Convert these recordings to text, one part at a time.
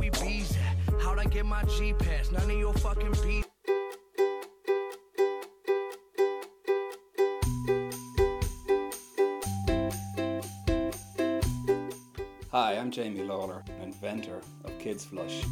we bees at? How'd I get my G-Pass? None of your fucking bees. Hi, I'm Jamie Lawler, inventor of Kids Flush.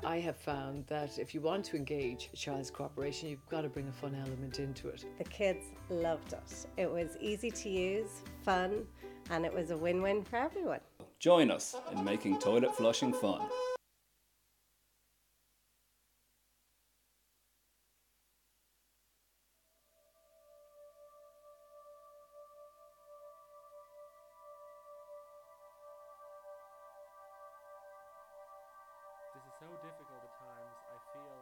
I have found that if you want to engage a child's cooperation, you've got to bring a fun element into it. The kids loved it. It was easy to use, fun, and it was a win-win for everyone. Join us in making toilet flushing fun. This is so difficult at times. I feel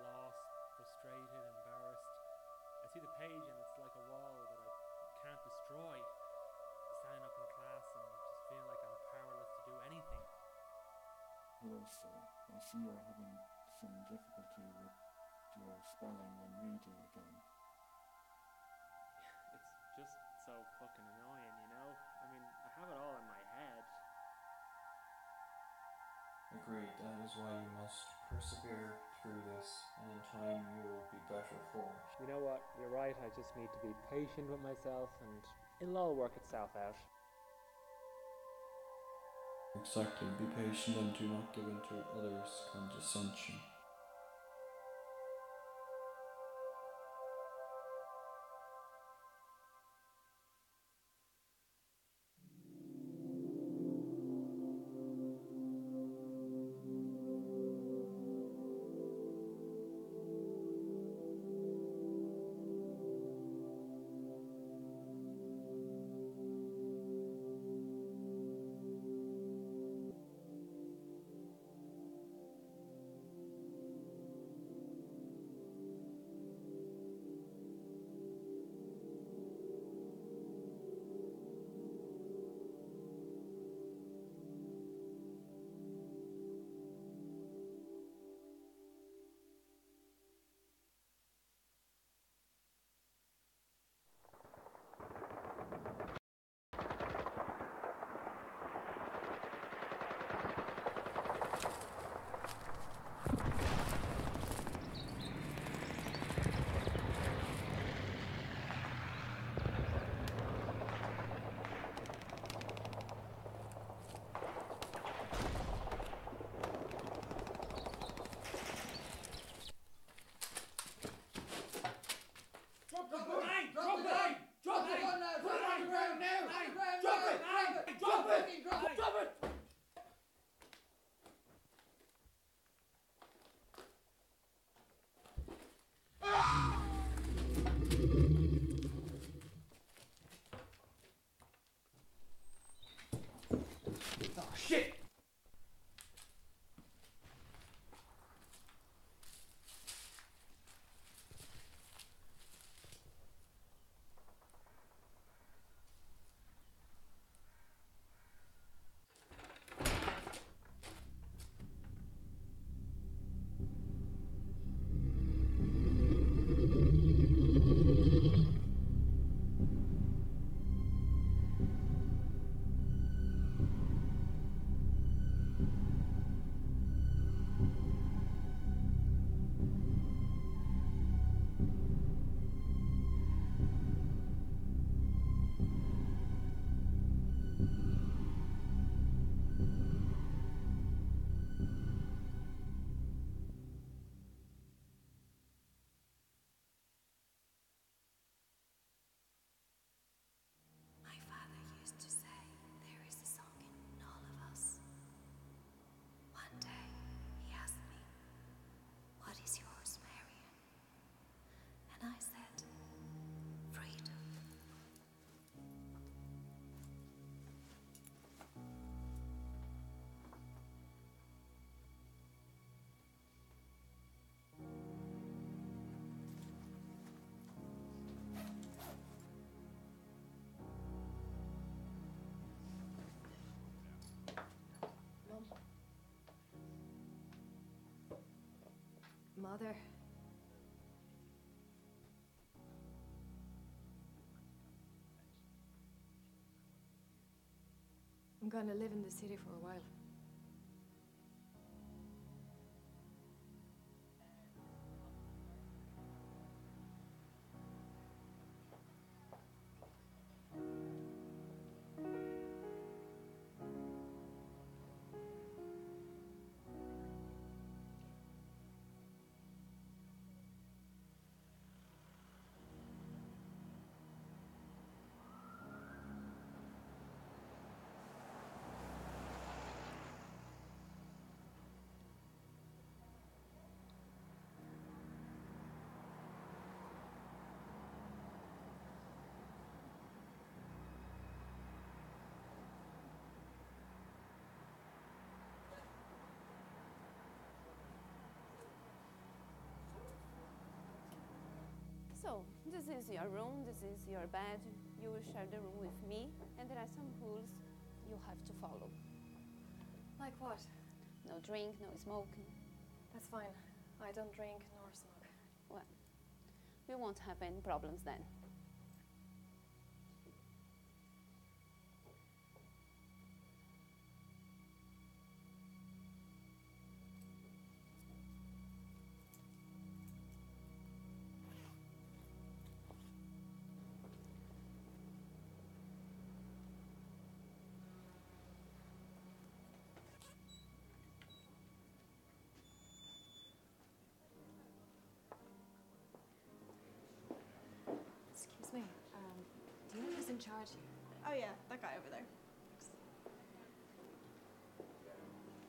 lost, frustrated, embarrassed. I see the page and it's like a wall that I can't destroy. Standing up in class and just feeling like I'm powerless to do anything. Yes, I see you're having some difficulty with your spelling and reading again. It's just so fucking annoying, you know? I mean, I have it all in my head. Agreed, that is why you must persevere through this, and in time you will be better for it. You know what? You're right. I just need to be patient with myself and it'll all work itself out. Exactly, be patient and do not give in to others' condescension. Mother. I'm gonna live in the city for a while. So, this is your room, this is your bed. You will share the room with me, and there are some rules you have to follow. Like what? No drink, no smoking. That's fine. I don't drink nor smoke. Well, we won't have any problems then. Excuse me. Do you know who's in charge here? Oh yeah, that guy over there.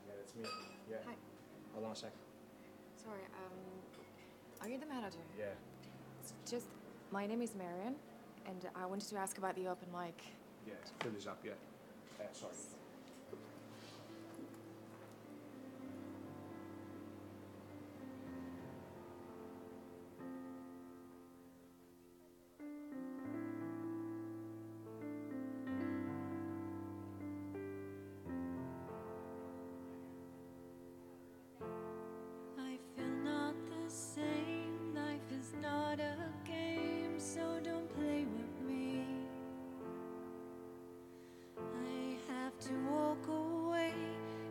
Yeah, it's me. Yeah. Hi. Hold on a sec. Sorry, are you the manager? Yeah. It's just, my name is Marion, and I wanted to ask about the open mic. Yeah, fill this up, yeah. Sorry. I feel not the same. Life is not a game, so don't play with me. I have to walk away,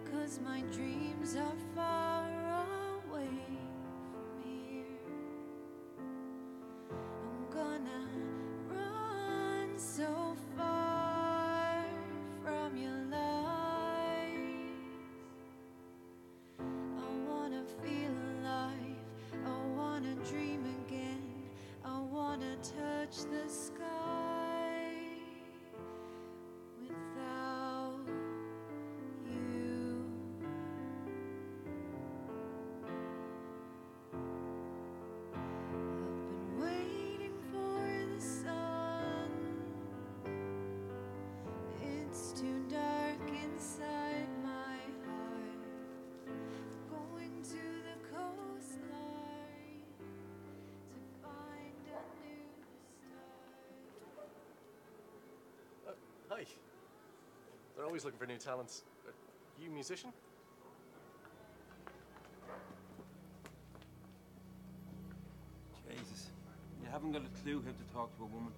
'cause my dreams are far away from here. I'm gonna run so far from your lies. I wanna feel alive, I wanna dream again, I wanna touch the sky without you. I've been waiting for the sun. It's too dark inside my heart. Going to the coastline to find a new start. Hi. They're always looking for new talents. Are you a musician? Jesus, you haven't got a clue how to talk to a woman.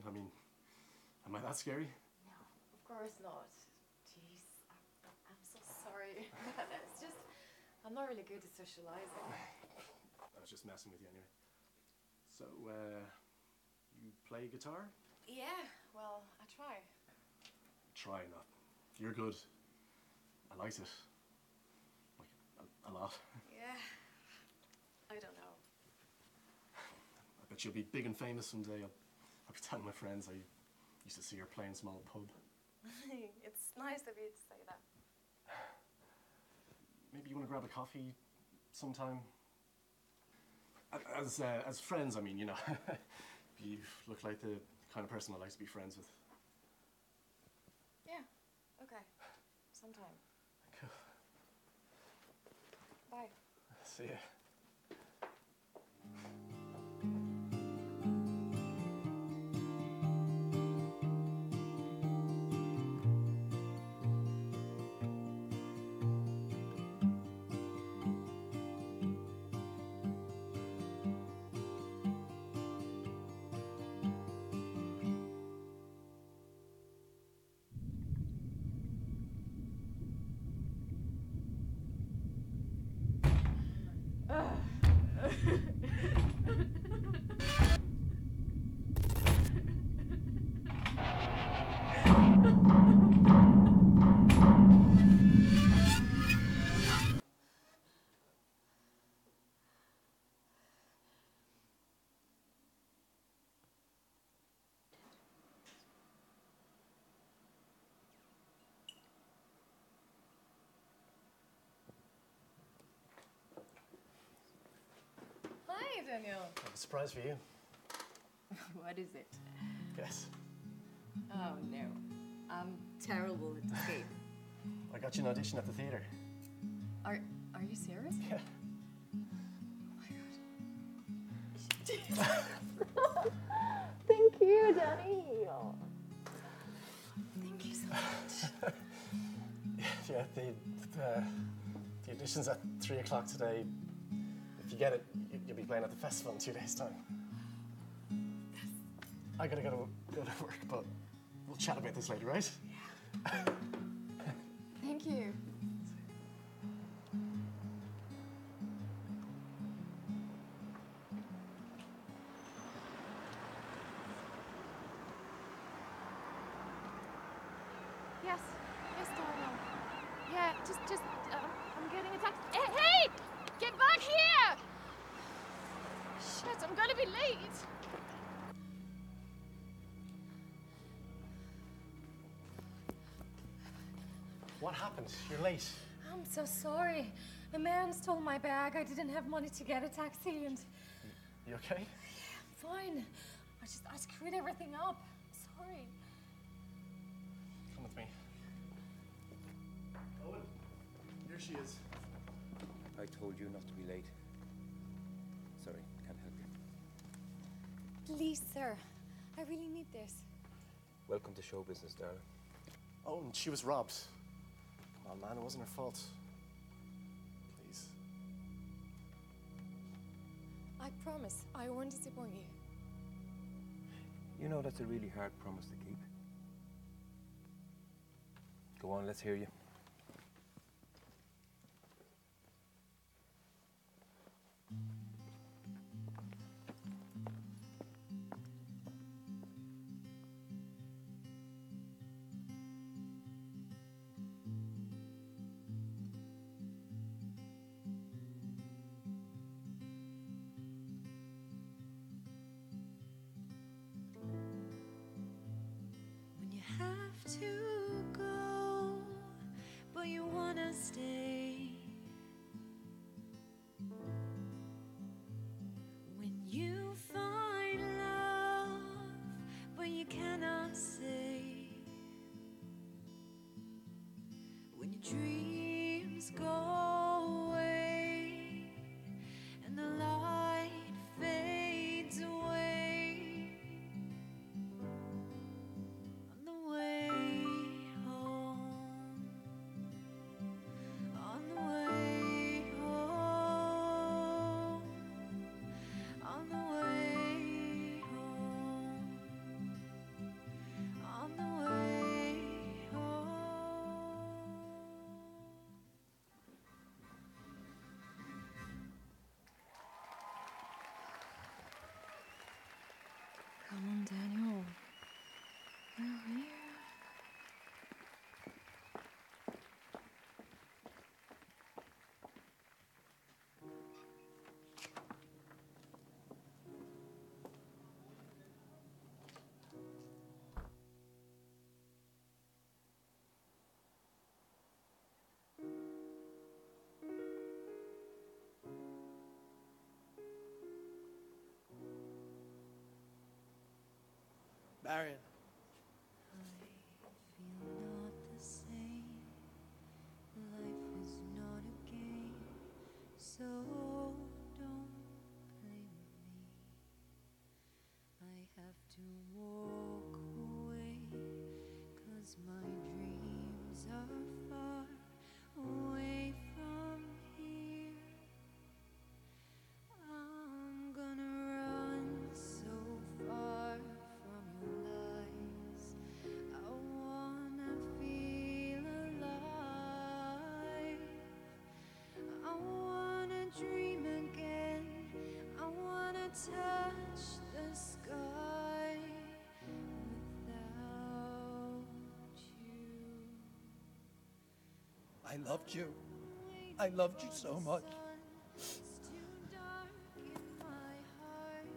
I mean, am I that scary? No, of course not. Jeez, I'm so sorry. It's just, I'm not really good at socializing. I was just messing with you anyway. So, you play guitar? Yeah, well, I try. Try not. You're good. I liked it. Like, a lot. Yeah, I don't know. I bet you'll be big and famous someday. I'll be telling my friends I used to see her playing small pub. It's nice of you to say that. Maybe you want to grab a coffee sometime? As friends, I mean, you know. You look like the kind of person I like to be friends with. Yeah, okay. Sometime. Cool. Bye. See ya. Hi, Daniel. I have a surprise for you. What is it? Guess. Oh, no. I'm terrible at this game. I got you an audition at the theatre. Are you serious? Yeah. Thank you, Danny. Thank you so much. Yeah, the audition's at 3 o'clock today. If you get it, you'll be playing at the festival in 2 days' time. I gotta go to work, but we'll chat about this later, right? Yeah. Thank you. Yes, darling. Yeah, just, I'm getting a taxi. Hey! Get back here! Shit, I'm gonna be late. What happened? You're late. I'm so sorry. A man stole my bag. I didn't have money to get a taxi and... You okay? Yeah, I'm fine. I screwed everything up. Sorry. Come with me. Owen, here she is. I told you not to be late. Sorry, can't help you. Please, sir. I really need this. Welcome to show business, darling. Oh, and she was robbed. Come on, man, it wasn't her fault. Please. I promise. I won't disappoint you. You know that's a really hard promise to keep. Go on, let's hear you. When you have to go, but you wanna stay. When you find love, but you cannot say. When your dreams go away and the light fades away. On the way home, on the way home, on the way home. Marion. Not the same. Life is not a game, so don't blame me. I have to walk away, 'cause my dreams are far away from here. I'm gonna run so far from your lies. I wanna feel alive. I wanna dream again. I wanna touch the sky without you. I loved you. I loved you so much.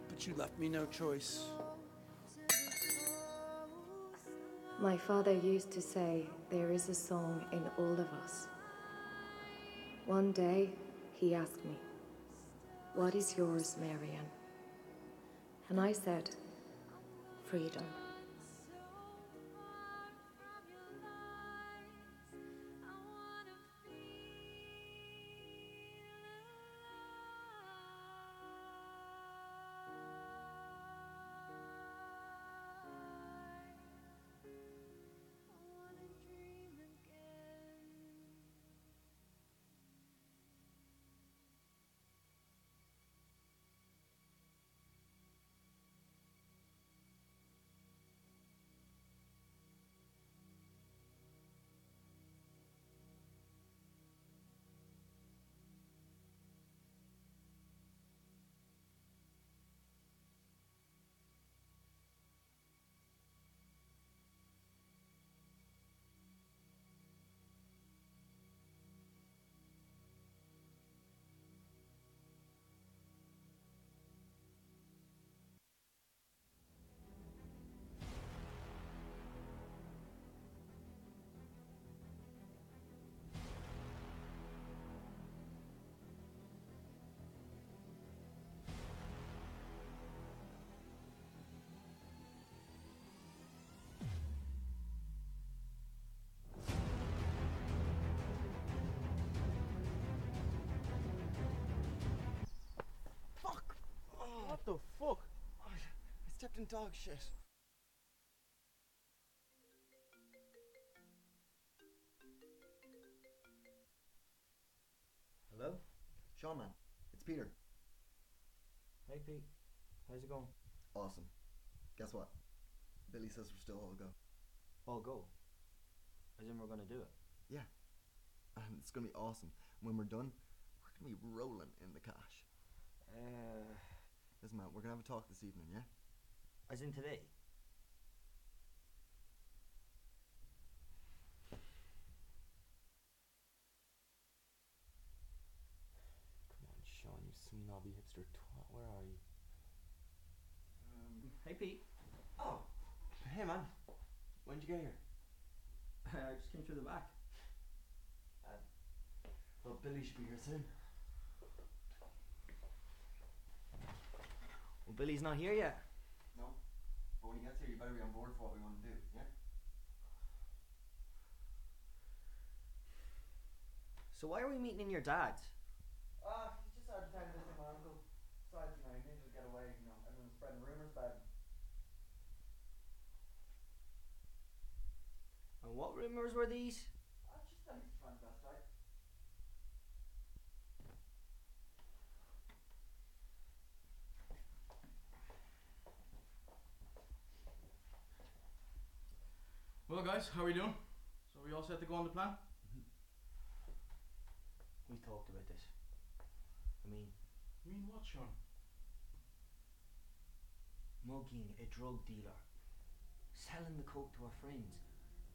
But you left me no choice. My father used to say there is a song in all of us. One day, he asked me, "What is yours, Marian?" And I said, "Freedom." What the fuck? I stepped in dog shit. Hello? Sean, man. It's Peter. Hey Pete, how's it going? Awesome. Guess what? Billy says we're still all go. All go? As in we're gonna do it? Yeah. And it's gonna be awesome. When we're done, we're gonna be rolling in the cash. Listen, man, we're gonna have a talk this evening, yeah? As in today? Come on, Sean, you snobby hipster twat. Where are you? Hey Pete. Oh, hey man. When'd you get here? I just came through the back. Well, Billy should be here soon. Well, Billy's not here yet. No? But when he gets here, you better be on board for what we want to do, yeah? So why are we meeting in your dad's? He's just out of town visiting my uncle. Besides, he needed to get away, everyone's spreading rumours about him. And what rumours were these? Just that he's a transvestite. Well, guys, how are we doing? So we all set to go on the plan? We talked about this. I mean what, Sean? Mugging a drug dealer. Selling the coke to our friends.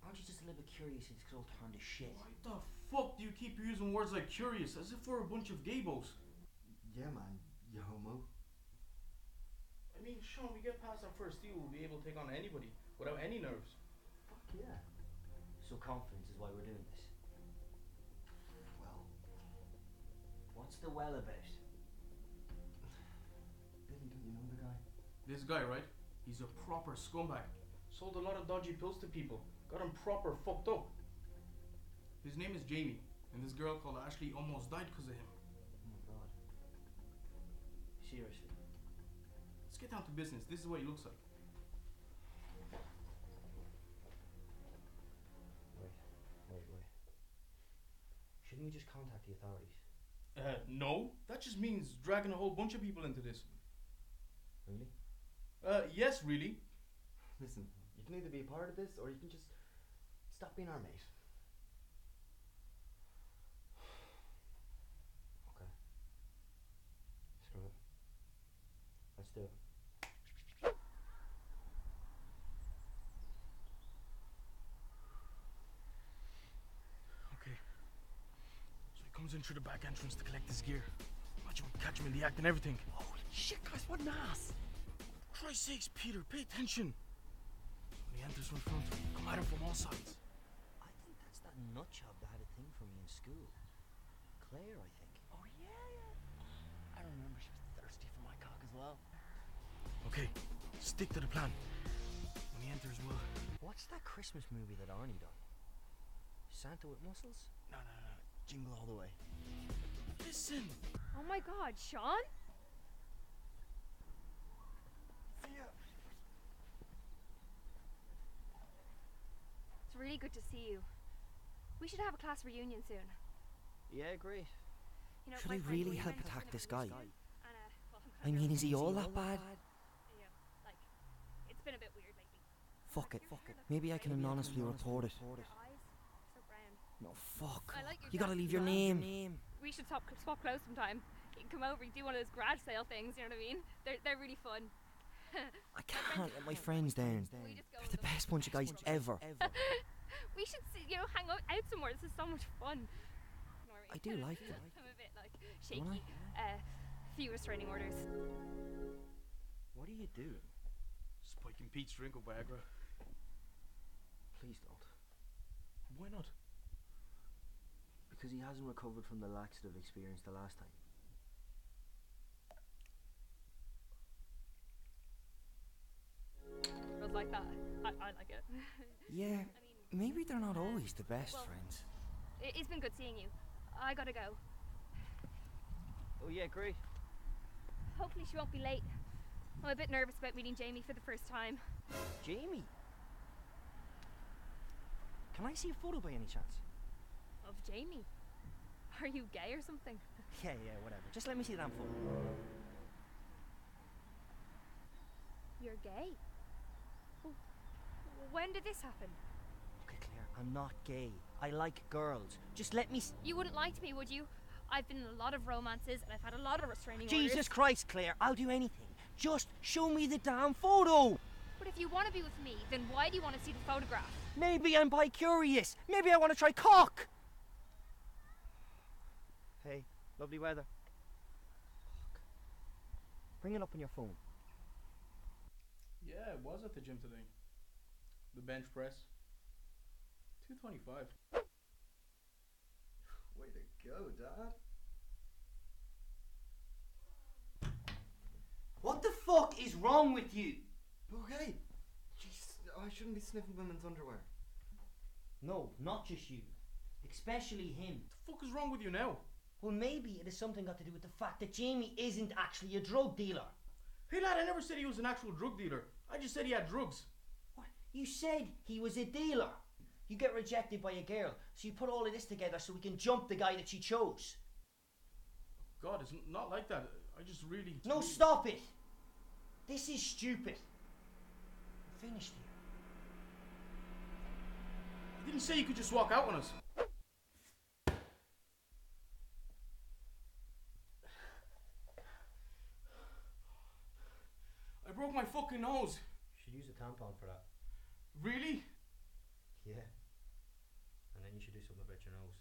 Aren't you just a little bit curious if it's all turned to shit? Why the fuck do you keep using words like curious as if we're a bunch of gaybos? Yeah, man, you homo. I mean, Sean, we get past our first deal, we'll be able to take on anybody without any nerves. Fuck yeah. So confidence is why we're doing this. Well, what's the well about? Billy, don't you know the guy? This guy, right? He's a proper scumbag. Sold a lot of dodgy pills to people. Got him proper fucked up. His name is Jamie, and this girl called Ashley almost died because of him. Oh my god. Seriously. Let's get down to business. This is what he looks like. Wait. Shouldn't we just contact the authorities? No. That just means dragging a whole bunch of people into this. Really? Yes, really. Listen, you can either be a part of this or you can just stop being our mate. Okay. Screw it. Let's do it. Okay. So he comes in through the back entrance to collect his gear. Imagine we catch him in the act and everything. Holy shit, guys, what an ass! For Christ's sakes, Peter, pay attention. When he enters from front, come at him from all sides. I think that's that nutjob that had a thing for me in school. Claire, I think. Oh, yeah. I remember she was thirsty for my cock as well. Okay, stick to the plan. When he enters, we'll... What's that Christmas movie that Arnie done? Santa with muscles? No. Jingle all the way. Listen! Oh my god, Sean? See ya. It's really good to see you. We should have a class reunion soon. Yeah, great. You know, Should my I friend really William help is attack gonna this be guy? in school, and, well, I'm I kinda mean, is he nervous. all that bad? Yeah, like, it's been a bit weird lately. Fuck it. Maybe I can anonymously report it. Your eyes so brown. No, fuck. I like your You gotta jacket leave your as well. name. We should swap clothes sometime. You can come over and do one of those garage sale things, you know what I mean? They're really fun. I can't let my friends down. We just go They're with the best bunch of guys ever. We should see, hang out some more. This is so much fun. I do like them. I'm a bit like Don't I? shaky. Few restraining orders. What are you doing? Spiking Pete's drink of Viagra. Please don't. Why not? Because he hasn't recovered from the laxative experience the last time. Girls like that. I like it. Yeah, maybe they're not always the best well, friends. It's been good seeing you. I gotta go. Oh yeah, great. Hopefully she won't be late. I'm a bit nervous about meeting Jamie for the first time. Jamie? Can I see a photo by any chance? Of Jamie? Are you gay or something? Yeah, whatever. Just let me see the damn photo. You're gay? Well, when did this happen? Okay, Claire, I'm not gay. I like girls. Just let me You wouldn't lie to me, would you? I've been in a lot of romances and I've had a lot of restraining Jesus orders. Christ, Claire, I'll do anything. Just show me the damn photo! But if you want to be with me, then why do you want to see the photograph? Maybe I'm bi-curious. Maybe I want to try cock. Hey, lovely weather. Fuck. Bring it up on your phone. Yeah, it was at the gym today. The bench press. 225. Way to go, Dad. What the fuck is wrong with you? Okay. Jeez, I shouldn't be sniffing women's underwear. No, not just you. Especially him. What the fuck is wrong with you now? Well, maybe it has something got to do with the fact that Jamie isn't actually a drug dealer. Hey lad, I never said he was an actual drug dealer. I just said he had drugs. What? You said he was a dealer. You get rejected by a girl, so you put all of this together so we can jump the guy that she chose. God, it's not like that. I just really... No, stop it! This is stupid. I'm finished here. I didn't say you could just walk out on us. I broke my fucking nose. You should use a tampon for that. Really? Yeah. And then you should do something about your nose.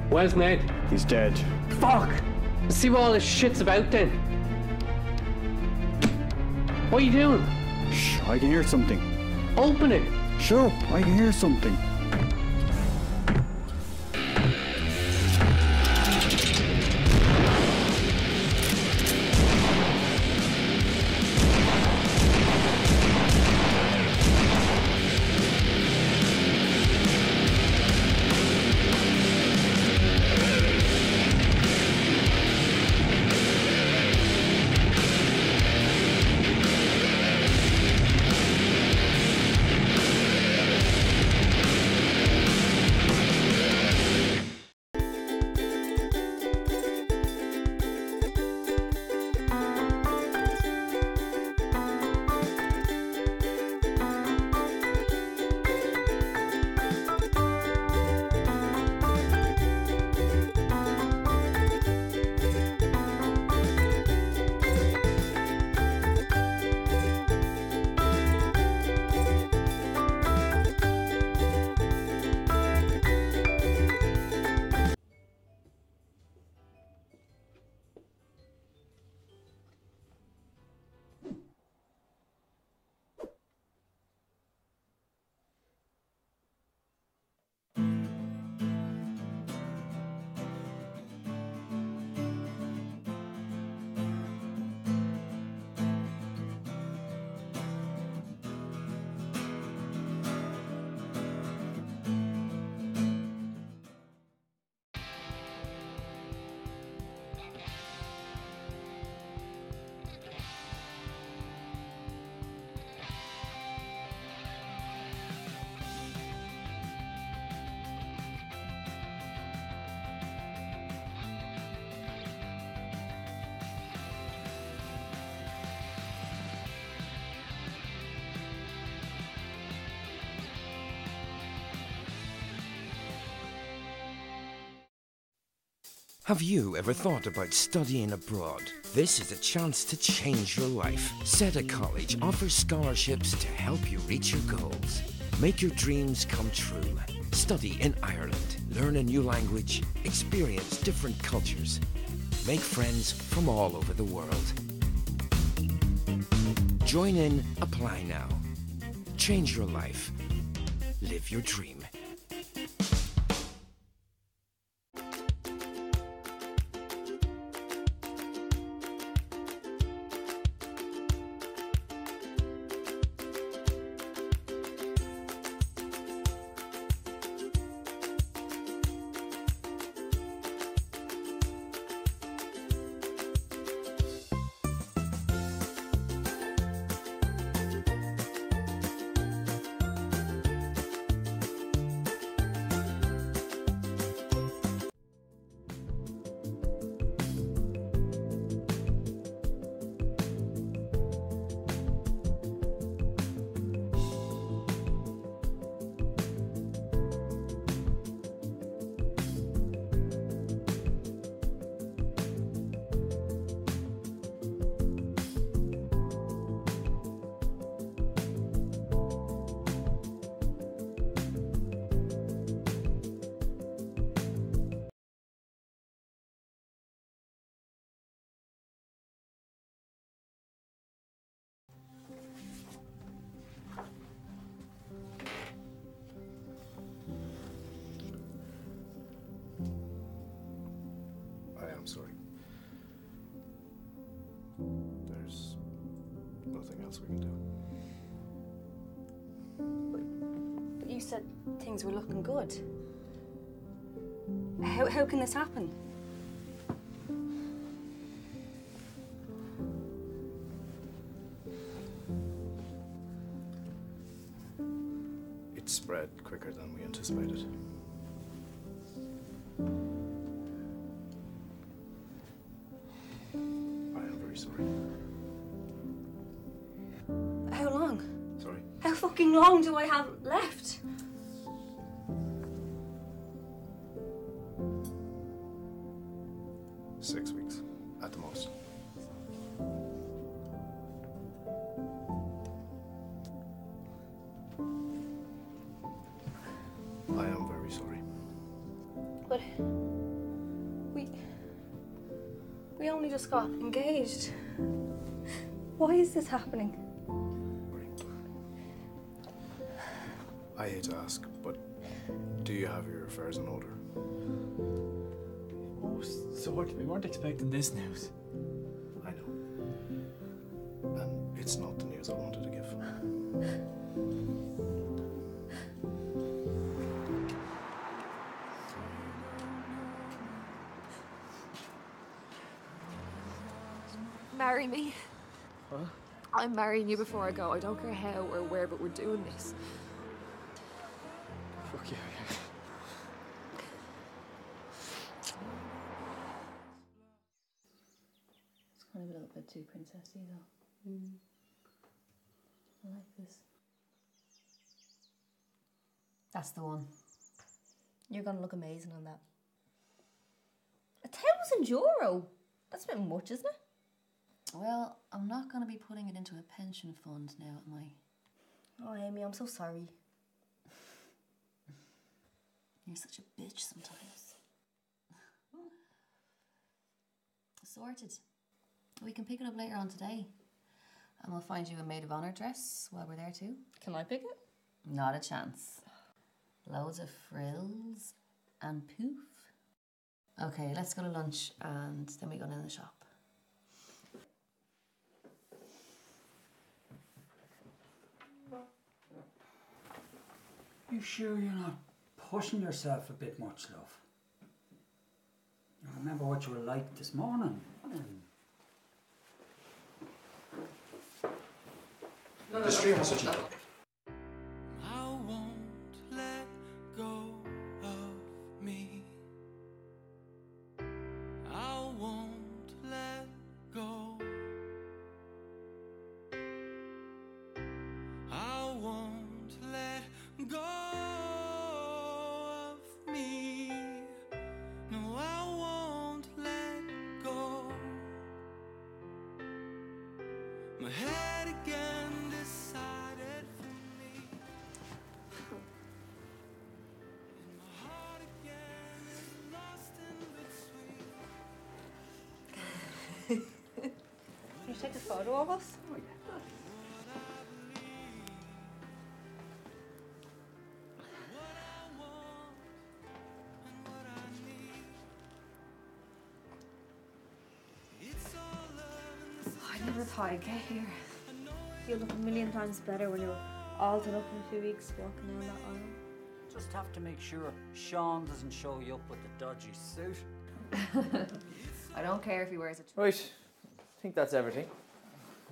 Where's Ned? He's dead. Fuck! See what all this shit's about then? What are you doing? Shh, I can hear something. Open it! Sure, I can hear something. Have you ever thought about studying abroad? This is a chance to change your life. SETA College offers scholarships to help you reach your goals. Make your dreams come true. Study in Ireland, learn a new language, experience different cultures. Make friends from all over the world. Join in, apply now. Change your life. Live your dream. I'm sorry. There's nothing else we can do. But you said things were looking good. How can this happen? It spread quicker than we anticipated. Sorry. How long? Sorry? How fucking long do I have left? Six weeks, at the most. I am very sorry. But We only just got engaged. Why is this happening? I hate to ask, but do you have your affairs in order? Oh, sort. We weren't expecting this news. I know. And it's not the news I wanted to give. Marry me. What? I'm marrying you before I go. I don't care how or where, but we're doing this. Fuck you. It's kind of a little bit too princessy, though. I like this. That's the one. You're gonna look amazing on that. €1,000? That's a bit much, isn't it? Well, I'm not gonna be putting it into a pension fund now, am I? Oh, Amy, I'm so sorry. You're such a bitch sometimes. Sorted. We can pick it up later on today. And we'll find you a maid of honour dress while we're there too. Can I pick it? Not a chance. Loads of frills and poof. Okay, let's go to lunch and then we go in the shop. You sure you're not pushing yourself a bit much, love? You remember what you were like this morning? The stream has such a I won't let go of me. I won't let go. I won't let go of me. No, I won't let go. My head again decided for me. And my heart again is lost in between. Can you take a photo of us? Oh, yeah. I never thought I'd get here. You look a million times better when you're all done up in a few weeks walking down that aisle. Just have to make sure Sean doesn't show you up with the dodgy suit. I don't care if he wears it. Right, I think that's everything.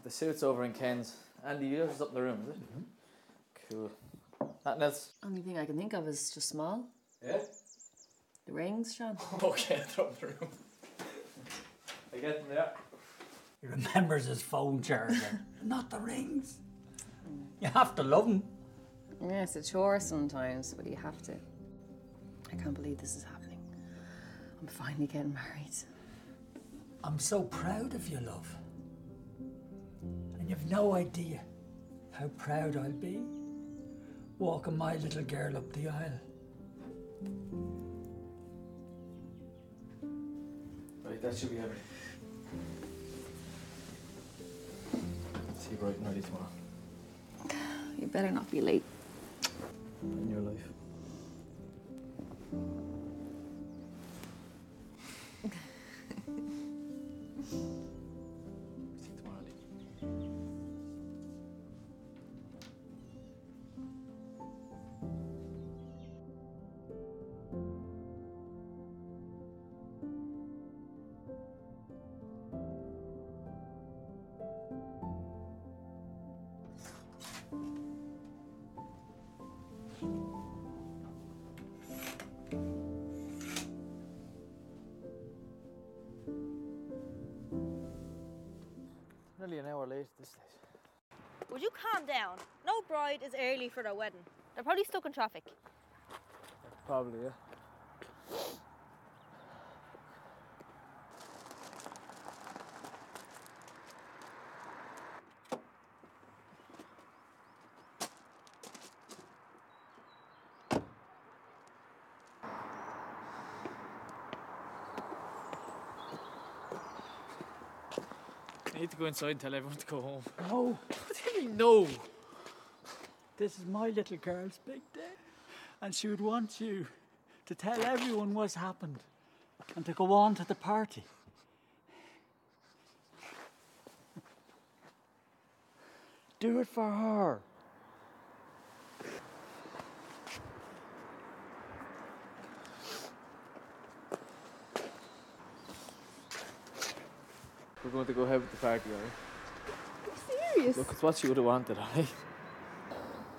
The suit's over in Ken's. Andy, yours is up in the room, is it? Cool. Nothing else? Only thing I can think of is just small. Yeah? The rings, Sean. Okay, throw them in the room. I get them, yeah. He remembers his phone charger, not the rings. You have to love him. Yeah, it's a chore sometimes, but you have to. I can't believe this is happening. I'm finally getting married. I'm so proud of you, love. And you've no idea how proud I'll be walking my little girl up the aisle. Right, that should be everything. See you bright and early tomorrow. You better not be late. In your life. See you tomorrow, Lee. Nearly an hour late at this stage. Would you calm down? No bride is early for their wedding. They're probably stuck in traffic. Probably, yeah. I need to go inside and tell everyone to go home. No. What do you mean, no? This is my little girl's big day. And she would want you to tell everyone what's happened and to go on to the party. Do it for her. We're going to go ahead with the party, alright? Are you serious? Look, it's what she would have wanted, alright?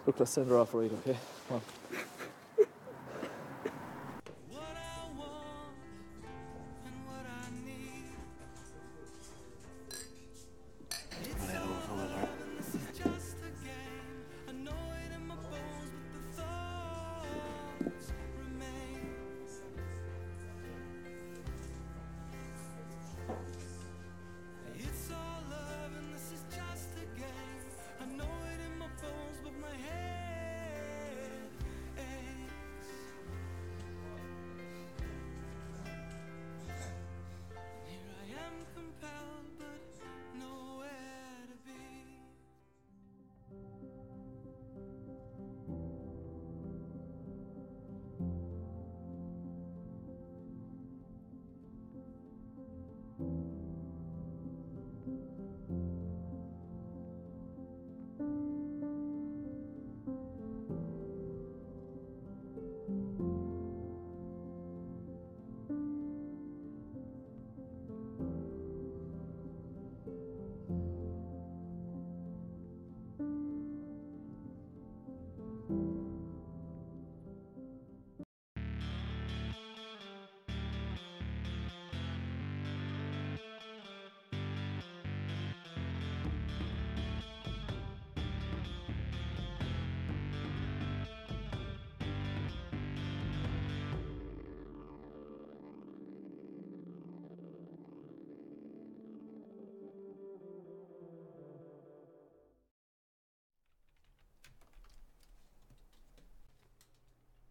Look, let's send her off right, okay? Come on.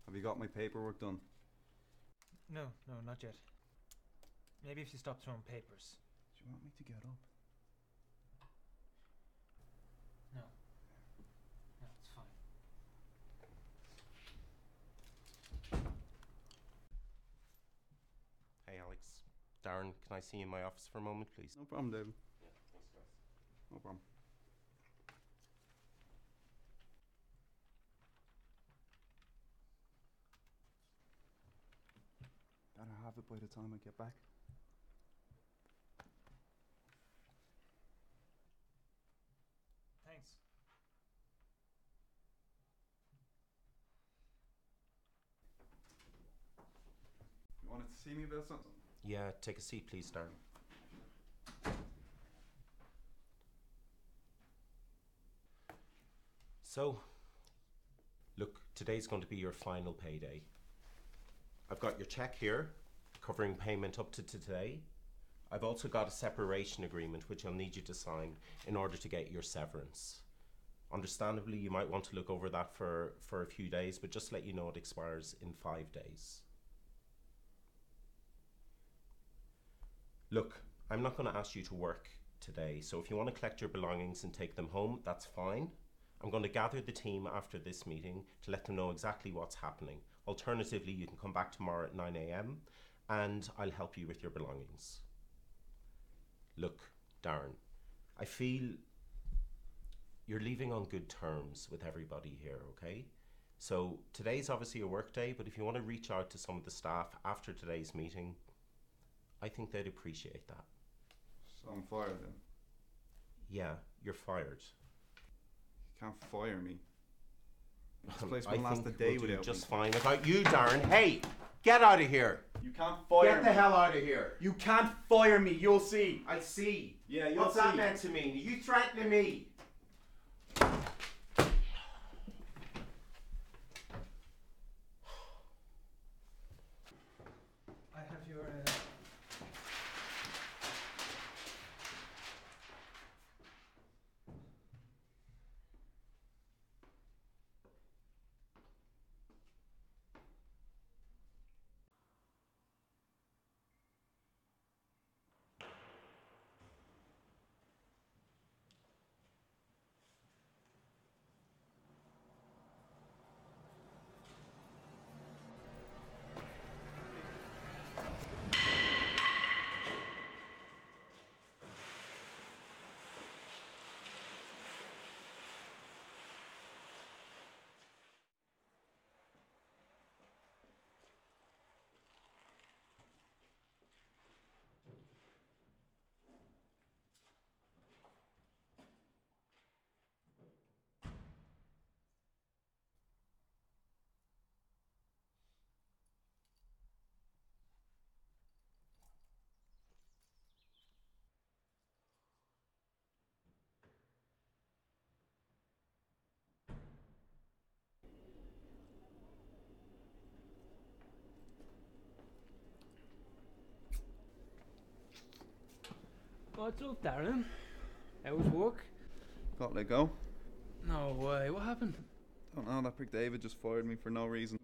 Have you got my paperwork done? No, not yet. Maybe if you stop throwing papers. Do you want me to get up? No, it's fine. Hey Alex, Darren, can I see you in my office for a moment, please? No problem, David. Yeah, thanks guys. No problem. Better have it by the time I get back. Thanks. You wanted to see me about something? Yeah, take a seat please, Darren. So, look, today's going to be your final payday. I've got your check here, covering payment up to today. I've also got a separation agreement which I'll need you to sign in order to get your severance. Understandably, you might want to look over that for a few days, but just to let you know it expires in 5 days. Look, I'm not going to ask you to work today, so if you want to collect your belongings and take them home, that's fine. I'm going to gather the team after this meeting to let them know exactly what's happening. Alternatively, you can come back tomorrow at 9 AM and I'll help you with your belongings. Look, Darren, I feel you're leaving on good terms with everybody here, okay? So today's obviously a work day, but if you want to reach out to some of the staff after today's meeting, I think they'd appreciate that. So I'm fired then? Yeah, you're fired. You can't fire me. This place I won't last a think day we'll do without just me. fine without you, Darren. Hey, get out of here. You can't fire Get me. the hell out of here. You can't fire me, you'll see. I see. Yeah, you'll What's see. that meant to mean? Are you threatening me? I have your. What's up, Darren? How was work? Got let go. No way. What happened? Don't know, that prick David just fired me for no reason.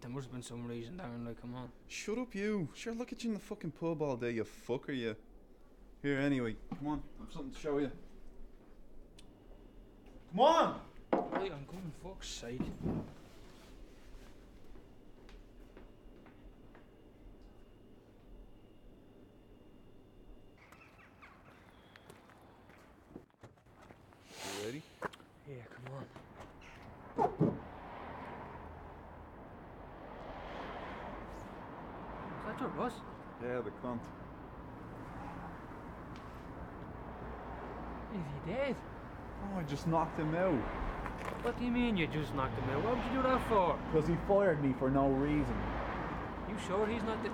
There must have been some reason, Darren. Like, come on. Shut up, you. Sure, look at you in the fucking pub all day, you fucker, you. Here, anyway. Come on, I've something to show you. Come on! Right, I'm coming, fuck's sake. You ready? Yeah, come on. Is that your boss? Yeah, the cunt. Is he dead? Oh, I just knocked him out. What do you mean you just knocked him out? What would you do that for? Because he fired me for no reason. You sure he's not dead?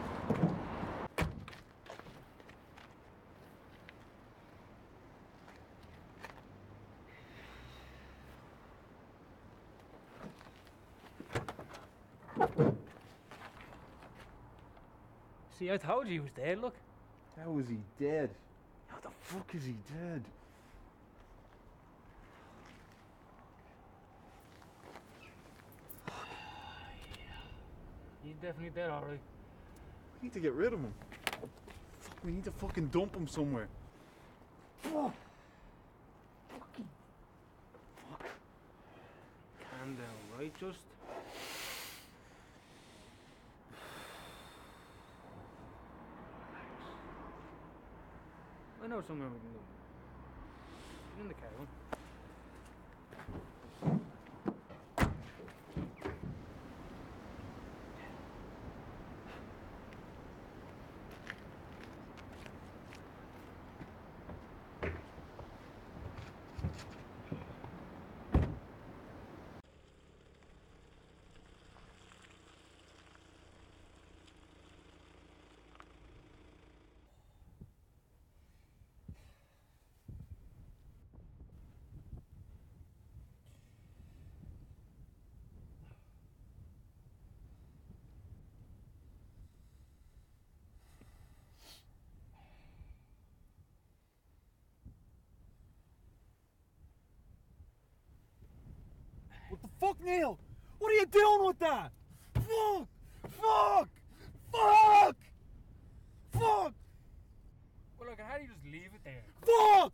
See, I told you he was dead, look. How is he dead? How the fuck is he dead? He's definitely dead, alright. We need to get rid of him. Fuck, we need to fucking dump him somewhere. Fuck. Fucking. Fuck. Calm down, right? Just. I know somewhere we can go. Get in the car, huh? What the fuck, Neil? What are you doing with that? Fuck! Fuck! Fuck! Fuck! Well, look, how do you just leave it there? Fuck!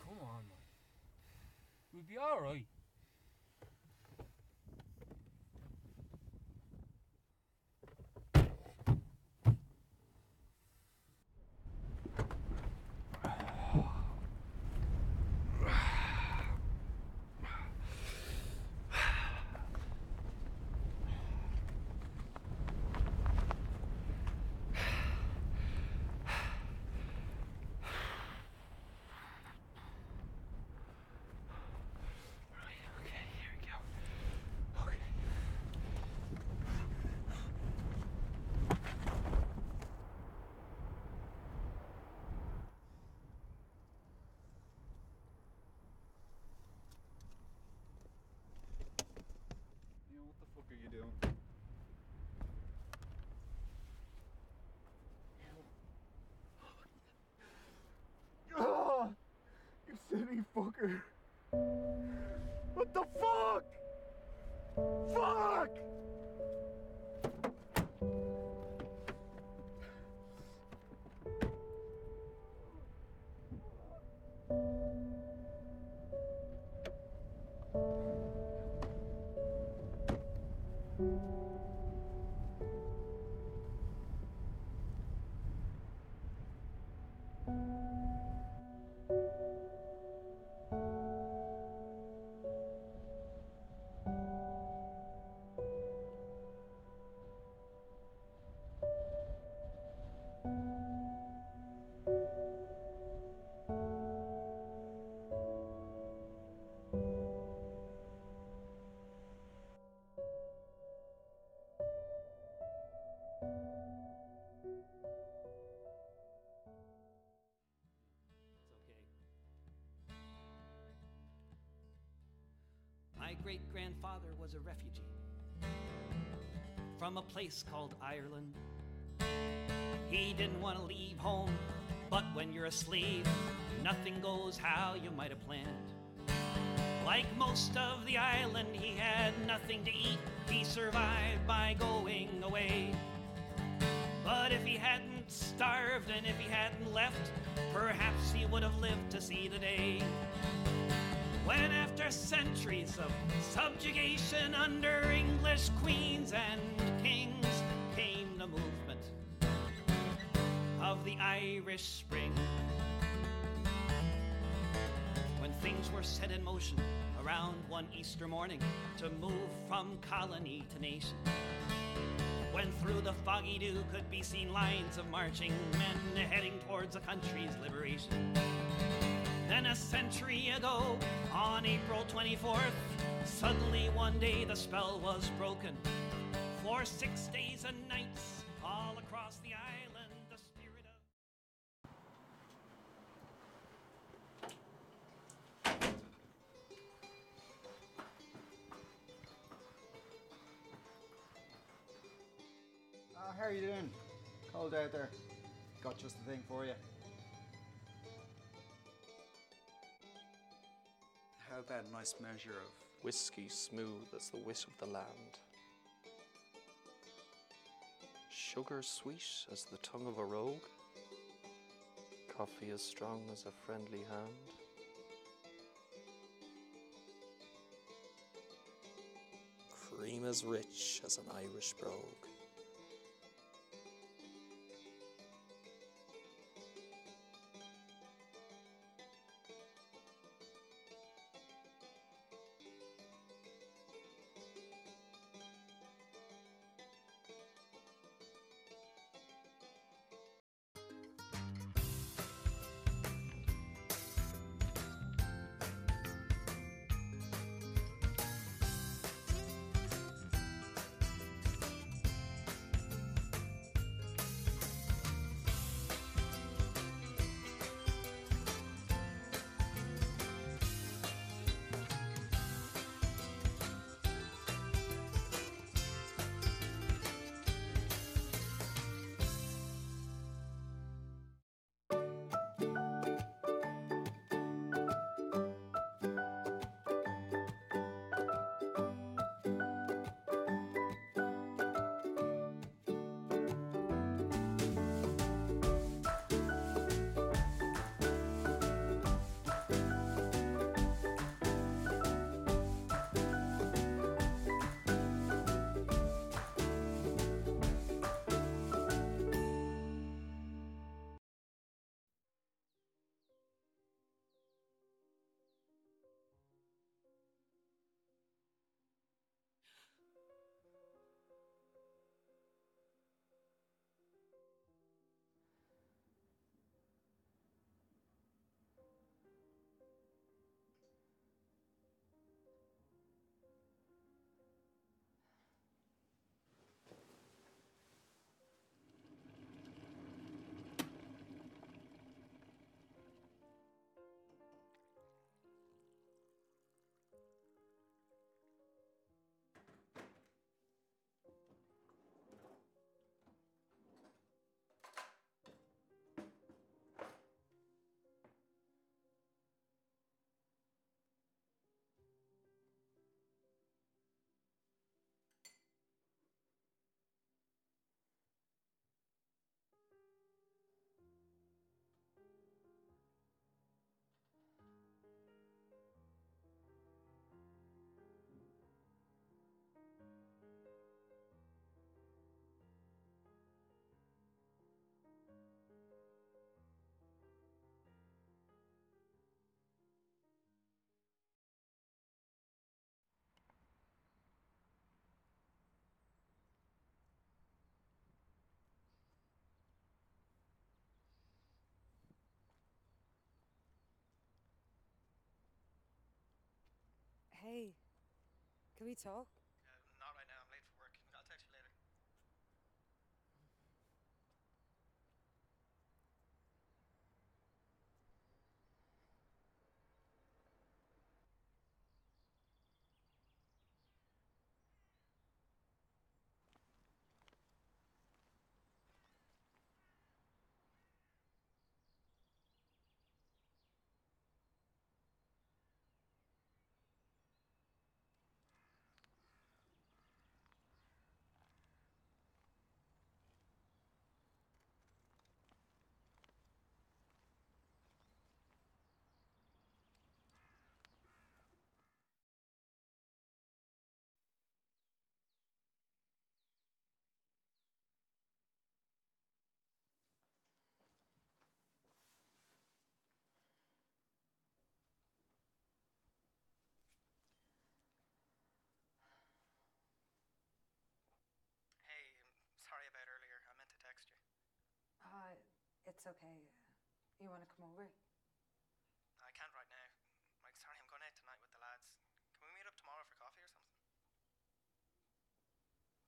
Come on, man. We'll be alright. Neil, what the fuck are you doing? Ah! You silly fucker! What the fuck? Fuck! My great-grandfather was a refugee from a place called Ireland. He didn't want to leave home, but when you're a slave, nothing goes how you might have planned. Like most of the island, he had nothing to eat. He survived by going away. But if he hadn't starved and if he hadn't left, perhaps he would have lived to see the day when, after centuries of subjugation under English queens and kings, came the movement of the Irish Spring. When things were set in motion around one Easter morning to move from colony to nation, when through the foggy dew could be seen lines of marching men heading towards a country's liberation. Then a century ago, on April 24th, suddenly one day the spell was broken. For 6 days and nights, all across the island, the spirit of... How are you doing? Cold out there. Got just the thing for you. How about a nice measure of whiskey smooth as the wit of the land? Sugar sweet as the tongue of a rogue? Coffee as strong as a friendly hand? Cream as rich as an Irish brogue? Hey, can we talk? Not right now, I'm late for work. I'll text you later. It's okay. You want to come over? I can't right now. Like, sorry, I'm going out tonight with the lads. Can we meet up tomorrow for coffee or something?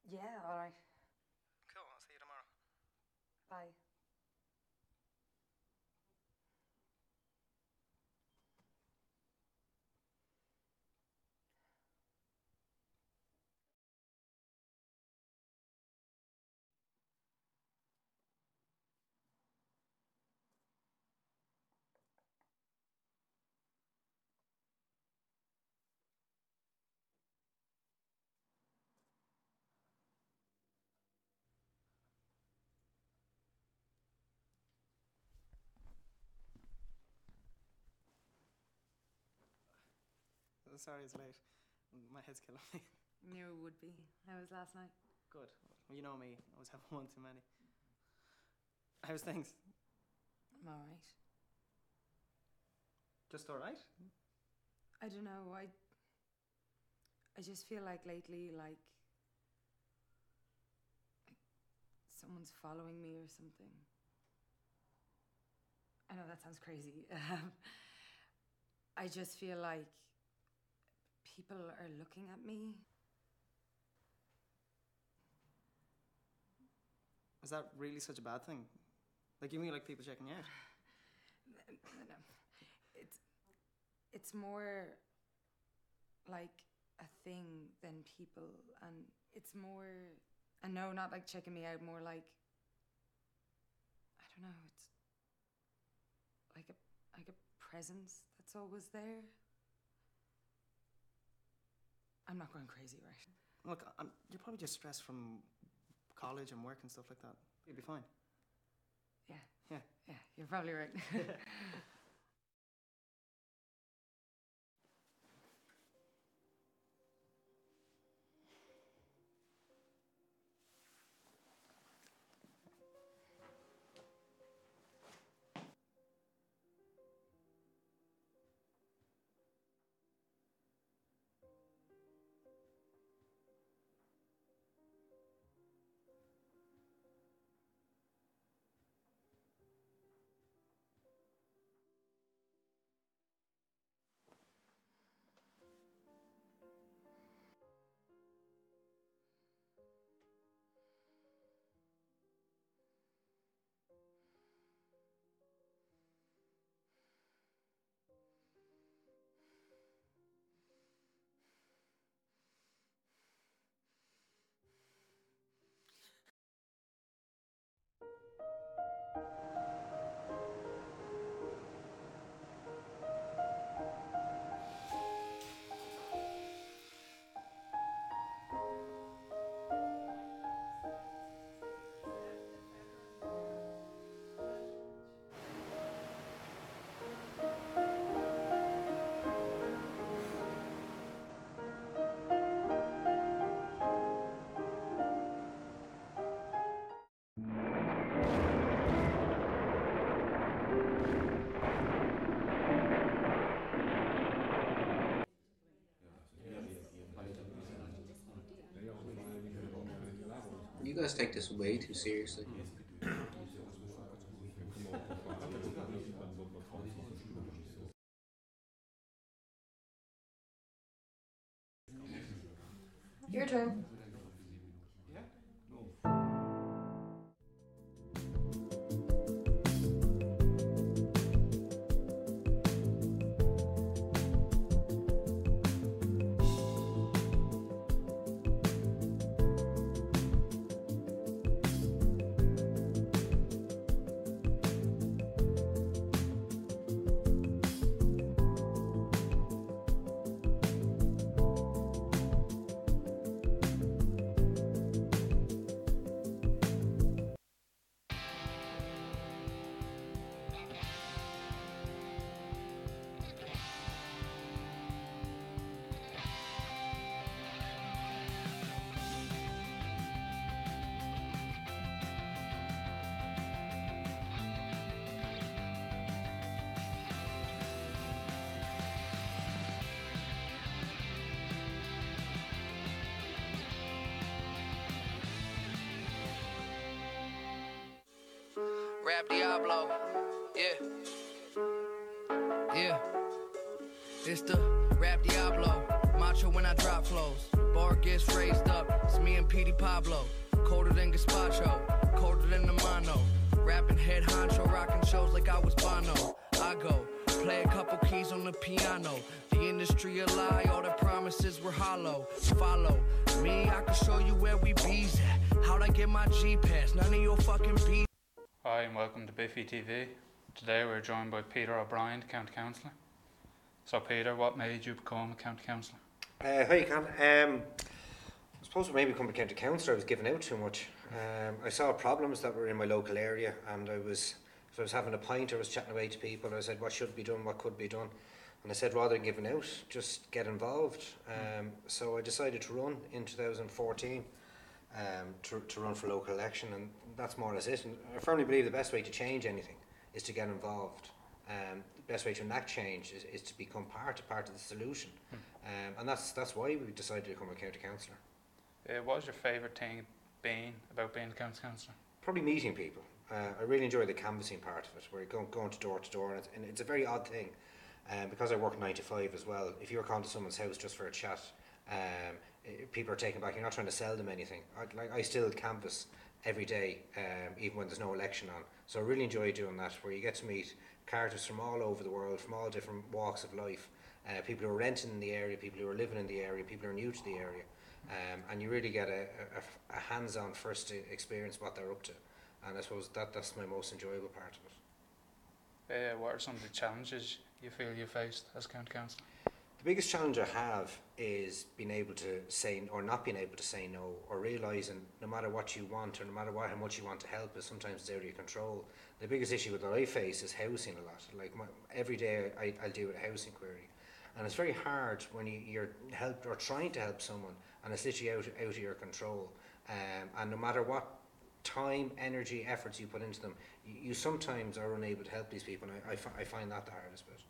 Yeah, all right. Cool, I'll see you tomorrow. Bye. Sorry it's late. My head's killing me. Knew it would be. How was last night? Good. Well, you know me. I always have one too many. How's things? I'm all right. Just all right? I don't know. I just feel like lately, like someone's following me or something. I know that sounds crazy. I just feel like people are looking at me. Is that really such a bad thing? Like, you mean like people checking you out? No. It's more like a thing than people, and it's more, and no, not like checking me out, more like, I don't know, it's like a presence that's always there. I'm not going crazy, right? Look, you're probably just stressed from college and work and stuff like that. You'll be fine. Yeah, you're probably right. You guys take this way too seriously. Your turn. Rap Diablo. Yeah. Yeah. It's the Rap Diablo. Macho when I drop flows. Bar gets raised up. It's me and Petey Pablo. Colder than Gazpacho. Colder than the mono. Rapping head honcho. Rocking shows like I was Bono. I go. Play a couple keys on the piano. The industry a lie. All the promises were hollow. Follow me. I can show you where we bees at. How'd I get my G-Pass? None of your fucking bees. Hi and welcome to BIFE TV. Today we're joined by Peter O'Brien, the County Councillor. So Peter, what made you become a County Councillor? Hi, Con. I suppose when I became a County Councillor I was giving out too much. I saw problems that were in my local area, and I was having a pint, I was chatting away to people, and I said what should be done, what could be done, and I said rather than giving out, just get involved. So I decided to run in 2014 to run for local election, and that's more or less it. And I firmly believe the best way to change anything is to get involved. The best way to enact change is to become part of the solution. And that's why we decided to become a county councillor. What was your favourite thing about being a county councillor? Probably meeting people. I really enjoy the canvassing part of it, where you're going to door, and it's a very odd thing. Because I work 9 to 5 as well, if you're calling to someone's house just for a chat, people are taken back. You're not trying to sell them anything. I still canvass every day, even when there's no election on. So I really enjoy doing that, where you get to meet characters from all over the world, from all different walks of life. People who are renting in the area, people who are living in the area, people who are new to the area. And you really get a hands-on first experience what they're up to. And I suppose that's my most enjoyable part of it. What are some of the challenges you feel you faced as county councillor? The biggest challenge I have is being able to say, or not being able to say no, or realising no matter what you want, or no matter how much you want to help, is sometimes it's out of your control. The biggest issue that I face is housing a lot. Like every day I'll deal with a housing query, and it's very hard when you're helped or trying to help someone, and it's literally out of your control. And no matter what time, energy, efforts you put into them, you sometimes are unable to help these people, and I find that the hardest bit.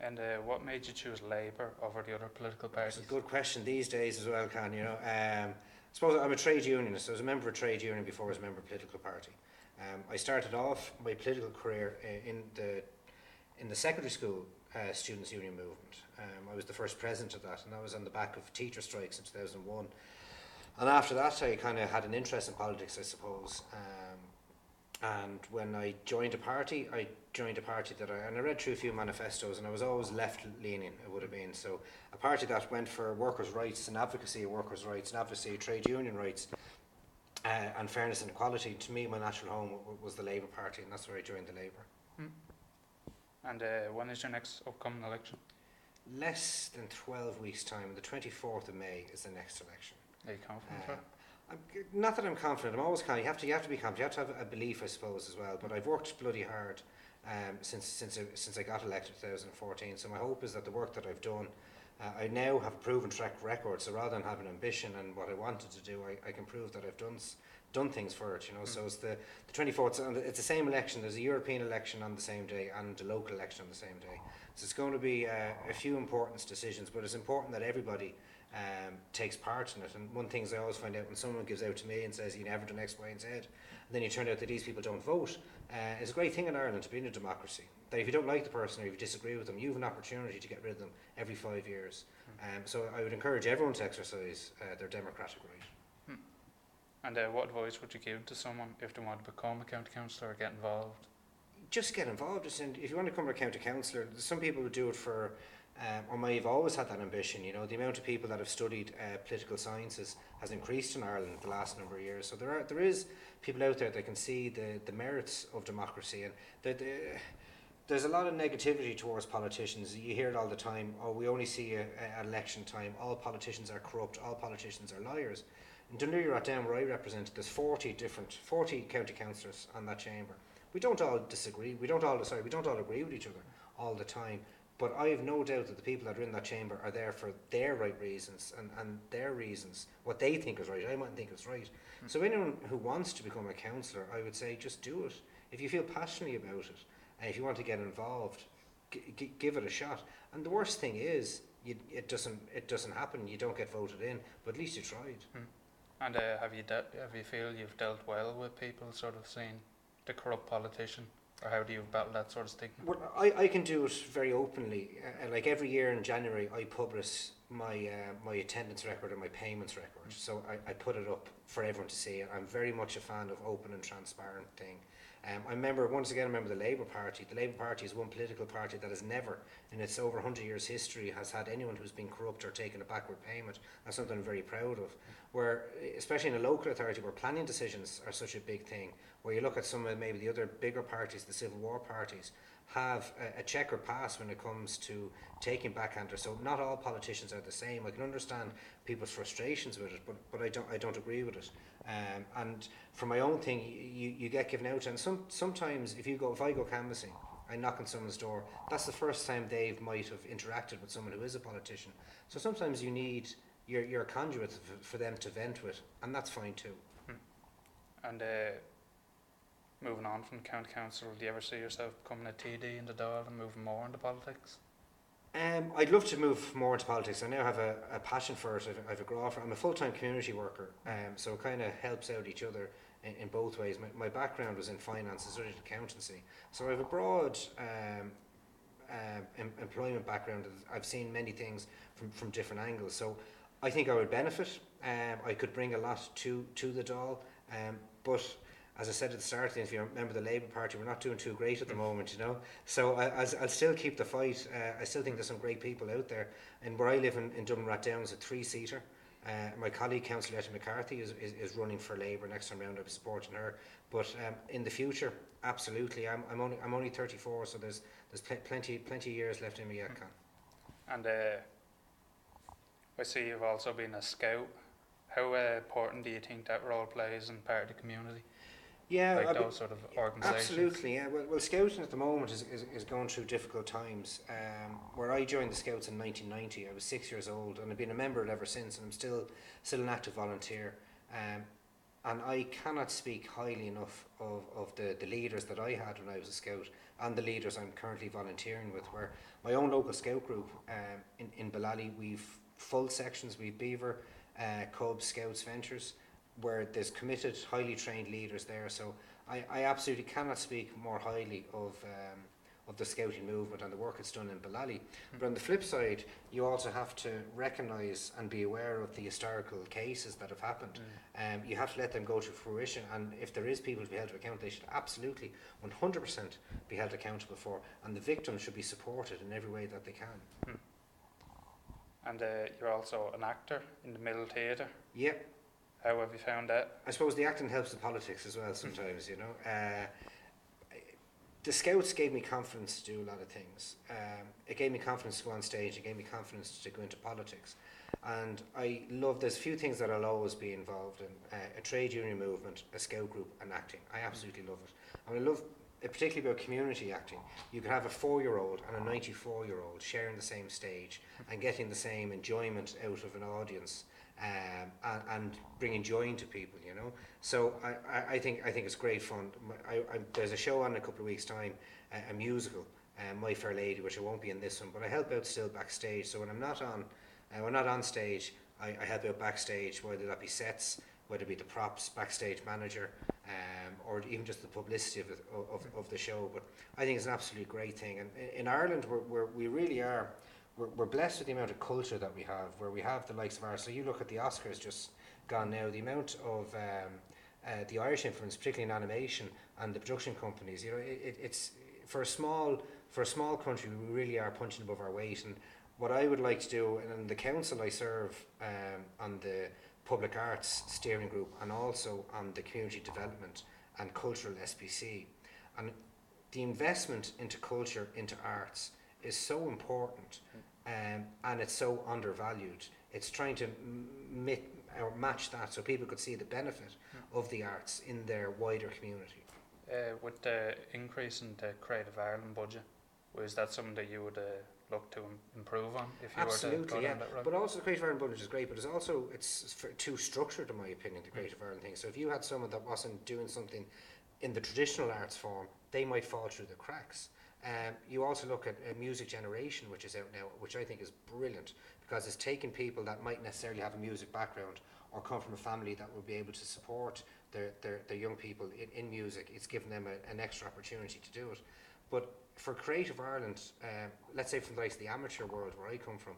And what made you choose Labour over the other political parties? It's a good question these days as well, Con. You know, I suppose I'm a trade unionist. I was a member of a trade union before I was a member of a political party. I started off my political career in the secondary school students' union movement. I was the first president of that, and that was on the back of teacher strikes in 2001. And after that, I kind of had an interest in politics, I suppose. And when I joined a party that I read through a few manifestos, and I was always left-leaning, it would have been. So a party that went for workers' rights and advocacy of workers' rights and advocacy of trade union rights and fairness and equality. To me, my natural home was the Labour Party, and that's where I joined the Labour. And when is your next upcoming election? Less than 12 weeks' time. The 24th of May is the next election. Are you confident? Not that I'm confident. I'm always confident. You have to be confident. You have to have a belief, I suppose, as well. But I've worked bloody hard since I got elected in 2014. So my hope is that the work that I've done, I now have a proven track record. So rather than having ambition and what I wanted to do, I can prove that I've done things for it. You know. So it's the 24th. And it's the same election. There's a European election on the same day and a local election on the same day. So it's going to be a few important decisions. But it's important that everybody takes part in it. And one thing I always find out when someone gives out to me and says you never done X, Y and Z, and then you turn out that these people don't vote, it's a great thing in Ireland to be in a democracy, that if you don't like the person or if you disagree with them, you have an opportunity to get rid of them every 5 years. So I would encourage everyone to exercise their democratic right. And what advice would you give to someone if they want to become a county councillor or get involved? Just get involved. If you want to become a county councillor, some people would do it for or may have always had that ambition. You know, the amount of people that have studied political sciences has increased in Ireland the last number of years. So there is people out there that can see the merits of democracy, and there's a lot of negativity towards politicians. You hear it all the time. Oh, we only see at election time. All politicians are corrupt. All politicians are liars. In Dundee-Rockdown, where I represent, there's 40 county councillors on that chamber. We don't all disagree. We don't all agree with each other all the time. But I have no doubt that the people that are in that chamber are there for their right reasons and their reasons, what they think is right. I mightn't think it's right. So anyone who wants to become a councillor, I would say just do it. If you feel passionately about it, and if you want to get involved, give it a shot. And the worst thing is, it doesn't happen. You don't get voted in, but at least you tried. And have you feel you've dealt well with people, sort of saying the corrupt politician, or how do you battle that sort of stigma? Well, I can do it very openly. Like every year in January, I publish my my attendance record and my payments record. So I put it up for everyone to see. I'm very much a fan of open and transparent thing. I remember, once again, the Labour Party. The Labour Party is one political party that has never, in its over 100 years history, has had anyone who's been corrupt or taken a backward payment. That's something I'm very proud of. Where, especially in a local authority where planning decisions are such a big thing, where you look at some of maybe the other bigger parties, the Civil War parties, have a checkered past when it comes to taking backhanders. So not all politicians are the same. I can understand people's frustrations with it, but I don't agree with it. And for my own thing, you get given out, and sometimes if I go canvassing, I knock on someone's door. That's the first time they might have interacted with someone who is a politician. So sometimes you need your conduit for them to vent with, and that's fine too. And moving on from county council, do you ever see yourself becoming a TD in the Dáil and moving more into politics? I'd love to move more into politics. I now have a passion for it. I have a grow for it. I'm a full-time community worker, so it kind of helps out each other in both ways. My background was in finance and studied accountancy, so I have a broad employment background. I've seen many things from different angles, so I think I would benefit. I could bring a lot to the Dáil, but as I said at the start, if you remember the Labour Party, we're not doing too great at the moment, So I'll still keep the fight. I still think there's some great people out there. And where I live in Dublin Rathdown is a 3-seater. My colleague, Councillor Etta McCarthy, is running for Labour next time round. I'm supporting her. But in the future, absolutely. I'm only 34, so there's plenty of years left in me yet, Con. And I see you've also been a scout. How important do you think that role plays in part of the community? Yeah, like those sort of organisations. Absolutely. Yeah. Well, scouting at the moment is going through difficult times. Where I joined the Scouts in 1990, I was 6 years old, and I've been a member of it ever since, and I'm still an active volunteer. And I cannot speak highly enough of the leaders that I had when I was a Scout, and the leaders I'm currently volunteering with. Where my own local Scout group in Ballally, we've full sections, we've Beaver, Cubs, Scouts, Ventures, where there's committed, highly trained leaders there. So I absolutely cannot speak more highly of the scouting movement and the work it's done in Ballally. But on the flip side, you also have to recognise and be aware of the historical cases that have happened. You have to let them go to fruition, and if there is people to be held to account, they should absolutely 100% be held accountable for, and the victims should be supported in every way that they can. And you're also an actor in the Middle Theatre. Yep. How have you found that? I suppose the acting helps the politics as well sometimes, The Scouts gave me confidence to do a lot of things. It gave me confidence to go on stage. It gave me confidence to go into politics. And I love, there's a few things that I'll always be involved in. A trade union movement, a Scout group, and acting. I absolutely love it. And I love particularly about community acting. You can have a 4-year-old and a 94-year-old sharing the same stage and getting the same enjoyment out of an audience. And bringing joy into people, So I think it's great fun. There's a show on in a couple of weeks' time, a musical, My Fair Lady, which I won't be in this one, but I help out still backstage. So when I'm not on stage, I help out backstage, whether that be sets, whether it be the props, backstage manager, or even just the publicity of the show. But I think it's an absolutely great thing. And in Ireland, we really are. We're blessed with the amount of culture that we have, where we have the likes of ours. So you look at the Oscars just gone now, the amount of the Irish influence, particularly in animation and the production companies. It's for a small country, we really are punching above our weight. And what I would like to do, and in the council I serve on the Public Arts Steering Group and also on the Community Development and Cultural SPC, and the investment into culture, into arts, is so important, and it's so undervalued. It's trying to match that so people could see the benefit of the arts in their wider community. With the increase in the Creative Ireland budget, was that something that you would look to improve on if you Absolutely, were to go down that road? But also the Creative Ireland budget is great, but it's too structured in my opinion, the Creative Ireland thing. So if you had someone that wasn't doing something in the traditional arts form, they might fall through the cracks. You also look at Music Generation, which is out now, which I think is brilliant, because it's taking people that might necessarily have a music background or come from a family that will be able to support their young people in music. It's given them an extra opportunity to do it. But for Creative Ireland, let's say from the amateur world where I come from,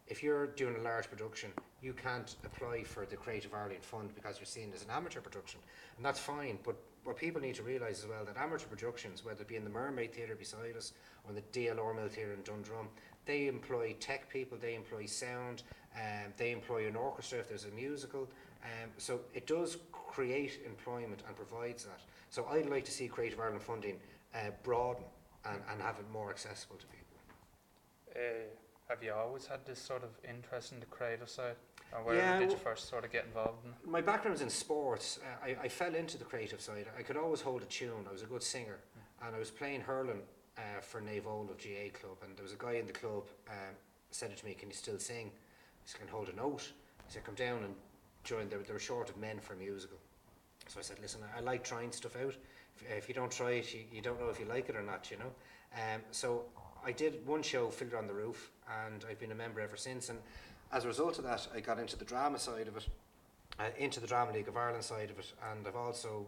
if you're doing a large production, you can't apply for the Creative Ireland fund because you're seen as an amateur production, and that's fine. But what people need to realise as well, that amateur productions, whether it be in the Mermaid Theatre beside us or the DLR Mill Theatre in Dundrum, they employ tech people, they employ sound, they employ an orchestra if there's a musical. So it does create employment and provides that. So I'd like to see Creative Ireland funding broaden and have it more accessible to people. Have you always had this sort of interest in the creative side? Or where did you first sort of get involved in it? My background's in sports. I fell into the creative side. I could always hold a tune. I was a good singer. And I was playing hurling for Naval of GA Club. And there was a guy in the club said it to me, "Can you still sing?" I said, "I can hold a note." He said, "Come down and join." They were short of men for a musical. So I said, "Listen, I like trying stuff out. If you don't try it, you don't know if you like it or not, you know." So I did one show, Fiddler on the Roof, and I've been a member ever since. And as a result of that, I got into the drama side of it, into the Drama League of Ireland side of it, and I've also,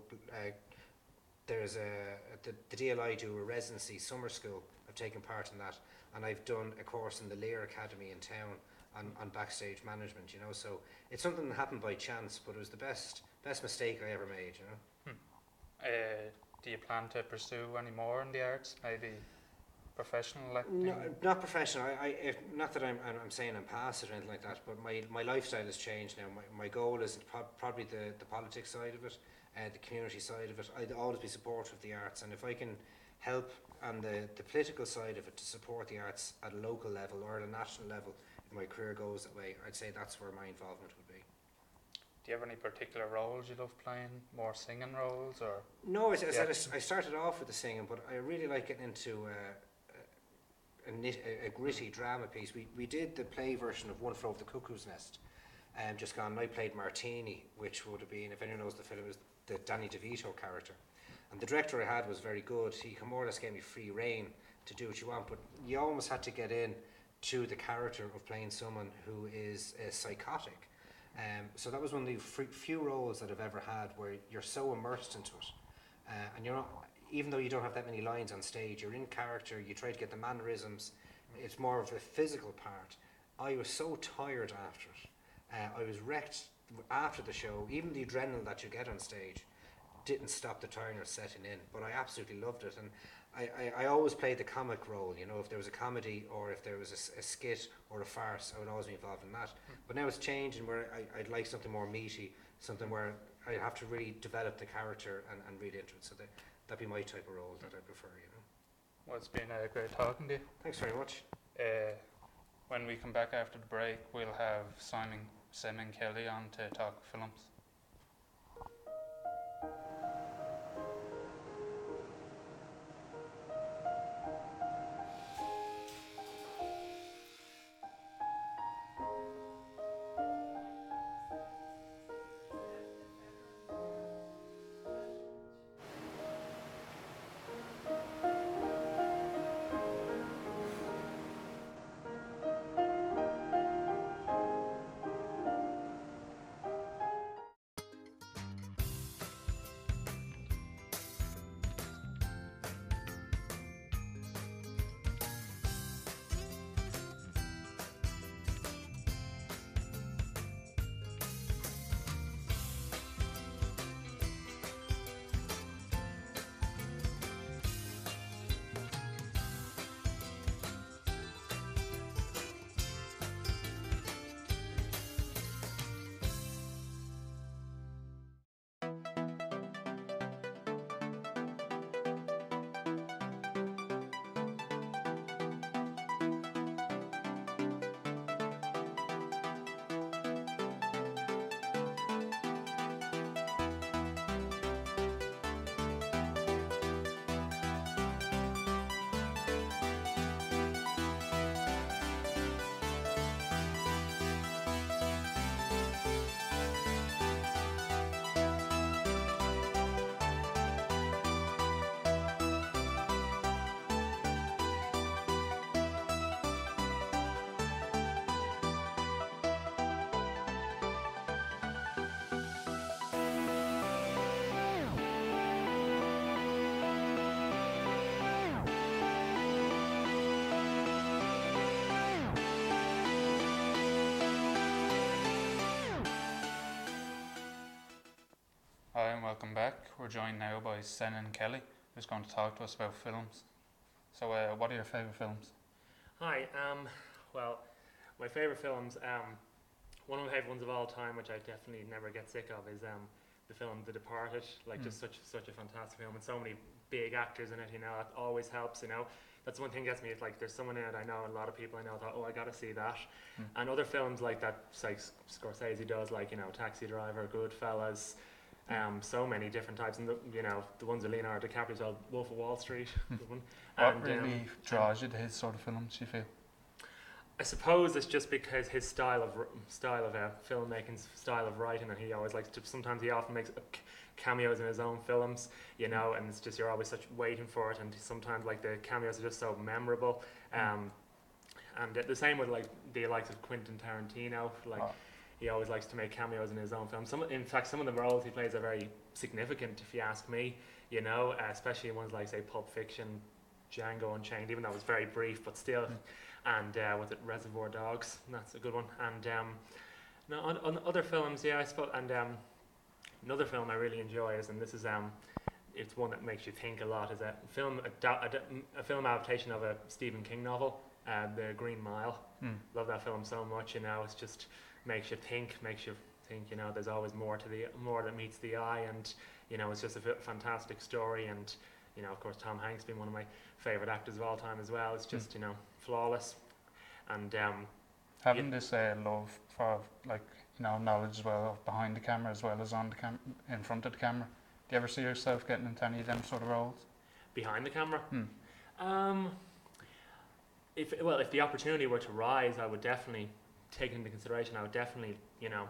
there's the DLI do a residency summer school. I've taken part in that, and I've done a course in the Lear Academy in town on backstage management, you know. So it's something that happened by chance, but it was the best mistake I ever made, you know. Do you plan to pursue any more in the arts? Maybe professional acting? No, not professional. Not that I'm saying I'm past it or anything like that, but my lifestyle has changed now. My goal is probably the politics side of it, the community side of it. I'd always be supportive of the arts, and if I can help on the political side of it to support the arts at a local level or at a national level, if my career goes that way, I'd say that's where my involvement would be. Do you have any particular roles you love playing? More singing roles, or? No, I started off with the singing, but I really like getting into a gritty drama piece. We did the play version of One Flew Over the Cuckoo's Nest, just gone. And I played Martini, which would have been, if anyone knows the film, was the Danny DeVito character. And the director I had was very good. He more or less gave me free rein to do what you want, but you almost had to get in to the character of playing someone who is psychotic. So that was one of the few roles that I've ever had where you're so immersed into it, and you're not, even though you don't have that many lines on stage, you're in character, you try to get the mannerisms, it's more of a physical part. I was so tired after it. I was wrecked after the show. Even the adrenaline that you get on stage didn't stop the tiredness setting in, but I absolutely loved it. And I always played the comic role, you know. If there was a comedy or if there was a skit or a farce, I would always be involved in that. But now it's changing where I'd like something more meaty, something where I have to really develop the character and read into it. So that'd be my type of role that I prefer, you know. Well, it's been great talking to you. Thanks very much. When we come back after the break, we'll have Simon Kelly on to talk films. welcome back. We're joined now by Senan Kelly, who's going to talk to us about films. So, what are your favourite films? Hi, well, my favourite films, one of my favourite ones of all time, which I definitely never get sick of, is the film The Departed. Like, just such a fantastic film, and so many big actors in it, you know, that always helps, you know. That's one thing that gets me, it's like, there's someone in it I know, and a lot of people I know thought, oh, I gotta see that. And other films like that, like Scorsese does, like, you know, Taxi Driver, Goodfellas, so many different types, and you know, the ones with Leonardo DiCaprio, well, Wolf of Wall Street, good one. What really draws you to his sort of films, you feel? I suppose it's just because his style of filmmaking, style of writing, and he always likes to. Sometimes he often makes cameos in his own films, you know, and it's just you're always waiting for it, and sometimes like the cameos are just so memorable. And the same with like the likes of Quentin Tarantino, like. He always likes to make cameos in his own films. In fact, some of the roles he plays are very significant, if you ask me. You know, especially ones like, say, Pulp Fiction, Django Unchained, even though it was very brief, but still. And was it Reservoir Dogs? That's a good one. And no, on other films, yeah, I suppose. And another film I really enjoy is, and this is it's one that makes you think a lot, is a film adaptation of a Stephen King novel, The Green Mile. Love that film so much. You know, it's just. Makes you think, you know, there's always more that meets the eye, and, you know, it's just a fantastic story, and, you know, of course, Tom Hanks being one of my favourite actors of all time as well, it's just, you know, flawless, and, having this love for, like, you know, knowledge as well of behind the camera as well as on the in front of the camera, do you ever see yourself getting into any of them sort of roles? Behind the camera? If the opportunity were to rise, I would definitely take into consideration. I would definitely, you know,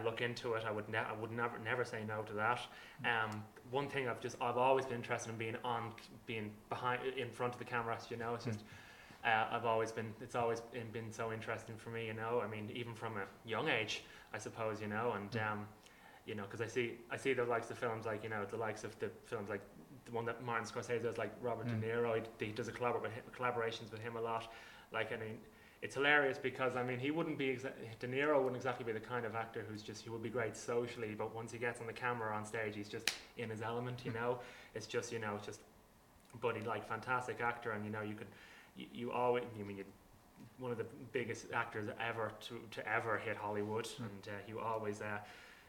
look into it. I would never say no to that. One thing I've always been interested in being behind, in front of the camera. You know, it's just it's always been so interesting for me. You know, I mean, even from a young age, I suppose. You know, and you know, because I see the likes of films like, you know, the likes of the films like the one that Martin Scorsese does, like Robert De Niro. He does collaborations with him a lot. Like, I mean. It's hilarious because, I mean, De Niro wouldn't exactly be the kind of actor he would be great socially, but once he gets on the camera on stage, he's just in his element, you know. It's just, you know, but he's like fantastic actor, and, you know, one of the biggest actors ever to ever hit Hollywood, and he always,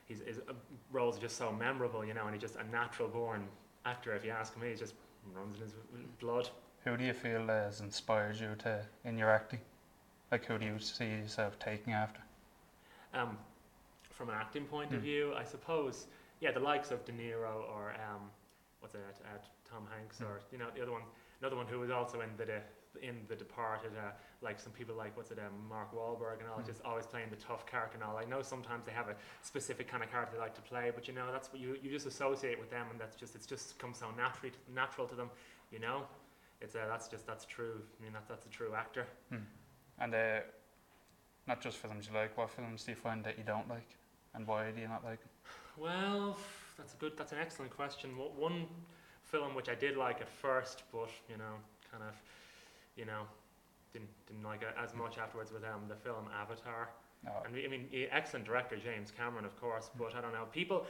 his roles are just so memorable, you know, and he's just a natural born actor, if you ask me. He just runs in his blood. Who do you feel has inspired you in your acting? Like, who do you see yourself taking after? From an acting point of view, I suppose, yeah, the likes of De Niro or Tom Hanks, or, you know, another one who was also in the Departed, like some people like Mark Wahlberg and all, just always playing the tough character and all. I know sometimes they have a specific kind of character they like to play, but, you know, that's what you just associate with them, and it's just comes so natural to them, you know. That's true. I mean, that's a true actor. And not just films you like, what films do you find that you don't like, and why do you not like them? Well, that's an excellent question. One film which I did like at first, but, you know, kind of, you know, didn't like it as much afterwards, with the film Avatar. And I mean, excellent director James Cameron, of course, but I don't know. People,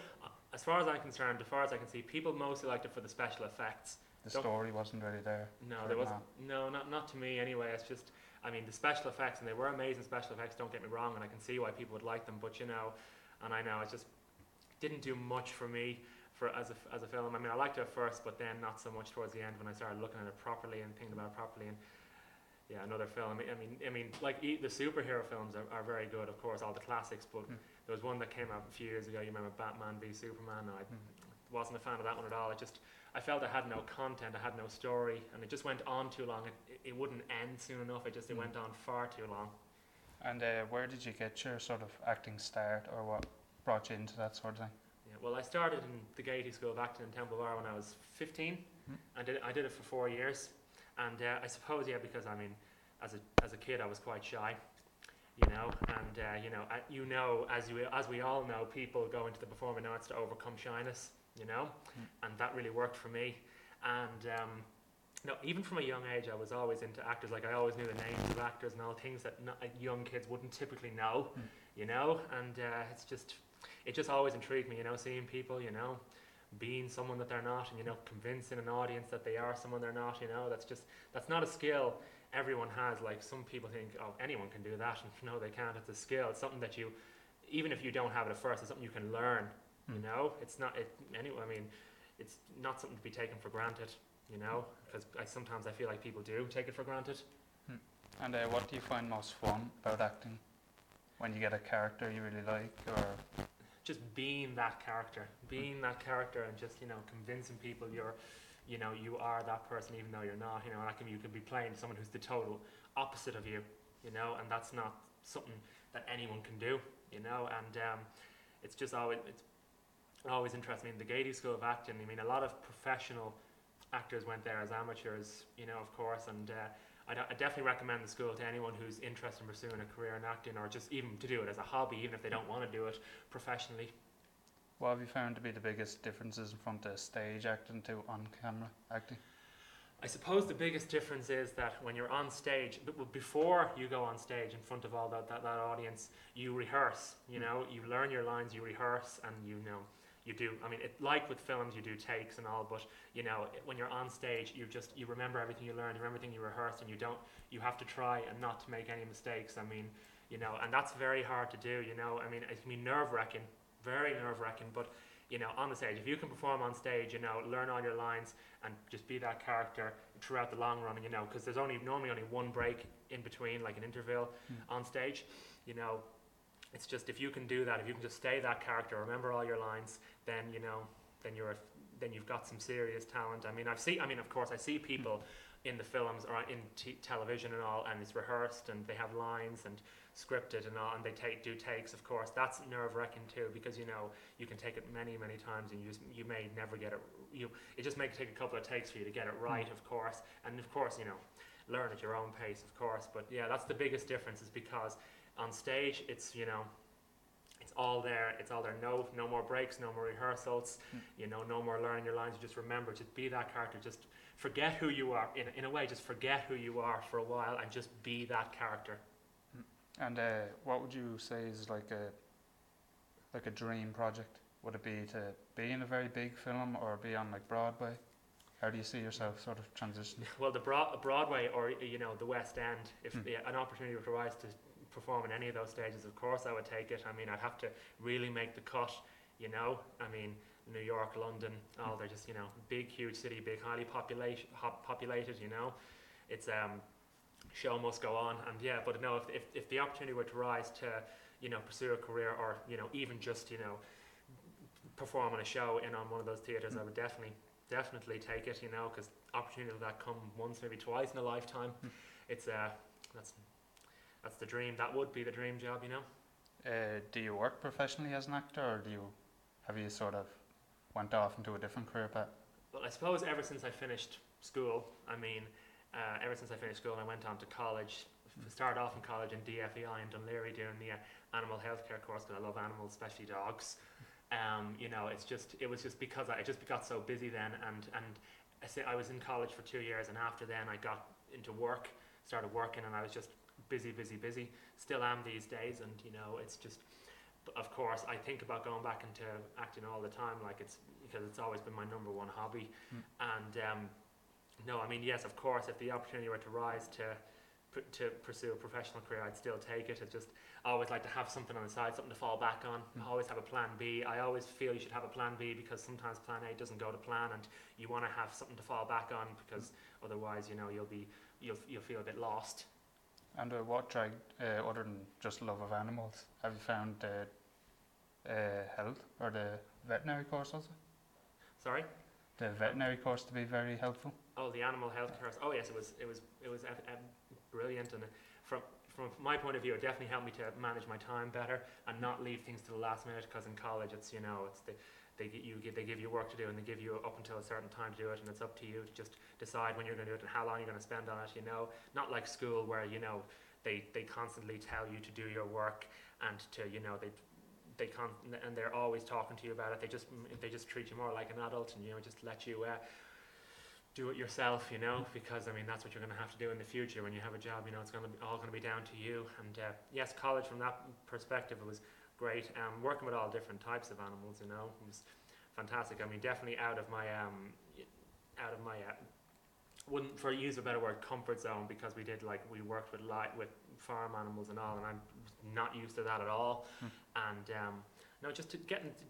as far as I'm concerned, as far as I can see, people mostly liked it for the special effects. The story wasn't really there. No, there wasn't. No, not to me anyway. It's just, I mean, the special effects, and they were amazing special effects, don't get me wrong, and I can see why people would like them, but, you know, and I know it just didn't do much for me as a film. I mean, I liked it at first, but then not so much towards the end when I started looking at it properly and thinking about it properly. And yeah, another film. I mean, like the superhero films are very good, of course, all the classics. But there was one that came out a few years ago. You remember Batman v Superman? I wasn't a fan of that one at all. I felt it had no content, it had no story, and it just went on too long. It wouldn't end soon enough. It went on far too long. And where did you get your sort of acting start, or what brought you into that sort of thing? Yeah, well, I started in the Gaiety School of Acting in Temple Bar when I was 15. I did it for 4 years, and I suppose, yeah, because I mean, as a kid I was quite shy, you know, and as we all know, people go into the performing arts to overcome shyness, you know, and that really worked for me. And no, even from a young age, I was always into actors. Like, I always knew the names of actors and all things that young kids wouldn't typically know, you know. And it just always intrigued me, you know, seeing people, you know, being someone that they're not, and convincing an audience that they are someone they're not. That's not a skill everyone has. Like, some people think, oh, anyone can do that, and no, they can't. It's a skill. It's something that you, even if you don't have it at first, it's something you can learn. It's not anyway. I mean, it's not something to be taken for granted. Because sometimes I feel like people do take it for granted. And what do you find most fun about acting? When you get a character you really like, or just being that character, and just convincing people you are that person even though you're not. You could be playing someone who's the total opposite of you, and that's not something that anyone can do, and it's just always interests me. In the Gaiety School of Acting, I mean, a lot of professional actors went there as amateurs, of course, and I definitely recommend the school to anyone who's interested in pursuing a career in acting, or just even to do it as a hobby, even if they don't want to do it professionally. What have you found to be the biggest differences in front of stage acting to on-camera acting? I suppose the biggest difference is that when you're on stage, before you go on stage in front of all that audience, you rehearse, you learn your lines, you rehearse, and you do. I mean, like with films, you do takes and all, but when you're on stage, you remember everything you learned, you remember everything you rehearsed, and you have to try and not to make any mistakes. I mean, and that's very hard to do. I mean, it can be nerve-wracking, very nerve-wracking, but on the stage, if you can perform on stage, learn all your lines and just be that character throughout the long run, because there's normally only one break in between, like an interval on stage, it's just, if you can do that, if you can just stay that character, remember all your lines, then then you've got some serious talent. I mean, of course, I see people in the films or in television and all, and it's rehearsed and they have lines and scripted and all, and they do takes. Of course, that's nerve-wracking too, because you can take it many times and you may never get it. It just may take a couple of takes for you to get it right, of course, and of course learn at your own pace, of course. But yeah, that's the biggest difference, is because on stage it's it's all there. It's all there. No more breaks, no more rehearsals. No more learning your lines. You just remember, just be that character. Just forget who you are. In a way, just forget who you are for a while and just be that character. And what would you say is like a dream project? Would it be to be in a very big film or be on like Broadway? How do you see yourself sort of transitioning? Well, the Broadway or the West End. If an opportunity would arise to perform in any of those stages, of course I would take it. I mean, I'd have to really make the cut, I mean, New York, London, they're just, big, huge city, big, highly populated, it's show must go on. And yeah, but no, if the opportunity were to rise to, pursue a career, or, even just, perform on a show on one of those theatres, I would definitely take it, because opportunities like that come once, maybe twice in a lifetime. It's that's the dream. That would be the dream job, Do you work professionally as an actor, or have you sort of went off into a different career path? Well, I suppose ever since I finished school, I went on to college. Started off in college in DFEI in Dunleary doing the animal healthcare course, because I love animals, especially dogs. It was just because I just got so busy then, and I was in college for 2 years, and after then I got into work, started working, and I was just busy. Still am these days, and it's just, of course, I think about going back into acting all the time, because it's always been my number one hobby. And no, I mean, yes, of course, if the opportunity were to rise to pursue a professional career, I'd still take it. It's just, I always like to have something on the side, something to fall back on. I always have a plan B. I always feel you should have a plan B, because sometimes plan A doesn't go to plan, and you want to have something to fall back on, because otherwise, you'll feel a bit lost. And what dragged, other than just love of animals, have you found health or the veterinary course also? Sorry? The veterinary course to be very helpful? Oh, the animal health course. Oh yes, it was brilliant, and from my point of view, it definitely helped me to manage my time better and not leave things to the last minute. Because in college, they give you work to do, and they give you up until a certain time to do it, and it's up to you to just decide when you're going to do it and how long you're going to spend on it. Not like school, where they constantly tell you to do your work, and to and they're always talking to you about it. They just treat you more like an adult, and just let you do it yourself, because I mean, that's what you're going to have to do in the future when you have a job. It's all going to be down to you. And yes, college from that perspective, it was great. Working with all different types of animals, it was fantastic. I mean, definitely out of my wouldn't, for use of a better word, comfort zone, because we worked with farm animals and all, and I'm not used to that at all. And no, just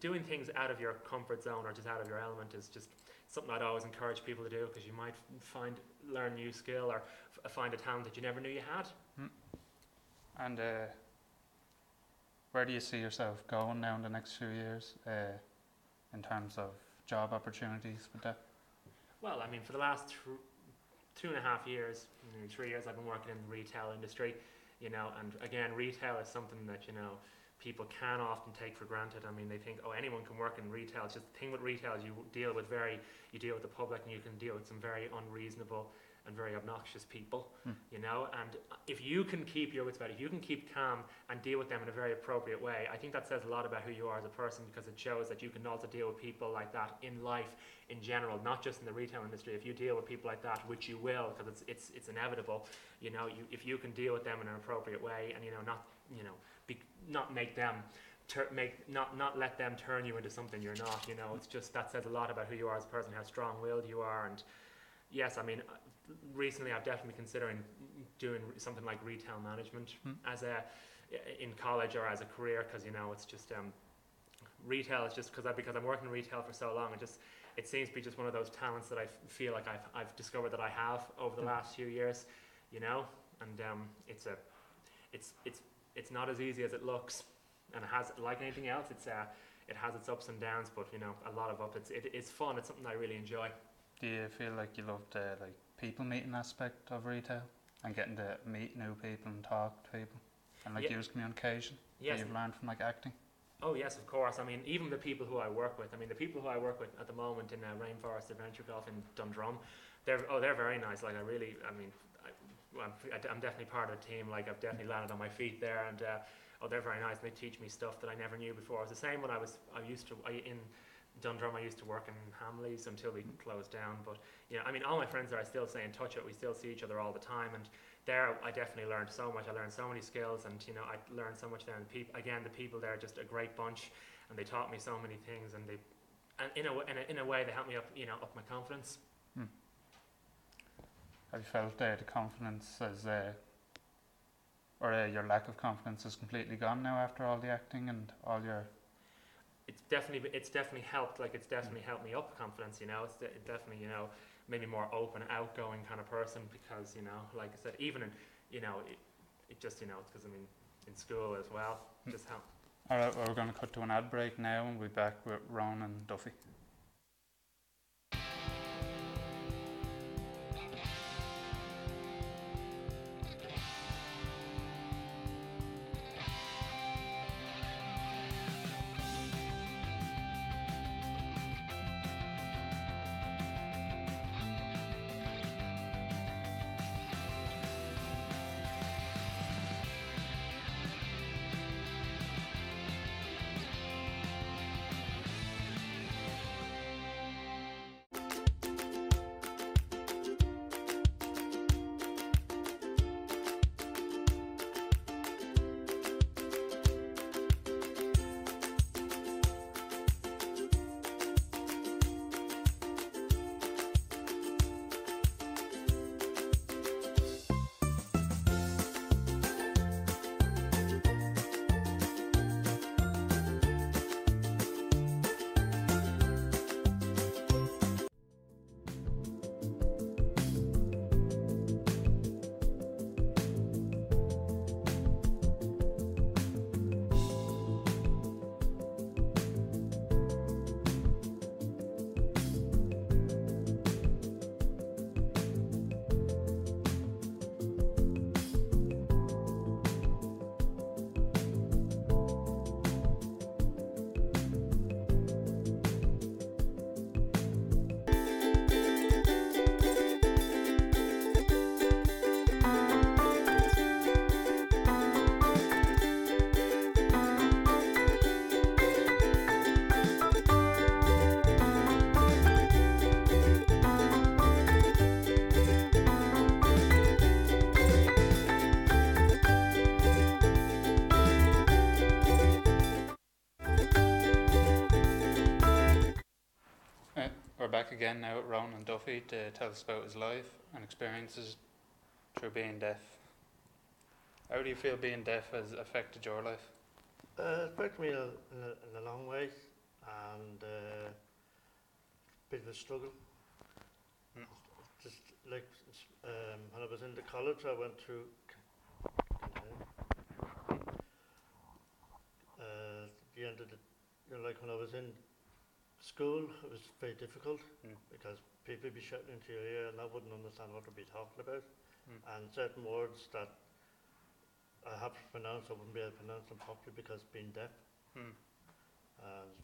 doing things out of your comfort zone or just out of your element is just something I'd always encourage people to do, because you might learn a new skill or find a talent that you never knew you had. And where do you see yourself going now in the next few years in terms of job opportunities with that? Well, I mean, for the last 2.5 years, 3 years, I've been working in the retail industry, and again, retail is something that, people can often take for granted. I mean, they think, oh, anyone can work in retail. It's just the thing with retail is you deal with the public, and you can deal with some very unreasonable and very obnoxious people, and if you can keep your wits about it, if you can keep calm and deal with them in a very appropriate way, I think that says a lot about who you are as a person, because it shows that you can also deal with people like that in life in general, not just in the retail industry. If you deal with people like that, which you will, because it's inevitable, if you can deal with them in an appropriate way, and not make them not let them turn you into something you're not. It's just, that says a lot about who you are as a person, how strong-willed you are. And yes, I mean, recently I've definitely been considering doing something like retail management in college or as a career, because it's just retail is just because I'm working in retail for so long, it seems to be just one of those talents that I feel like I've discovered that I have over the last few years, and it's not as easy as it looks, and it has, like anything else, it has its ups and downs, but a lot of it's fun. It's something I really enjoy. Do you feel like you love the people meeting aspect of retail and getting to meet new people and talk to people and use communication that you've learned from acting? Oh yes, of course. I mean, even the people who I work with. I mean, the people who I work with at the moment in Rainforest Adventure Golf in Dundrum, they're very nice. I'm definitely part of the team. I've definitely landed on my feet there, and they're very nice. And they teach me stuff that I never knew before. It was the same when in Dundrum. I used to work in Hamleys until we closed down. But I mean, all my friends there, I still stay in touch with. We still see each other all the time, and there I definitely learned so much. I learned so many skills, and I learned so much there. And the people there are just a great bunch, and they taught me so many things. And in a way, they helped me up, up my confidence. Have you felt the confidence or your lack of confidence is completely gone now after all the acting and all your? It's definitely helped. It's definitely helped me up confidence. It definitely made me more open, outgoing kind of person, because like I said, even in it just it's because in school as well, just helped. All right, well, we're going to cut to an ad break now, and we'll be back with Ron and Duffy. back again now at Ronan Duffy to tell us about his life and experiences through being deaf. How do you feel being deaf has affected your life? It affected me in a long way, and a bit of a struggle. Just like when I was in the college, I went through. The end of the, like when I was in school, it was very difficult because people would be shouting into your ear and I wouldn't understand what they'd be talking about. And certain words that I have to pronounce, I wouldn't be able to pronounce them properly because being deaf. And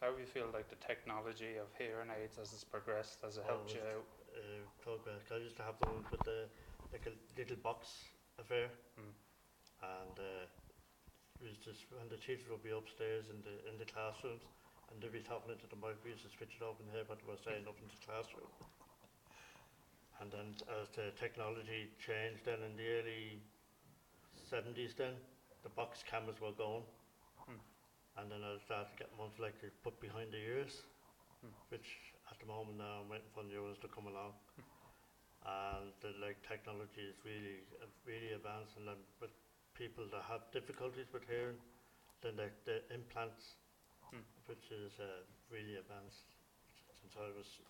how do you feel like the technology of hearing aids as it's progressed, has it helped you out? Progress. I used to have the ones with the like a little box affair, and it was just when the teachers would be upstairs in the classrooms, and they'd be talking into the mic. We used to switch it up and hear what they were saying up in the classroom. And then as the technology changed, then in the early 70s, then the box cameras were going, and then I started getting ones like they put behind the ears, which at the moment now I'm waiting for new ones to come along. And the technology is really advancing, and with people that have difficulties with hearing, then the implants, which is really advanced. Since I was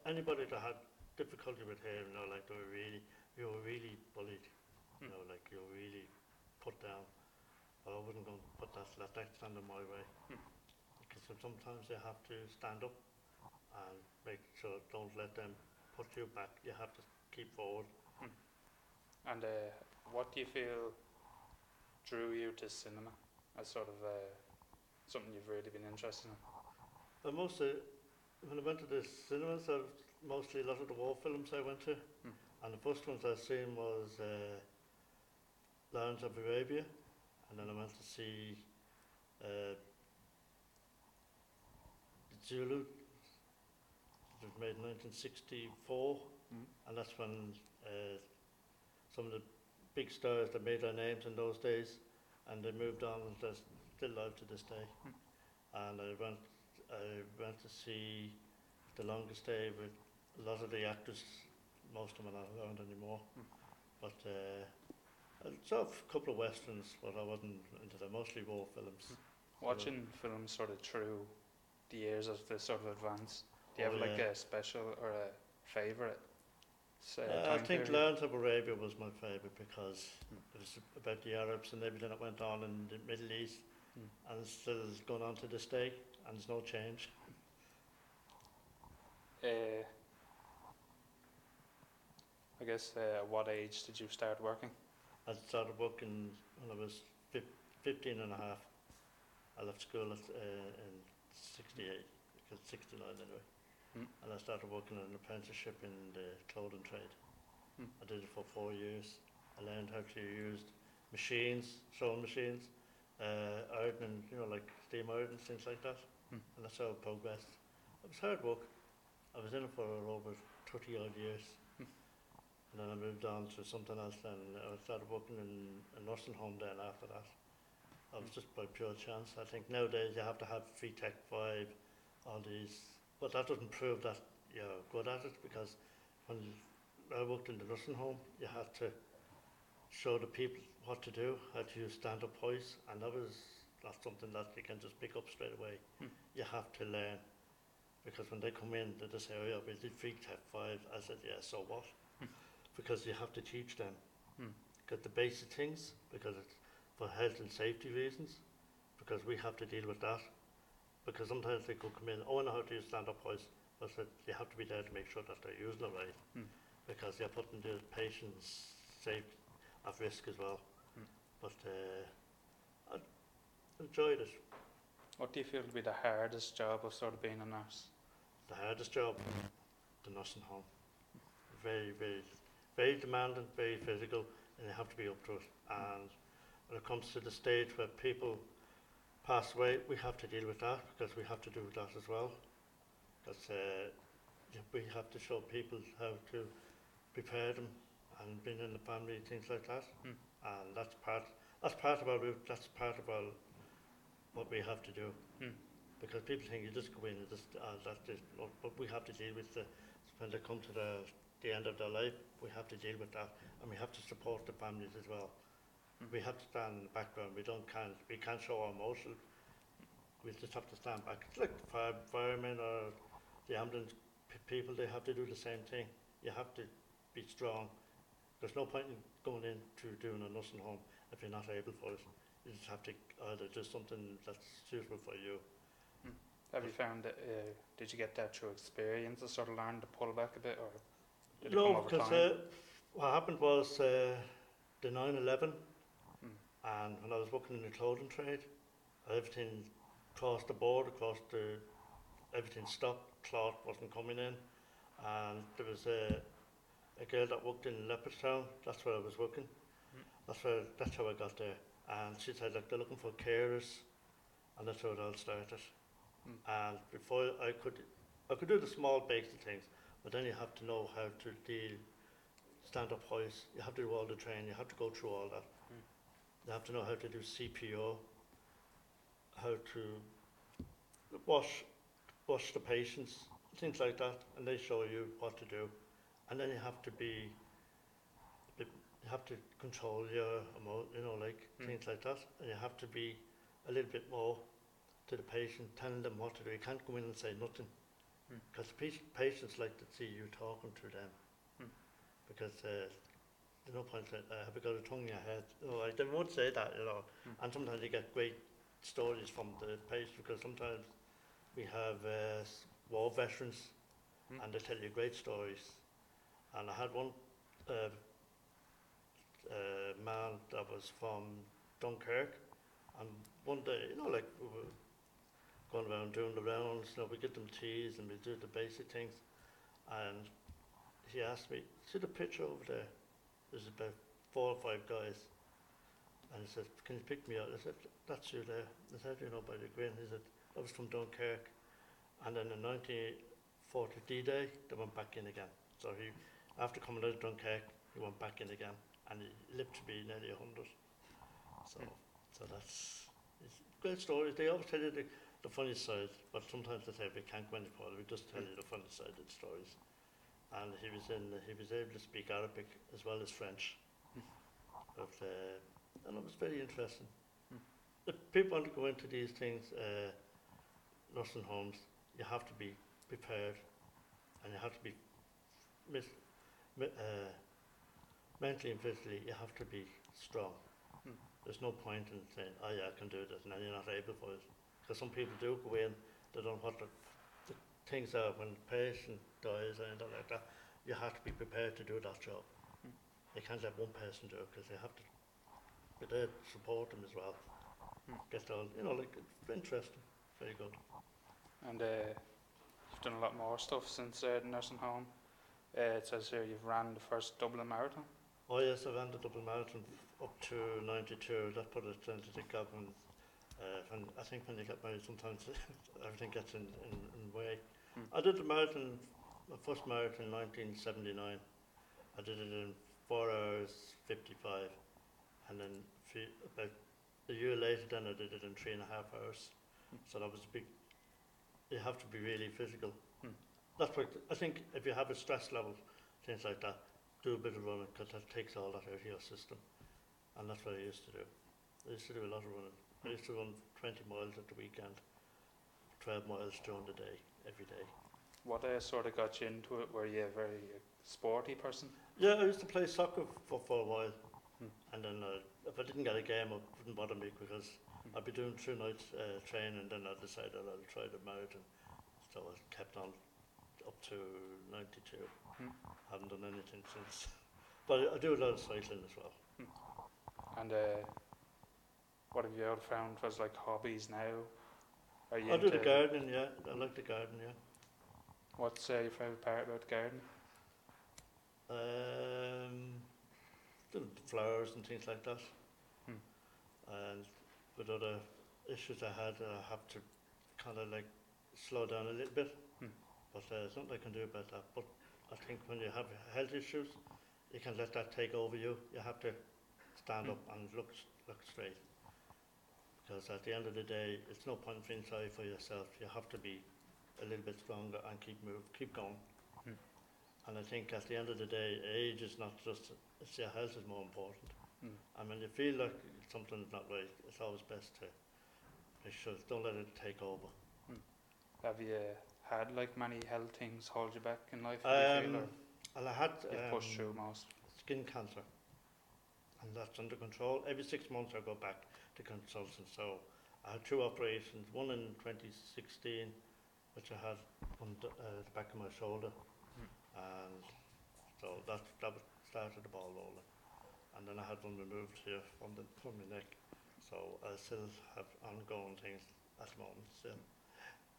anybody that had difficulty with hearing, you were really bullied, you were really put down. But I wasn't going to put that stand in my way, because sometimes you have to stand up and make sure don't let them put you back. You have to keep forward. And what do you feel drew you to cinema as sort of something you've really been interested in? Well, mostly when I went to the cinemas, mostly a lot of the war films I went to, and the first ones I seen was Lawrence of Arabia, and then I went to see Zulu. It was made in 1964, and that's when some of the big stars that made their names in those days, and they moved on and they're still alive to this day. And I went to see The Longest Day with a lot of the actors. Most of them are not around anymore. But I saw a couple of westerns, but I wasn't into them. Mostly war films. Watching films sort of through the years as they sort of advance, do you have like a special or a favourite? I think Lawrence of Arabia was my favourite because it was about the Arabs and everything that went on in the Middle East, and it's still going on to this day, and there's no change. I guess at what age did you start working? I started working when I was 15 and a half. I left school in 68, because 69 anyway. And I started working an apprenticeship in the clothing trade. I did it for 4 years. I learned how to use machines, sewing machines, ironing, like steam irons, things like that. And that's how I progressed. It was hard work. I was in it for over 30 odd years. And then I moved on to something else, and I started working in a nursing home then after that. I was just by pure chance. I think nowadays you have to have 3 Tech 5, all these. But that doesn't prove that you're good at it, because when I worked in the nursing home, you had to show the people what to do, how to use stand-up hoists, and that was not something that you can just pick up straight away. You have to learn, because when they come in, they just say, "Oh yeah, we did 3 Tech 5." I said, "Yeah, so what?" Because you have to teach them, get the basic things, because it's for health and safety reasons, because we have to deal with that. Because sometimes they could come in, "Oh, I know how to use stand-up hoist." I said, you have to be there to make sure that they're using it right, because you're putting the patient's safety at risk as well. But I enjoyed it. What do you feel to be the hardest job of sort of being a nurse? The hardest job? The nursing home. Very, very, very demanding, very physical, and you have to be up to it. And when it comes to the stage where people pass away, we have to deal with that, because we have to do that as well. Because we have to show people how to prepare them and being in the family, things like that. And that's part of our route. That's part of our what we have to do. because people think you just go in and just, that's it. But we have to deal with when they come to the end of their life, we have to deal with that, and we have to support the families as well. We have to stand in the background. We can't show our emotion. We just have to stand back. It's like the firemen or the ambulance people, they have to do the same thing. You have to be strong. There's no point in going into doing a nursing home if you're not able for it. You just have to either do something that's suitable for you. Have you found that, did you get that through experience, to sort of learn to pull back a bit, or did it come No, over because time? what happened was the 9/11, and when I was working in the clothing trade, everything crossed the board, everything stopped, cloth wasn't coming in, and there was a girl that worked in Leopardstown, that's where I was working, that's how I got there, and she said, like, they're looking for carers, and that's how it all started. And before I could do the small basic things, but then you have to know how to deal, stand up hoist, you have to do all the training, you have to go through all that. You have to know how to do CPO, how to wash the patients, things like that, and they show you what to do. And then you have to control your things like that, and you have to be a little bit more to the patient, telling them what to do. You can't go in and say nothing, because patients like to see you talking to them, because there's no point saying, have you got a tongue in your head? Like, they won't say that, and sometimes you get great stories from the patient, because sometimes we have war veterans, and they tell you great stories. And I had one man that was from Dunkirk, and one day, like, we were going around doing the rounds, we get them teas and we do the basic things, and he asked me, see the picture over there? There's about 4 or 5 guys, and he said, can you pick me out? I said, that's you there. I said, by the grin. He said, I was from Dunkirk, and then in 1940 D-Day, they went back in again. So after coming out of Dunkirk, he went back in again, and he lived to be nearly 100. So that's great stories. They always tell you the funny side, but sometimes they say we can't go any further. We just tell you the funny side of the stories. And he was able to speak Arabic as well as French, and it was very interesting. If people want to go into these things, nursing homes, you have to be prepared, and you have to be mentally and physically, you have to be strong. There's no point in saying, oh yeah, I can do this, and then you're not able for it. Because some people do go in, they don't know what the things are. When the patient dies or anything like that, you have to be prepared to do that job. You can't let one person do it, because you have to be there to support them as well. Get all, it's interesting, very good. And you've done a lot more stuff since the nursing home. It says here you've ran the first Dublin Marathon. Oh yes, I ran the Dublin Marathon up to 92. That put it into the government. I think when you get married, sometimes everything gets in way. I did the marathon, my first marathon in 1979. I did it in 4 hours 55, and then about a year later, then I did it in 3.5 hours. So that was a big. You have to be really physical. That's what I think. If you have a stress level, things like that, do a bit of running, because that takes all that out of your system. And that's what I used to do. I used to do a lot of running. I used to run 20 miles at the weekend, 12 miles during the day, every day. What sort of got you into it? Were you a very sporty person? Yeah, I used to play soccer for a while. And then if I didn't get a game, it wouldn't bother me, because I'd be doing 2 nights training, and then I decided I'll try the marathon. So I kept on up to 92. Haven't done anything since. But I do a lot of cycling as well. And what have you found was like hobbies now? I do the gardening, yeah. I like the garden, yeah. What's your favourite part about the garden? The flowers and things like that. And with other issues I had, I have to kind of like slow down a little bit. But there's nothing I can do about that. But I think when you have health issues, you can let that take over you. You have to stand up and look straight. because at the end of the day, it's no point in feeling sorry for yourself. You have to be a little bit stronger and keep going. Mm. And I think at the end of the day, age is not just, it's your health is more important. Mm. And when you feel like something's not right, it's always best to make sure, don't let it take over. Have you had like many health things hold you back in life? Do you feel, or Well, I had you've pushed through most? skin cancer, and that's under control. Every 6 months I go back to consultant. So I had 2 operations, one in 2016, which I had on the back of my shoulder, and so that started the ball rolling. And then I had one removed here from my neck. So I still have ongoing things at the moment still.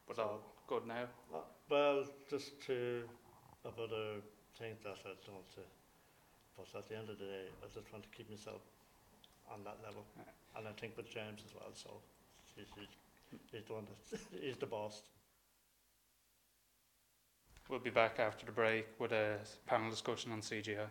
But all good now? Well, just to have other things that I don't to. But at the end of the day, I just want to keep myself on that level. And I think with James as well, so he's the one that he's the boss. We'll be back after the break with a panel discussion on CGI.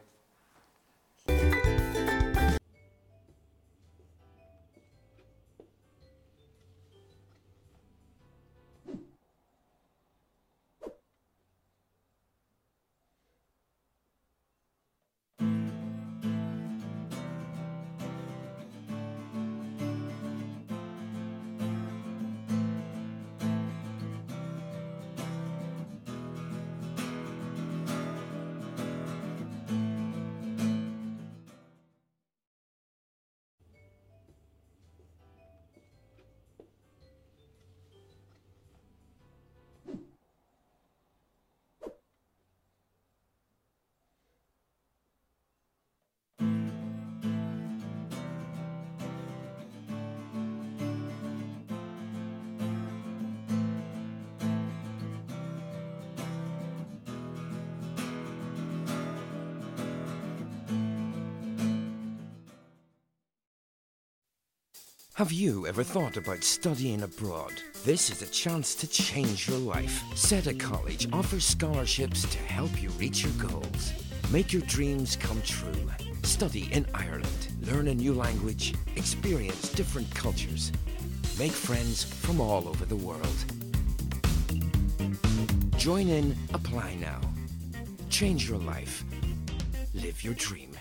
Have you ever thought about studying abroad? This is a chance to change your life. SETA College offers scholarships to help you reach your goals. Make your dreams come true. Study in Ireland, learn a new language, experience different cultures. Make friends from all over the world. Join in, apply now. Change your life. Live your dream.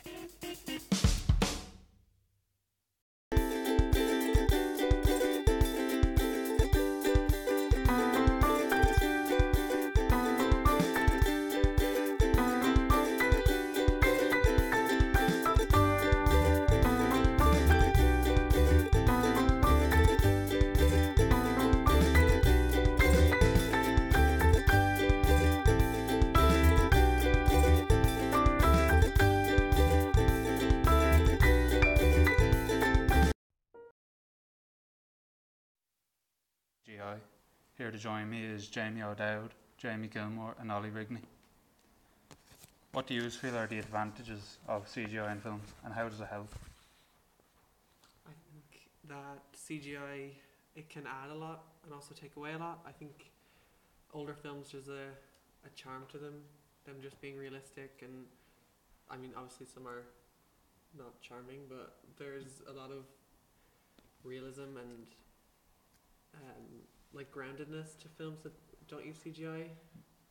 Here to join me is Jamie O'Dowd, Jamie Gilmore and Ollie Rigney. What do you feel are the advantages of CGI in films and how does it help? I think that CGI, it can add a lot and also take away a lot. I think older films, there's a charm to them just being realistic, and I mean obviously some are not charming, but there's a lot of realism and like groundedness to films that don't use CGI,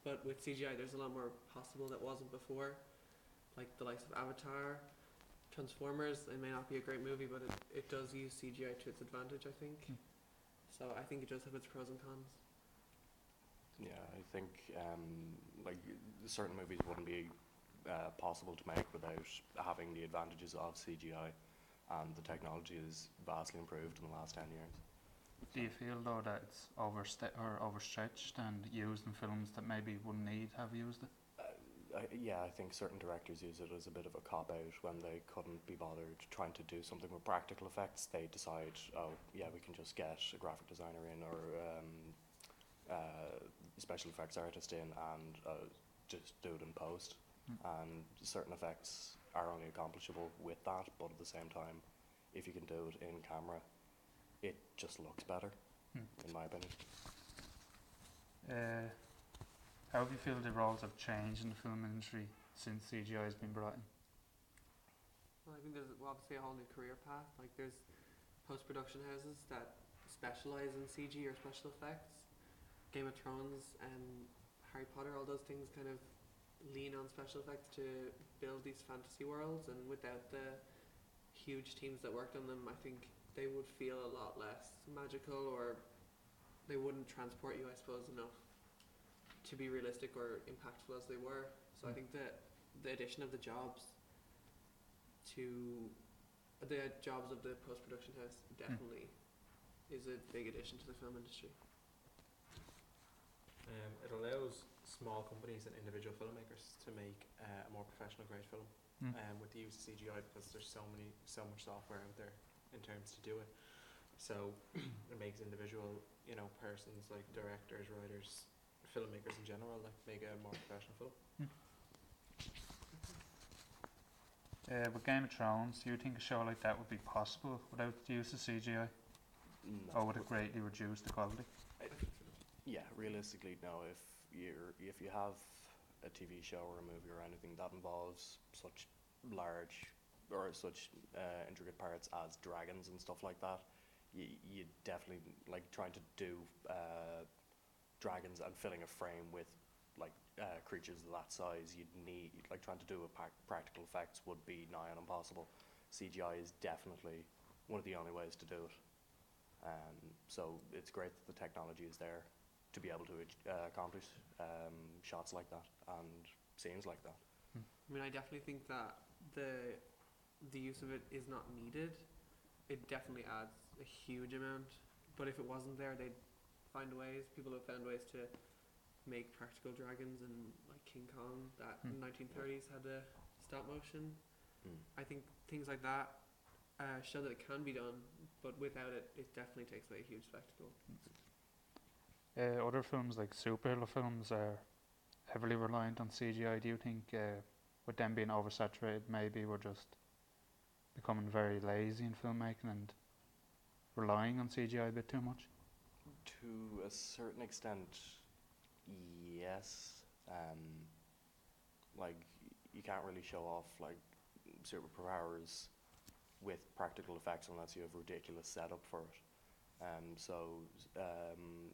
but with CGI there's a lot more possible that wasn't before, like the likes of Avatar, Transformers. It may not be a great movie, but it does use CGI to its advantage, I think. So I think it does have its pros and cons. Yeah, I think like certain movies wouldn't be possible to make without having the advantages of CGI, and the technology is vastly improved in the last 10 years. Do you feel though that it's overstretched and used in films that maybe wouldn't need to have used it? Yeah, I think certain directors use it as a bit of a cop-out when they couldn't be bothered trying to do something with practical effects. They decide, oh yeah, we can just get a graphic designer in or special effects artist in and just do it in post. And certain effects are only accomplishable with that, but at the same time, if you can do it in camera, it just looks better, in my opinion. How do you feel the roles have changed in the film industry since CGI has been brought in? Well, I think there's obviously a whole new career path. Like there's post-production houses that specialize in CG or special effects. Game of Thrones and Harry Potter, all those things kind of lean on special effects to build these fantasy worlds, and without the huge teams that worked on them, I think they would feel a lot less magical, or they wouldn't transport you, I suppose, enough to be realistic or impactful as they were. So I think that the addition of the jobs of the post-production house definitely is a big addition to the film industry. It allows small companies and individual filmmakers to make a more professional grade film with the use of CGI, because there's so much software out there in terms to do it. So it makes individual, persons like directors, writers, filmmakers in general, like make a more professional film. With Game of Thrones, do you think a show like that would be possible without the use of CGI? No. Or would it greatly reduce the quality? Yeah, realistically, no. If you have a TV show or a movie or anything that involves such large or such intricate parts as dragons and stuff like that, you definitely, like, trying to do dragons and filling a frame with creatures of that size, you'd need, like, trying to do practical effects would be nigh on impossible. CGI is definitely one of the only ways to do it. So it's great that the technology is there to be able to accomplish shots like that and scenes like that. I mean, I definitely think that the use of it is not needed. It definitely adds a huge amount, but if it wasn't there, they'd find ways. People have found ways to make practical dragons, and like King Kong, that in the 1930s had a stop motion. I think things like that show that it can be done, but without it, it definitely takes away a huge spectacle. Other films like superhero films are heavily reliant on CGI. Do you think with them being oversaturated, maybe we're just becoming very lazy in filmmaking and relying on CGI a bit too much? To a certain extent, yes. Like, you can't really show off like superpowers with practical effects unless you have ridiculous setup for it.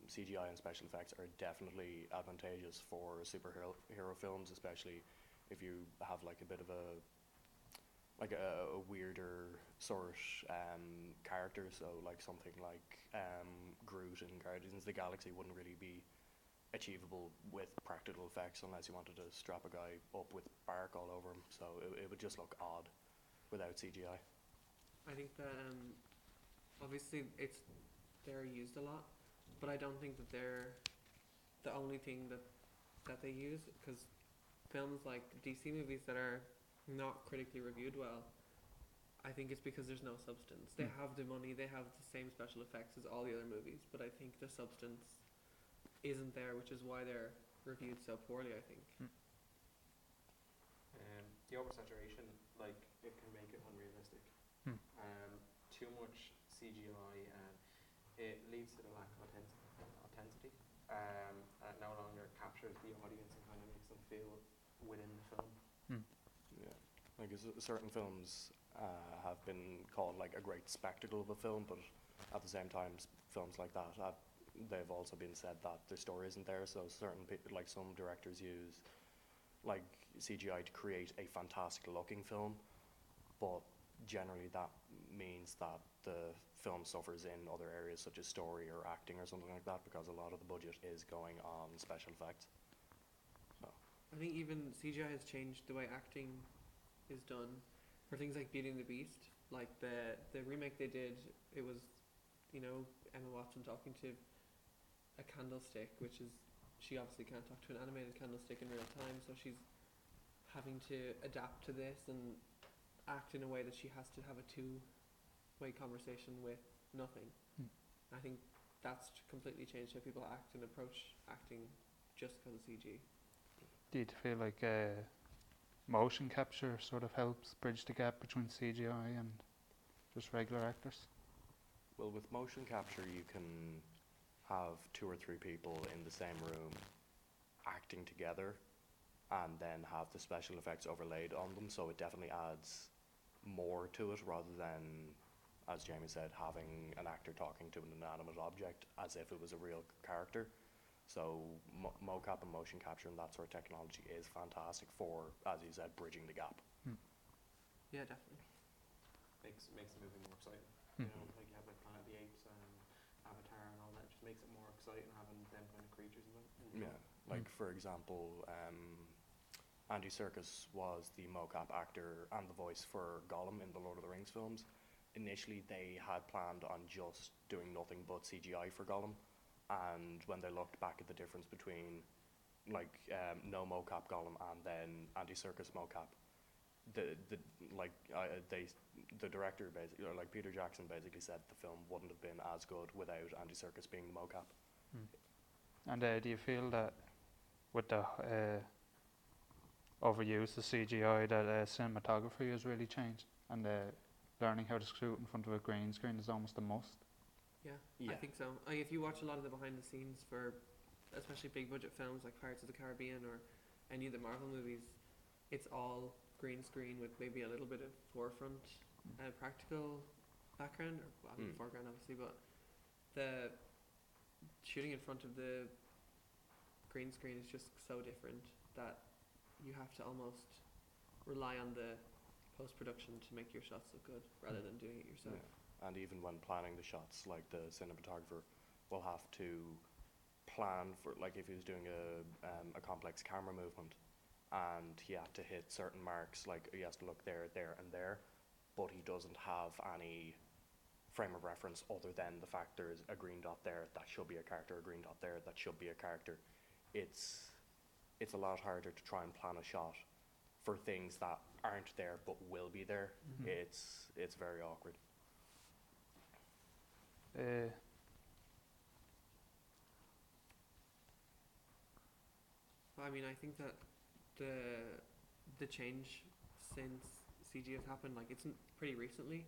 CGI and special effects are definitely advantageous for superhero films, especially if you have like a bit of a weirder sort character. So like something like Groot in Guardians of the Galaxy wouldn't really be achievable with practical effects unless you wanted to strap a guy up with bark all over him. So it would just look odd without CGI. I think that obviously they're used a lot, but I don't think that they're the only thing that they use, because films like DC movies that are not critically reviewed well, I think it's because there's no substance. They have the money, they have the same special effects as all the other movies, but I think the substance isn't there, which is why they're reviewed so poorly, I think. The oversaturation, like, it can make it unrealistic. Too much CGI, it leads to the lack of authenticity. It no longer captures the audience and kind of makes them feel within the film. Yeah, like certain films have been called like a great spectacle of a film, but at the same time, films like that, they've also been said that the story isn't there. So certain like some directors use like CGI to create a fantastic looking film, but generally that means that the film suffers in other areas such as story or acting or something like that, because a lot of the budget is going on special effects. So I think even CGI has changed the way acting is done for things like Beauty and the Beast. Like the remake they did, it was, Emma Watson talking to a candlestick, which is, she obviously can't talk to an animated candlestick in real time, so she's having to adapt to this and act in a way that she has to have a two-way conversation with nothing. I think that's completely changed how people act and approach acting just because of CG. Do you feel like motion capture sort of helps bridge the gap between CGI and just regular actors? Well, with motion capture, you can have 2 or 3 people in the same room acting together and then have the special effects overlaid on them, so it definitely adds more to it rather than as Jamie said, having an actor talking to an inanimate object as if it was a real character. So mocap and motion capture and that sort of technology is fantastic for, as you said, bridging the gap. Yeah, definitely. Makes the movie more exciting. Hmm. You know, like you have like Planet of the Apes and Avatar and all that. It just makes it more exciting having them kind of creatures in it. Yeah, like for example, Andy Serkis was the mocap actor and the voice for Gollum in the Lord of the Rings films. Initially, they had planned on just doing nothing but CGI for Gollum, and when they looked back at the difference between like no mocap Gollum and then Andy Serkis mocap, the director basically, or like Peter Jackson basically said the film wouldn't have been as good without Andy Serkis being the mocap. And do you feel that with the overuse of CGI that cinematography has really changed, and learning how to shoot in front of a green screen is almost a must? Yeah, I think so. If you watch a lot of the behind the scenes for especially big budget films like Pirates of the Caribbean or any of the Marvel movies, it's all green screen with maybe a little bit of forefront practical background, or foreground obviously, but the shooting in front of the green screen is just so different that you have to almost rely on the post-production to make your shots look good rather than doing it yourself. Yeah. And even when planning the shots, like the cinematographer will have to plan for, like if he was doing a complex camera movement and he had to hit certain marks, like he has to look there, there and there, but he doesn't have any frame of reference other than the fact there's a green dot there, that should be a character, a green dot there, that should be a character. It's a lot harder to try and plan a shot for things that aren't there but will be there. It's very awkward. I mean, I think that the change since CG has happened, like it's pretty recently,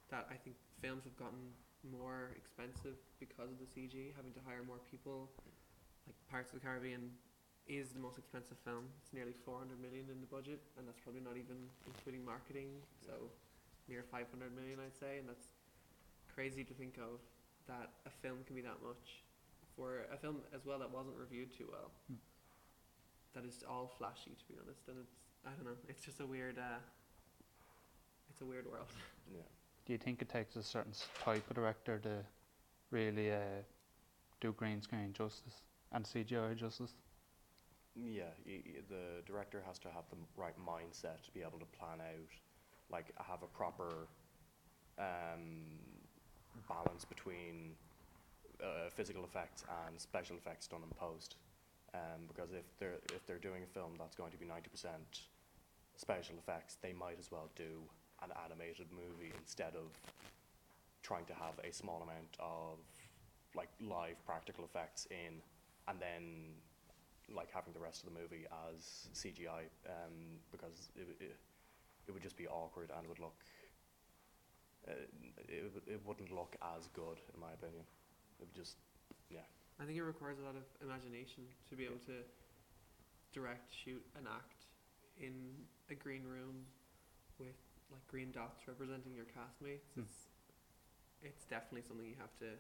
that I think films have gotten more expensive because of the CG, having to hire more people. Like Pirates of the Caribbean is the most expensive film. It's nearly 400 million in the budget, and that's probably not even including marketing, so near 500 million I'd say, and that's crazy to think of, that a film can be that much for a film as well that wasn't reviewed too well. That is all flashy, to be honest, and it's, I don't know, it's just a weird it's a weird world. Yeah. Do you think it takes a certain type of director to really do green screen justice and CGI justice? Yeah, the director has to have the right mindset to be able to plan out, like have a proper balance between physical effects and special effects done in post. Because if they're doing a film that's going to be 90% special effects, they might as well do an animated movie instead of trying to have a small amount of like live practical effects in, and then like having the rest of the movie as CGI, because it would just be awkward and would look it wouldn't look as good in my opinion. It would just, yeah. I think it requires a lot of imagination to be able to direct, shoot, and act in a green room with like green dots representing your castmates. It's definitely something you have to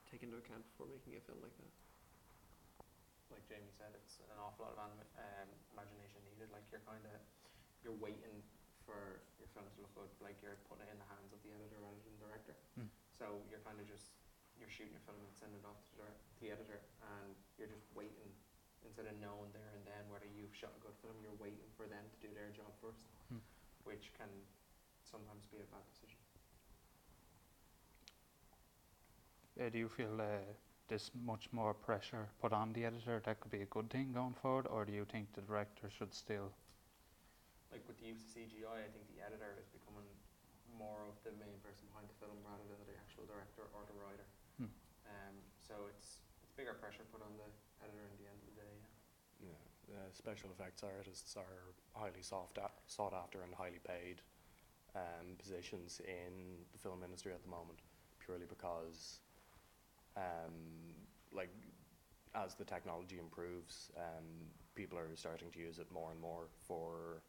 take into account before making a film like that. Like Jamie said, it's an awful lot of imagination needed. Like you're waiting for your film to look good, like you're putting it in the hands of the editor rather than the director. So you're kind of just, you're shooting your film and sending it off to the editor, and you're just waiting, instead of knowing there and then whether you've shot a good film, you're waiting for them to do their job first, which can sometimes be a bad decision. Do you feel this much more pressure put on the editor that could be a good thing going forward, or do you think the director should still? Like with the use of CGI, I think the editor is becoming more of the main person behind the film rather than the actual director or the writer. So it's bigger pressure put on the editor in the end of the day. Yeah, special effects artists are highly sought after and highly paid positions in the film industry at the moment, purely because like as the technology improves, people are starting to use it more and more for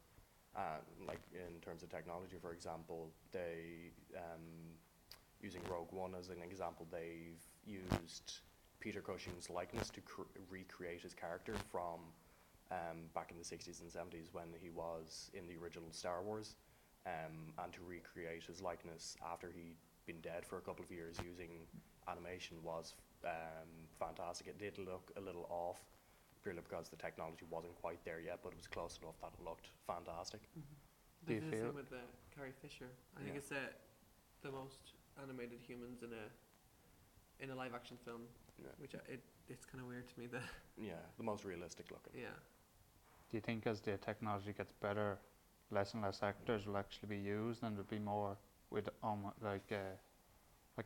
like in terms of technology. For example, they using Rogue One as an example, they've used Peter Cushing's likeness to recreate his character from back in the 60s and 70s when he was in the original Star Wars, and to recreate his likeness after he'd been dead for a couple of years using animation was fantastic. It did look a little off, purely because the technology wasn't quite there yet, but it was close enough that it looked fantastic. Do you feel? Same with Carrie Fisher. I think it's the most animated humans in a live action film, which it's kind of weird to me that. Yeah, the most realistic looking. Yeah. Do you think as the technology gets better, less and less actors will actually be used, and there'll be more with like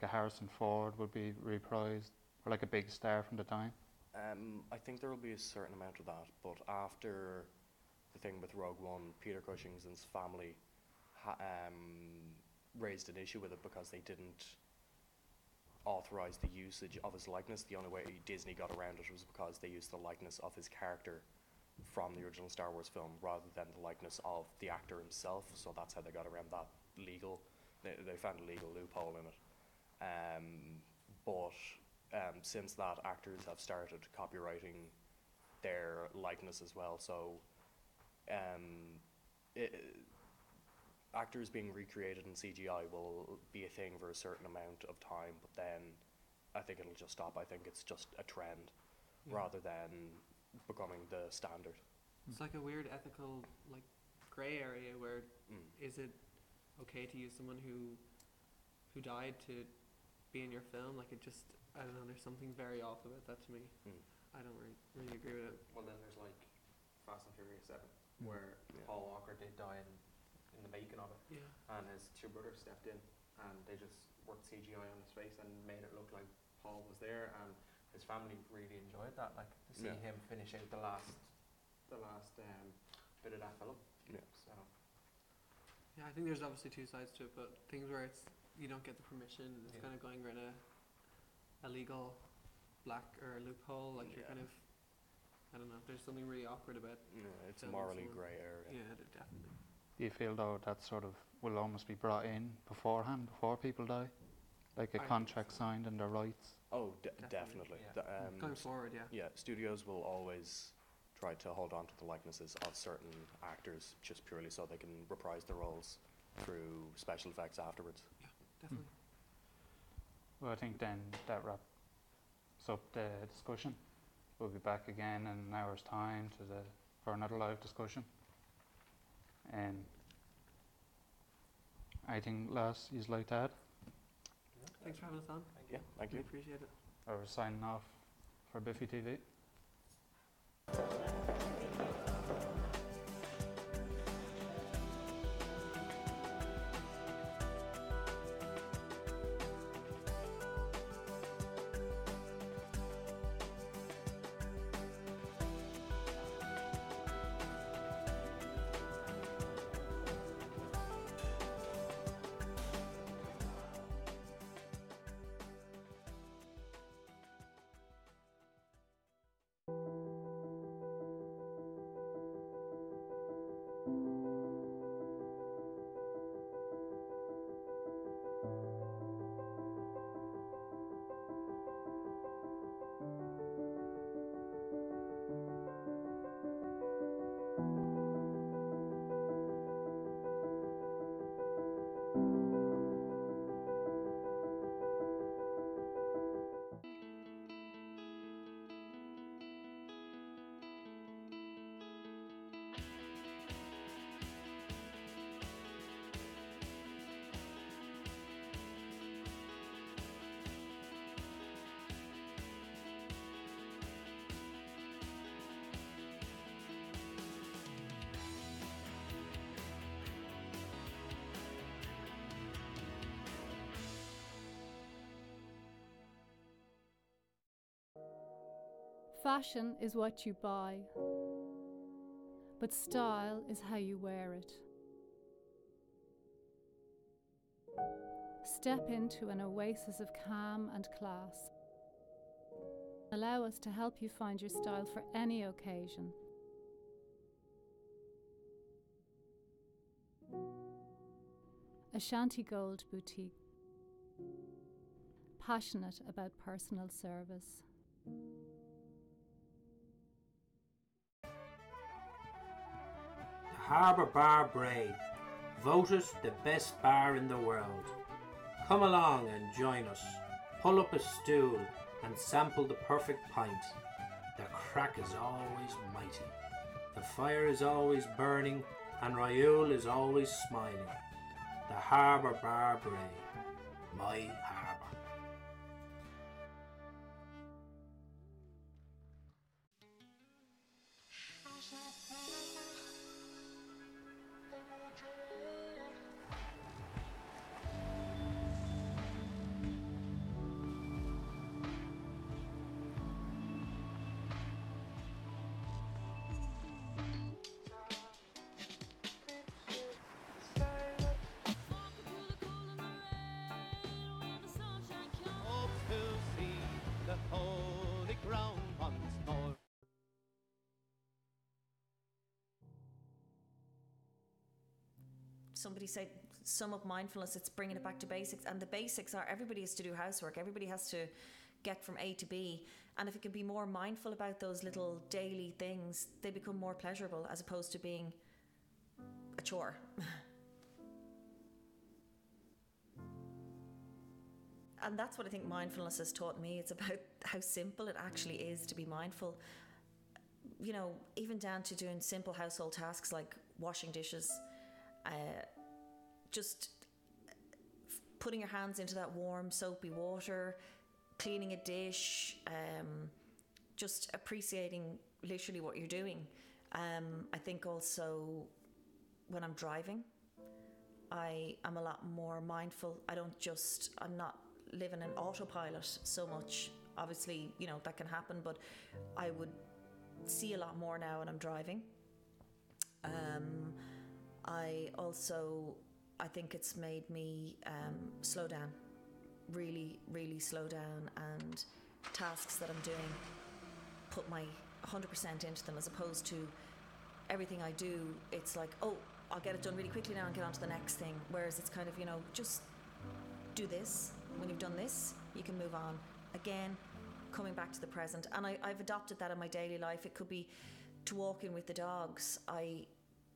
a Harrison Ford would be reprised, or like a big star from the time? I think there will be a certain amount of that, but after the thing with Rogue One, Peter Cushing's and his family raised an issue with it because they didn't authorize the usage of his likeness. The only way Disney got around it was because they used the likeness of his character from the original Star Wars film rather than the likeness of the actor himself, so that's how they got around that they found a legal loophole in it. But since that, actors have started copyrighting their likeness as well, so actors being recreated in CGI will be a thing for a certain amount of time, but then I think it'll just stop. I think it's just a trend rather than becoming the standard. It's like a weird ethical grey area where is it okay to use someone who died to be in your film? Like, it just, I don't know, there's something very off about that to me. I don't really agree with it. Well, then there's like Fast and Furious 7 where Paul Walker did die in the making of it, and his two brothers stepped in and they just worked CGI on his face and made it look like Paul was there, and his family really enjoyed that, like to see him finish out the last bit of that film. So yeah, I think there's obviously two sides to it, but things where it's you don't get the permission, it's kind of going around a legal black or a loophole, like you're kind of, I don't know, there's something really awkward about it's a morally grey area. Yeah, definitely. Do you feel though that sort of will almost be brought in beforehand, before people die? Like a contract signed and their rights? Oh, definitely. Yeah. Going forward, Yeah, studios will always try to hold on to the likenesses of certain actors just purely so they can reprise the roles through special effects afterwards. Yeah, definitely. Well, I think then that wraps up the discussion. We'll be back again in an hour's time for another live discussion. Anything last you'd like to add? Thanks for having us on. Thank you. We appreciate it. We're signing off for Biffy TV. Fashion is what you buy, but style is how you wear it. Step into an oasis of calm and class. Allow us to help you find your style for any occasion. Ashanti Gold Boutique. passionate about personal service. Harbour Bar Bray, voted the best bar in the world. Come along and join us. Pull up a stool and sample the perfect pint. The crack is always mighty. The fire is always burning and Raoul is always smiling. The Harbour Bar Bray, my harbour. Somebody said, sum up mindfulness, it's bringing it back to basics. And the basics are everybody has to do housework. Everybody has to get from A to B. And if you can be more mindful about those little daily things, they become more pleasurable as opposed to being a chore. And that's what I think mindfulness has taught me. It's about how simple it actually is to be mindful. You know, even down to doing simple household tasks like washing dishes, just putting your hands into that warm soapy water, cleaning a dish, just appreciating literally what you're doing. I think also when I'm driving, I am a lot more mindful. I'm not living in autopilot so much. Obviously, you know, that can happen, but I would see a lot more now when I'm driving. I think it's made me slow down, really, really slow down, and tasks that I'm doing, put my 100% into them, as opposed to everything I do, it's like, oh, I'll get it done really quickly now and get on to the next thing. Whereas it's kind of, you know, just do this. When you've done this, you can move on. Again, coming back to the present. And I've adopted that in my daily life. It could be to walk in with the dogs.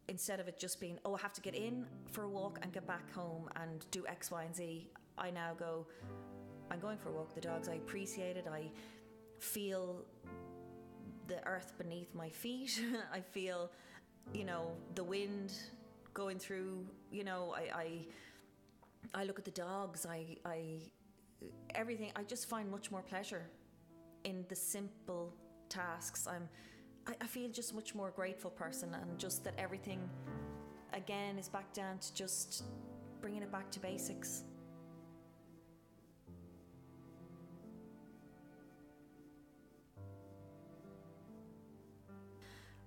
Instead of it just being, oh, I have to get in for a walk and get back home and do X, Y, and Z, I now go, I'm going for a walk with the dogs. I appreciate it. I feel the earth beneath my feet. I feel, you know, the wind going through, you know, I look at the dogs. Everything. I just find much more pleasure in the simple tasks. I feel just a much more grateful person, and just that everything again is back down to just bringing it back to basics.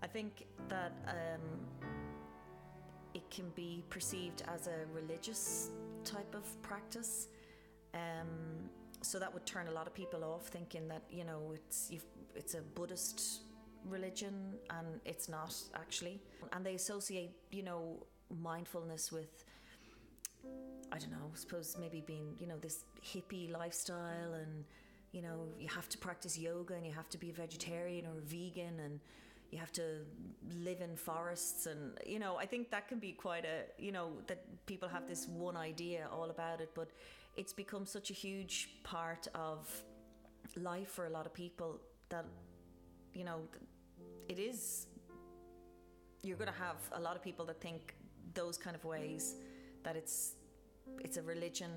I think that it can be perceived as a religious type of practice, so that would turn a lot of people off, thinking that, you know, it's a Buddhist religion, and it's not actually. And they associate, you know, mindfulness with, I don't know, I suppose maybe being, you know, this hippie lifestyle, and, you know, you have to practice yoga and you have to be a vegetarian or a vegan and you have to live in forests, and, you know, I think that can be quite a, you know, that people have this one idea all about it, but it's become such a huge part of life for a lot of people that, you know, it is, you're going to have a lot of people that think those kind of ways, that it's a religion,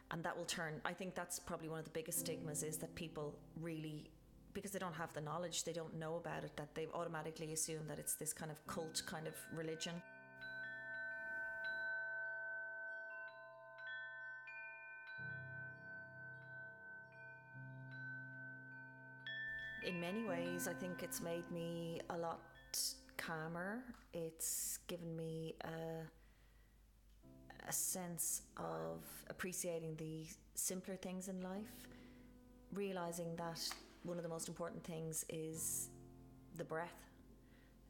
and that will turn, I think that's probably one of the biggest stigmas, is that people really, because they don't have the knowledge, they don't know about it, that they automatically assume that it's this kind of cult kind of religion. In many ways, I think it's made me a lot calmer. It's given me a sense of appreciating the simpler things in life, realizing that one of the most important things is the breath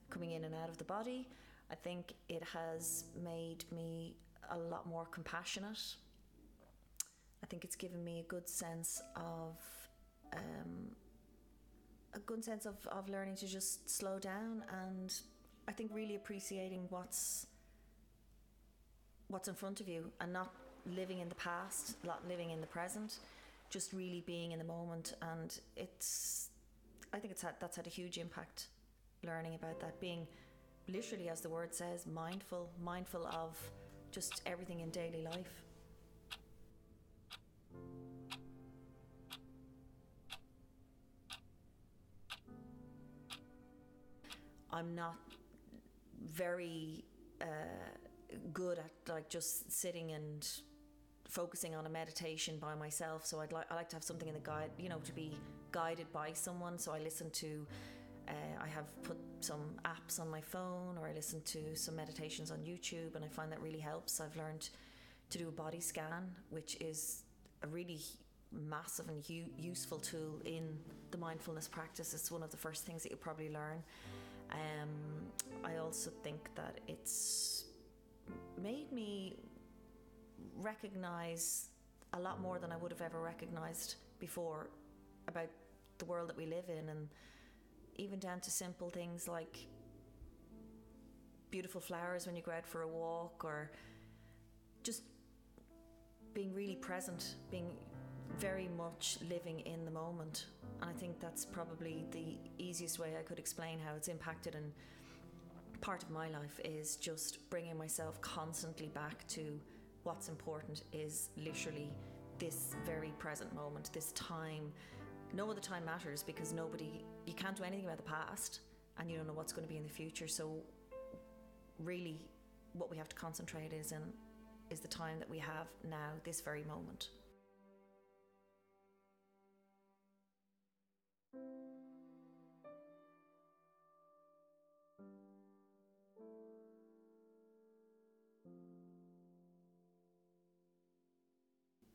coming in and out of the body. I think it has made me a lot more compassionate. I think it's given me a good sense of learning to just slow down, and I think really appreciating what's in front of you and not living in the past, not living in the present, just really being in the moment. And I think that's had a huge impact, learning about that, being literally, as the word says, mindful of just everything in daily life. I'm not very good at like just sitting and focusing on a meditation by myself, so I like to have something in the guide, to be guided by someone. So I listen to I have put some apps on my phone, or I listen to some meditations on YouTube, and I find that really helps. I've learned to do a body scan, which is a really massive and useful tool in the mindfulness practice. It's one of the first things that you probably learn. I also think that it's made me recognize a lot more than I would have ever recognized before about the world that we live in, and even down to simple things like beautiful flowers when you go out for a walk, or just being really present, being very much living in the moment. And I think that's probably the easiest way I could explain how it's impacted, and part of my life is just bringing myself constantly back to what's important is literally this very present moment, this time. No other time matters, because you can't do anything about the past, and you don't know what's going to be in the future. So really what we have to concentrate is the time that we have now, this very moment.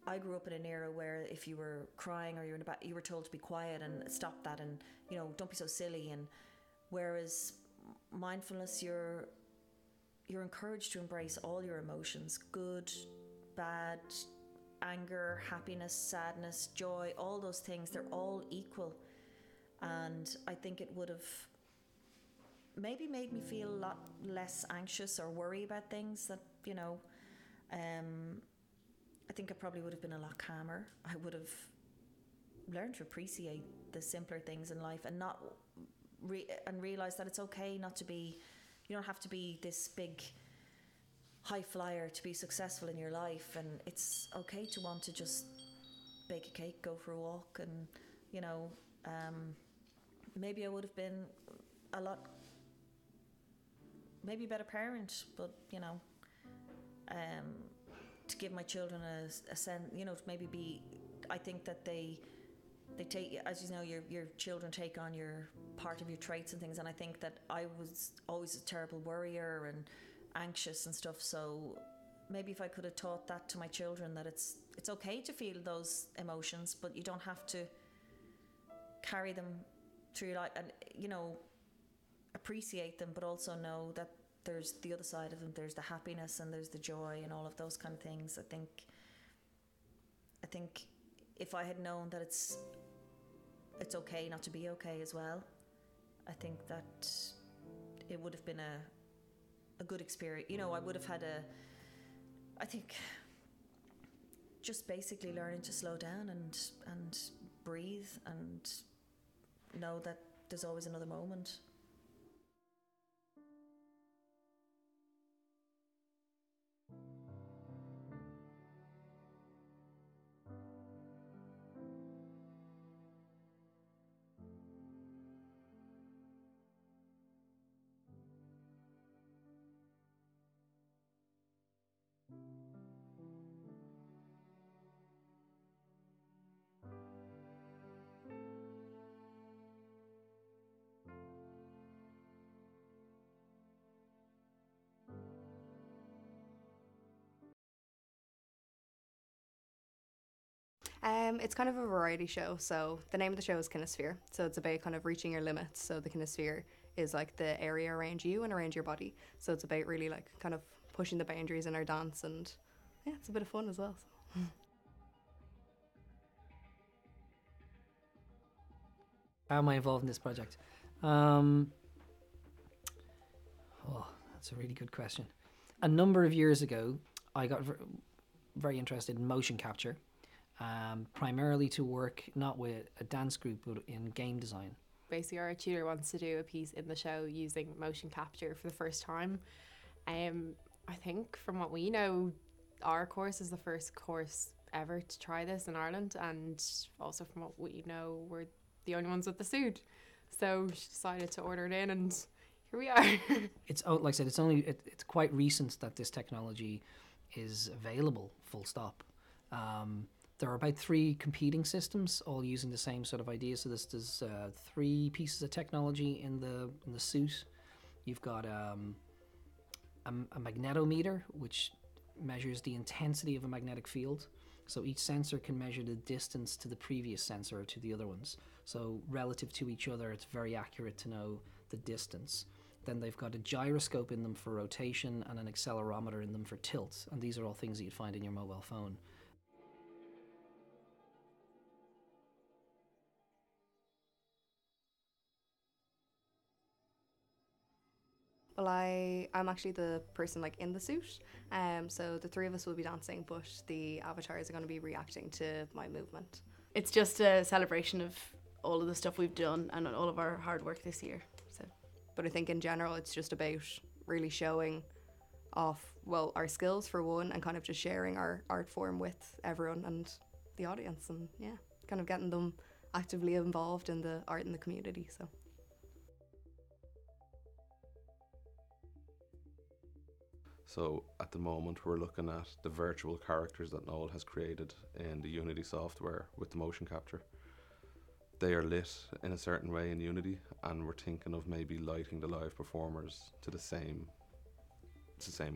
I grew up in an era where if you were crying or you were told to be quiet and stop that, and don't be so silly. And whereas mindfulness, you're encouraged to embrace all your emotions, good, bad, anger, happiness, sadness, joy, all those things, they're all equal. And I think it would have maybe made me feel a lot less anxious or worry about things that, I think I probably would have been a lot calmer. I would have learned to appreciate the simpler things in life, and realize that it's okay not to be. You don't have to be this big high flyer to be successful in your life, and it's okay to want to just bake a cake, go for a walk, and maybe I would have been maybe a better parent, but to give my children a sense, to maybe be. I think that they take, as you know, your children take on your part of your traits and things, and I think that I was always a terrible worrier and anxious and stuff. So maybe if I could have taught that to my children, that it's okay to feel those emotions, but you don't have to carry them through your life, and appreciate them, but also know that there's the other side of them. There's the happiness and there's the joy and all of those kind of things. I think if I had known that it's okay not to be okay as well, I think that it would have been a good experience. I would have had I think just basically learning to slow down and breathe and know that there's always another moment. It's kind of a variety show. So the name of the show is Kinesphere. So it's about kind of reaching your limits. So the Kinesphere is like the area around you and around your body. So it's about really like kind of pushing the boundaries in our dance, and yeah, it's a bit of fun as well. So. How am I involved in this project? That's a really good question. A number of years ago, I got very interested in motion capture, primarily to work not with a dance group but in game design. Basically, our tutor wants to do a piece in the show using motion capture for the first time. I think from what we know, our course is the first course ever to try this in Ireland, and also from what we know, we're the only ones with the suit. So she decided to order it in, and here we are. It's like I said, it's quite recent that this technology is available. Full stop. There are about 3 competing systems, all using the same sort of idea. So there's 3 pieces of technology in the suit. You've got a magnetometer, which measures the intensity of a magnetic field. So each sensor can measure the distance to the previous sensor or to the other ones. So relative to each other, it's very accurate to know the distance. Then they've got a gyroscope in them for rotation and an accelerometer in them for tilt. And these are all things that you'd find in your mobile phone. Well, I'm actually the person like in the suit, so the 3 of us will be dancing, but the avatars are going to be reacting to my movement. It's just a celebration of all of the stuff we've done and all of our hard work this year. So, but I think in general it's just about really showing off, well, our skills for one, and kind of just sharing our art form with everyone and the audience, and yeah, kind of getting them actively involved in the art in the community. So. So at the moment we're looking at the virtual characters that Noel has created in the Unity software with the motion capture. They are lit in a certain way in Unity, and we're thinking of maybe lighting the live performers to the same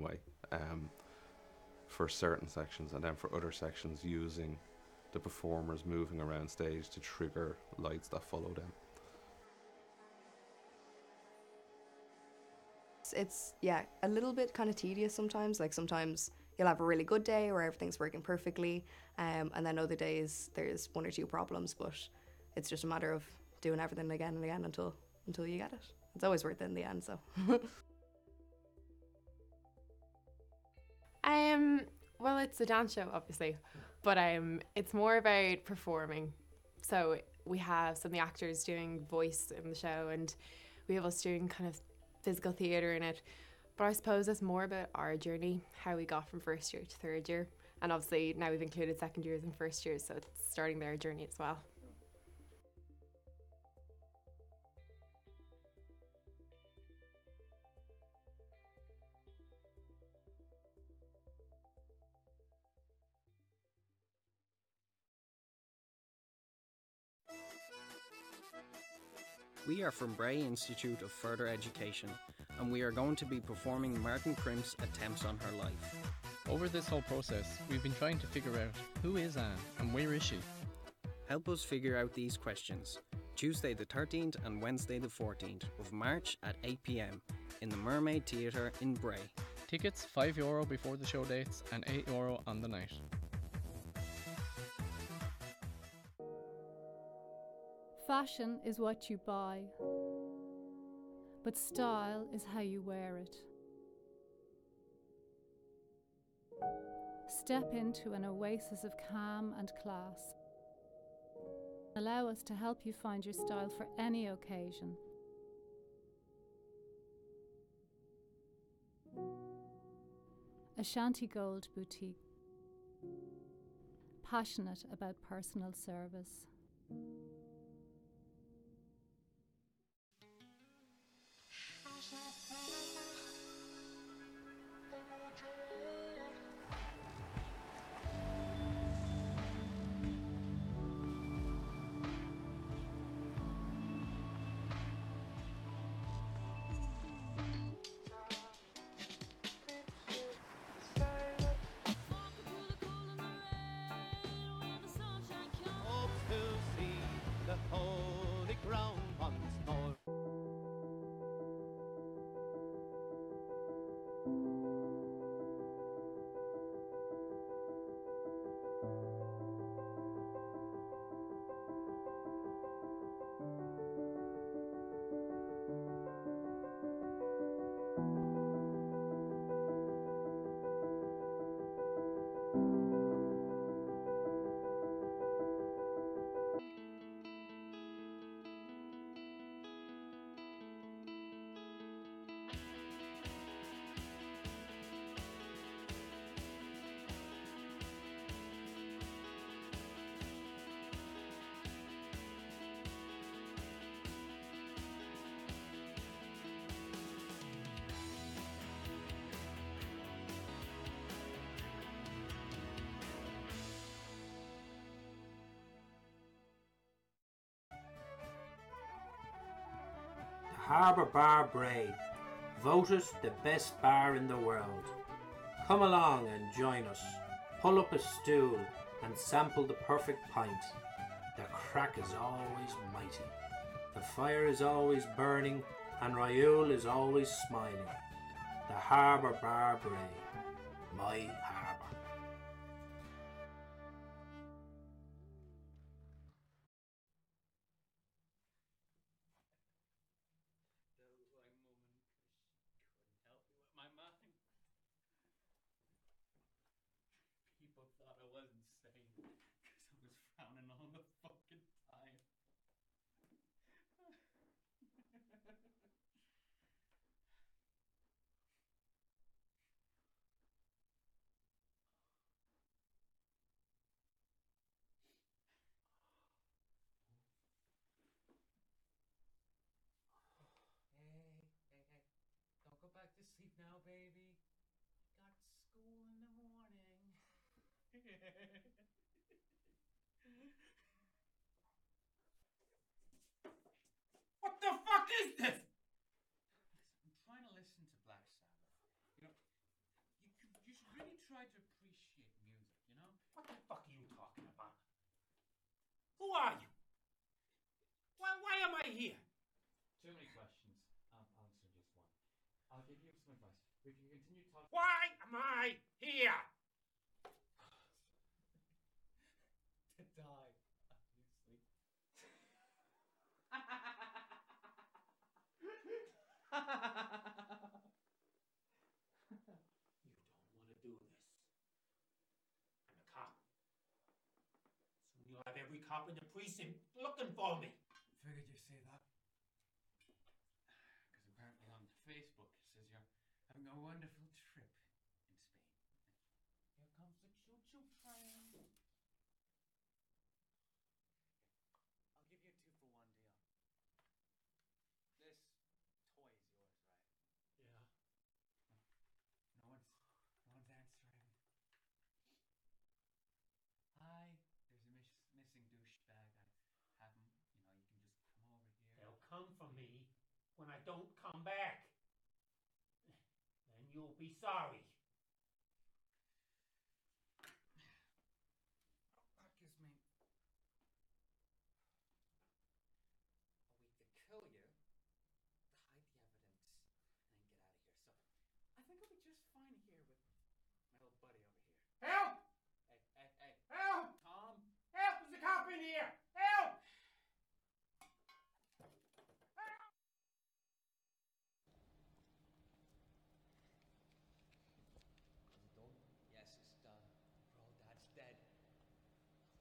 way for certain sections, and then for other sections using the performers moving around stage to trigger lights that follow them. It's a little bit kind of tedious sometimes. Like sometimes you'll have a really good day where everything's working perfectly, and then other days there's 1 or 2 problems, but it's just a matter of doing everything again and again until you get it. It's always worth it in the end. So. Well, it's a dance show, obviously, but it's more about performing. So we have some of the actors doing voice in the show, and we have us doing kind of physical theatre in it. But I suppose it's more about our journey, how we got from first year to third year. And obviously now we've included second years and first years, so it's starting their journey as well. We are from Bray Institute of Further Education, and we are going to be performing Martin Crimp's Attempts on Her Life. Over this whole process, we've been trying to figure out who is Anne and where is she? Help us figure out these questions. Tuesday the 13th and Wednesday the 14th of March at 8 p.m. in the Mermaid Theatre in Bray. Tickets €5 before the show dates and €8 on the night. Fashion is what you buy, but style is how you wear it. Step into an oasis of calm and class. Allow us to help you find your style for any occasion. Ashanti Gold Boutique. Passionate about personal service. Harbour Bar Bray, voted the best bar in the world. Come along and join us. Pull up a stool and sample the perfect pint. The crack is always mighty. The fire is always burning and Raoul is always smiling. The Harbour Bar Bray, my harbour. People thought I was insane because I was frowning all the fucking time. Hey. Don't go back to sleep now, baby. Got school in the morning. What the fuck is this? I'm trying to listen to Black Sabbath. You know, you should really try to appreciate music, you know? What the fuck are you talking about? Who are you? Why am I here? Too many questions. I'll answer just one. I'll give you some advice. If you continue talking... Why am I here? To die, obviously. You don't want to do this. I'm a cop. Soon you'll have every cop in the precinct looking for me. Figured you'd say that. Because apparently on Facebook it says you're having a wonderful trip in Spain. Here comes the choo-choo train. I'll give you a 2-for-1 deal. This toy is yours, right? Yeah. No one's answering. Hi, there's a missing douchebag. I have him. You know, you can just come over here. They'll come for me when I don't come back. Then you'll be sorry. That gives me a week to kill you, to hide the evidence, and then get out of here. So I think I'll be just fine here with my little buddy over here. Help! Hey. Help! Tom! Help! There's a cop in here! Help! Is it done? Yes, it's done. Bro, Dad's dead.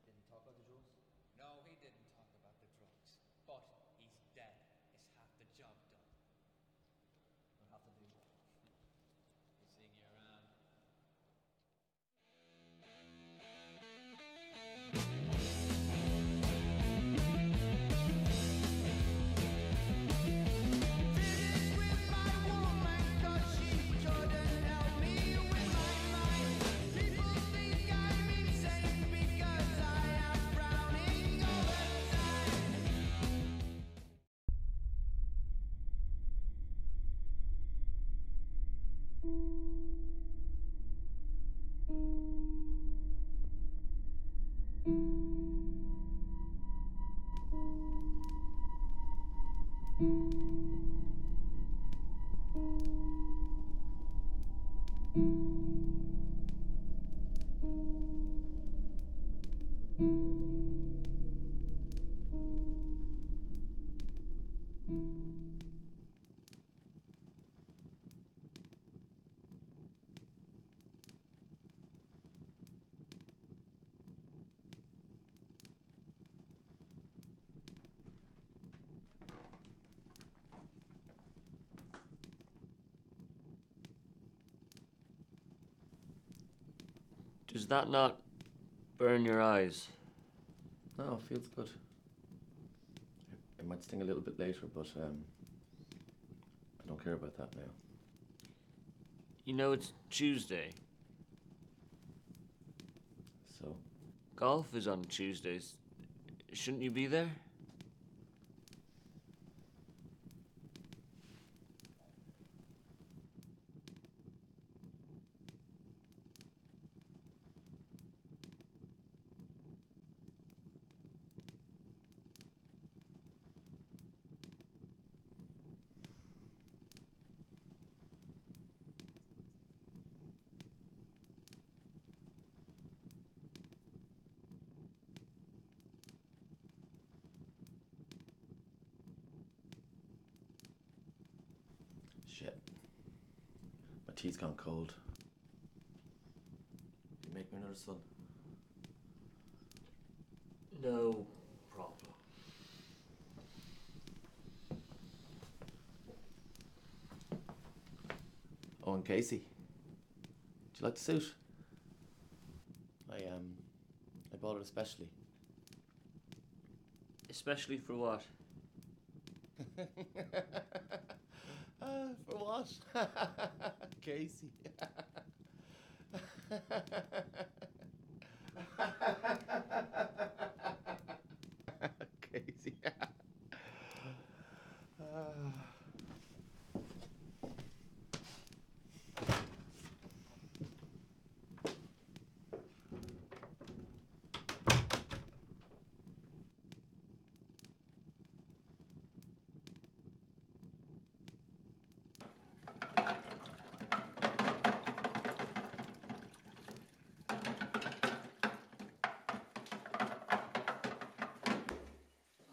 Didn't talk about the drugs? No, he didn't talk about the drugs. But he's dead. It's half the job done. We'll have to do what? We'll seeing you around. Does that not burn your eyes? No, it feels good. It might sting a little bit later, but I don't care about that now. You know it's Tuesday. So? Golf is on Tuesdays. Shouldn't you be there? tea's gone cold. Can you make me another, son? No problem. Oh, and Casey, do you like the suit? I bought it especially. Especially for what? For what? Casey. Casey.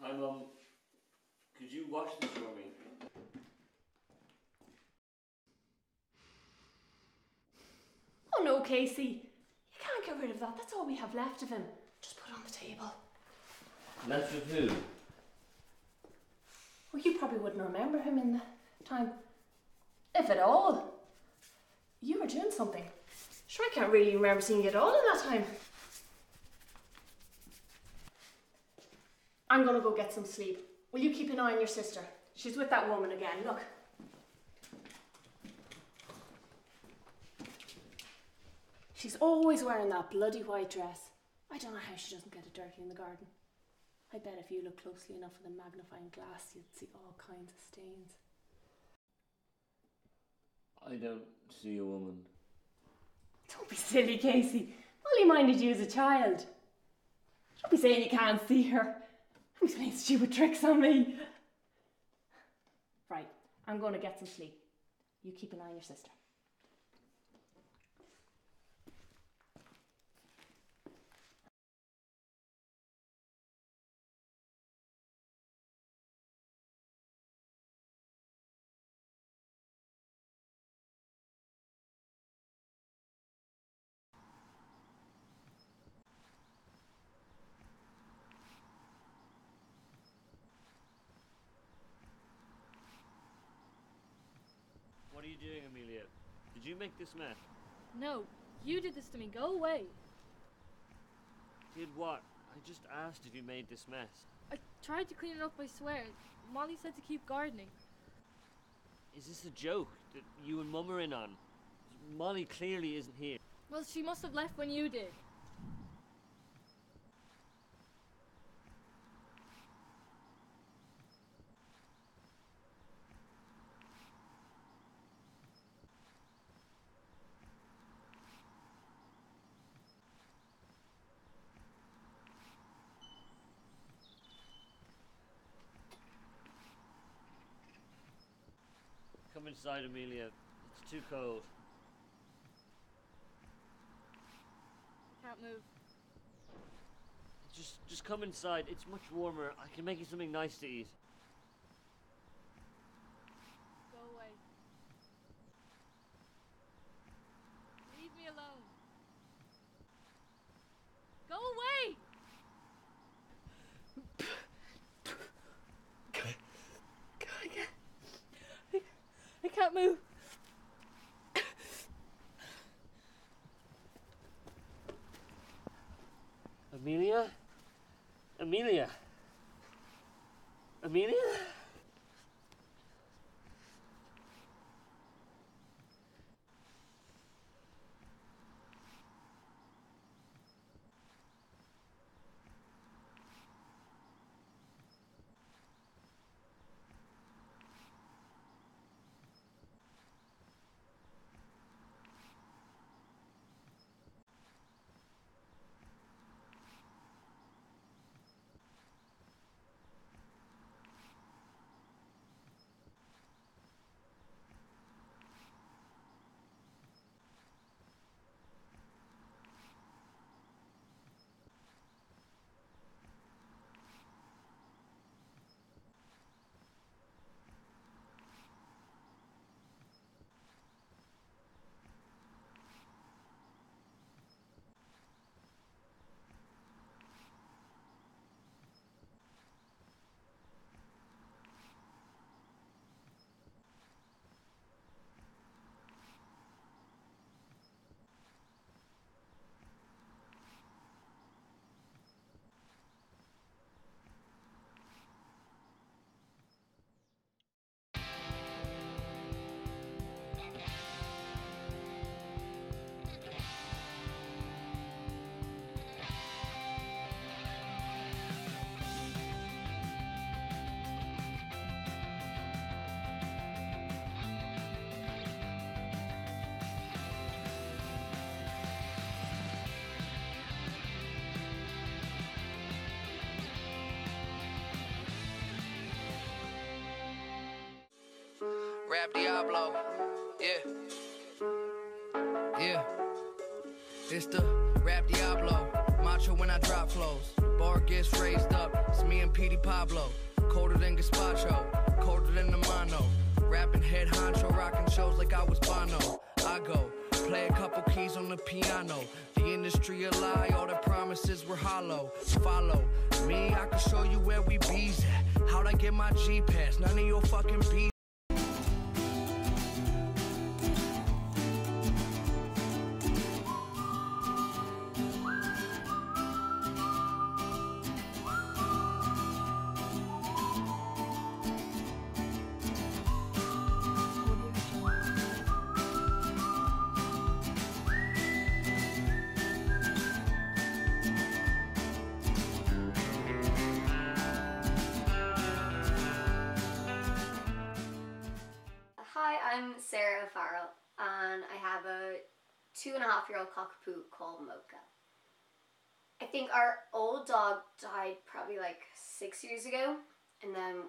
Hi, Mum. Could you wash this for me? Oh no, Casey. You can't get rid of that. That's all we have left of him. Just put it on the table. Left with who? Well, you probably wouldn't remember him in the time. If at all. You were doing something. Sure, I can't really remember seeing you at all in that time. I'm gonna go get some sleep. Will you keep an eye on your sister? She's with that woman again. Look. She's always wearing that bloody white dress. I don't know how she doesn't get it dirty in the garden. I bet if you look closely enough with a magnifying glass, you'd see all kinds of stains. I don't see a woman. Don't be silly, Casey. Molly minded you as a child. Don't be saying you can't see her. I'm playing stupid tricks on me. Right, I'm going to get some sleep. You keep an eye on your sister. What are you doing, Amelia? Did you make this mess? No, you did this to me. Go away. Did what? I just asked if you made this mess. I tried to clean it up, I swear. Molly said to keep gardening. Is this a joke that you and Mum are in on? Molly clearly isn't here. Well, she must have left when you did. Come inside, Amelia. It's too cold. I can't move. Just come inside. It's much warmer. I can make you something nice to eat. Go away. Leave me alone. Go away! I can't move. Amelia? Amelia? Amelia? Rap Diablo. Yeah. Yeah. It's the Rap Diablo. Macho when I drop flows. Bar gets raised up. It's me and Petey Pablo. Colder than Gazpacho. Colder than the mono. Rapping head honcho. Rocking shows like I was Bono. I go. Play a couple keys on the piano. The industry a lie, all the promises were hollow. Follow me, I can show you where we bees at. How'd I get my G-Pass? None of your fucking bees. Hi, I'm Sarah Farrell, and I have a 2.5-year-old cockapoo called Mocha. I think our old dog died probably like 6 years ago, and then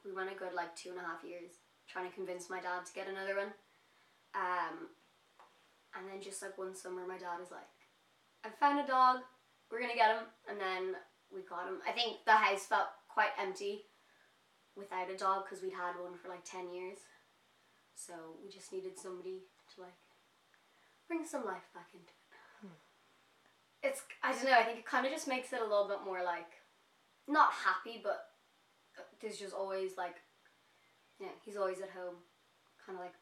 we went a good like 2.5 years trying to convince my dad to get another one. And then just like one summer, my dad was like, I found a dog, we're gonna get him, and then we got him. I think the house felt quite empty without a dog because we'd had one for like 10 years. So we just needed somebody to like bring some life back into it. It's, I don't know, I think it kind of just makes it a little bit more like, not happy, but there's just always like, you know, he's always at home, kind of like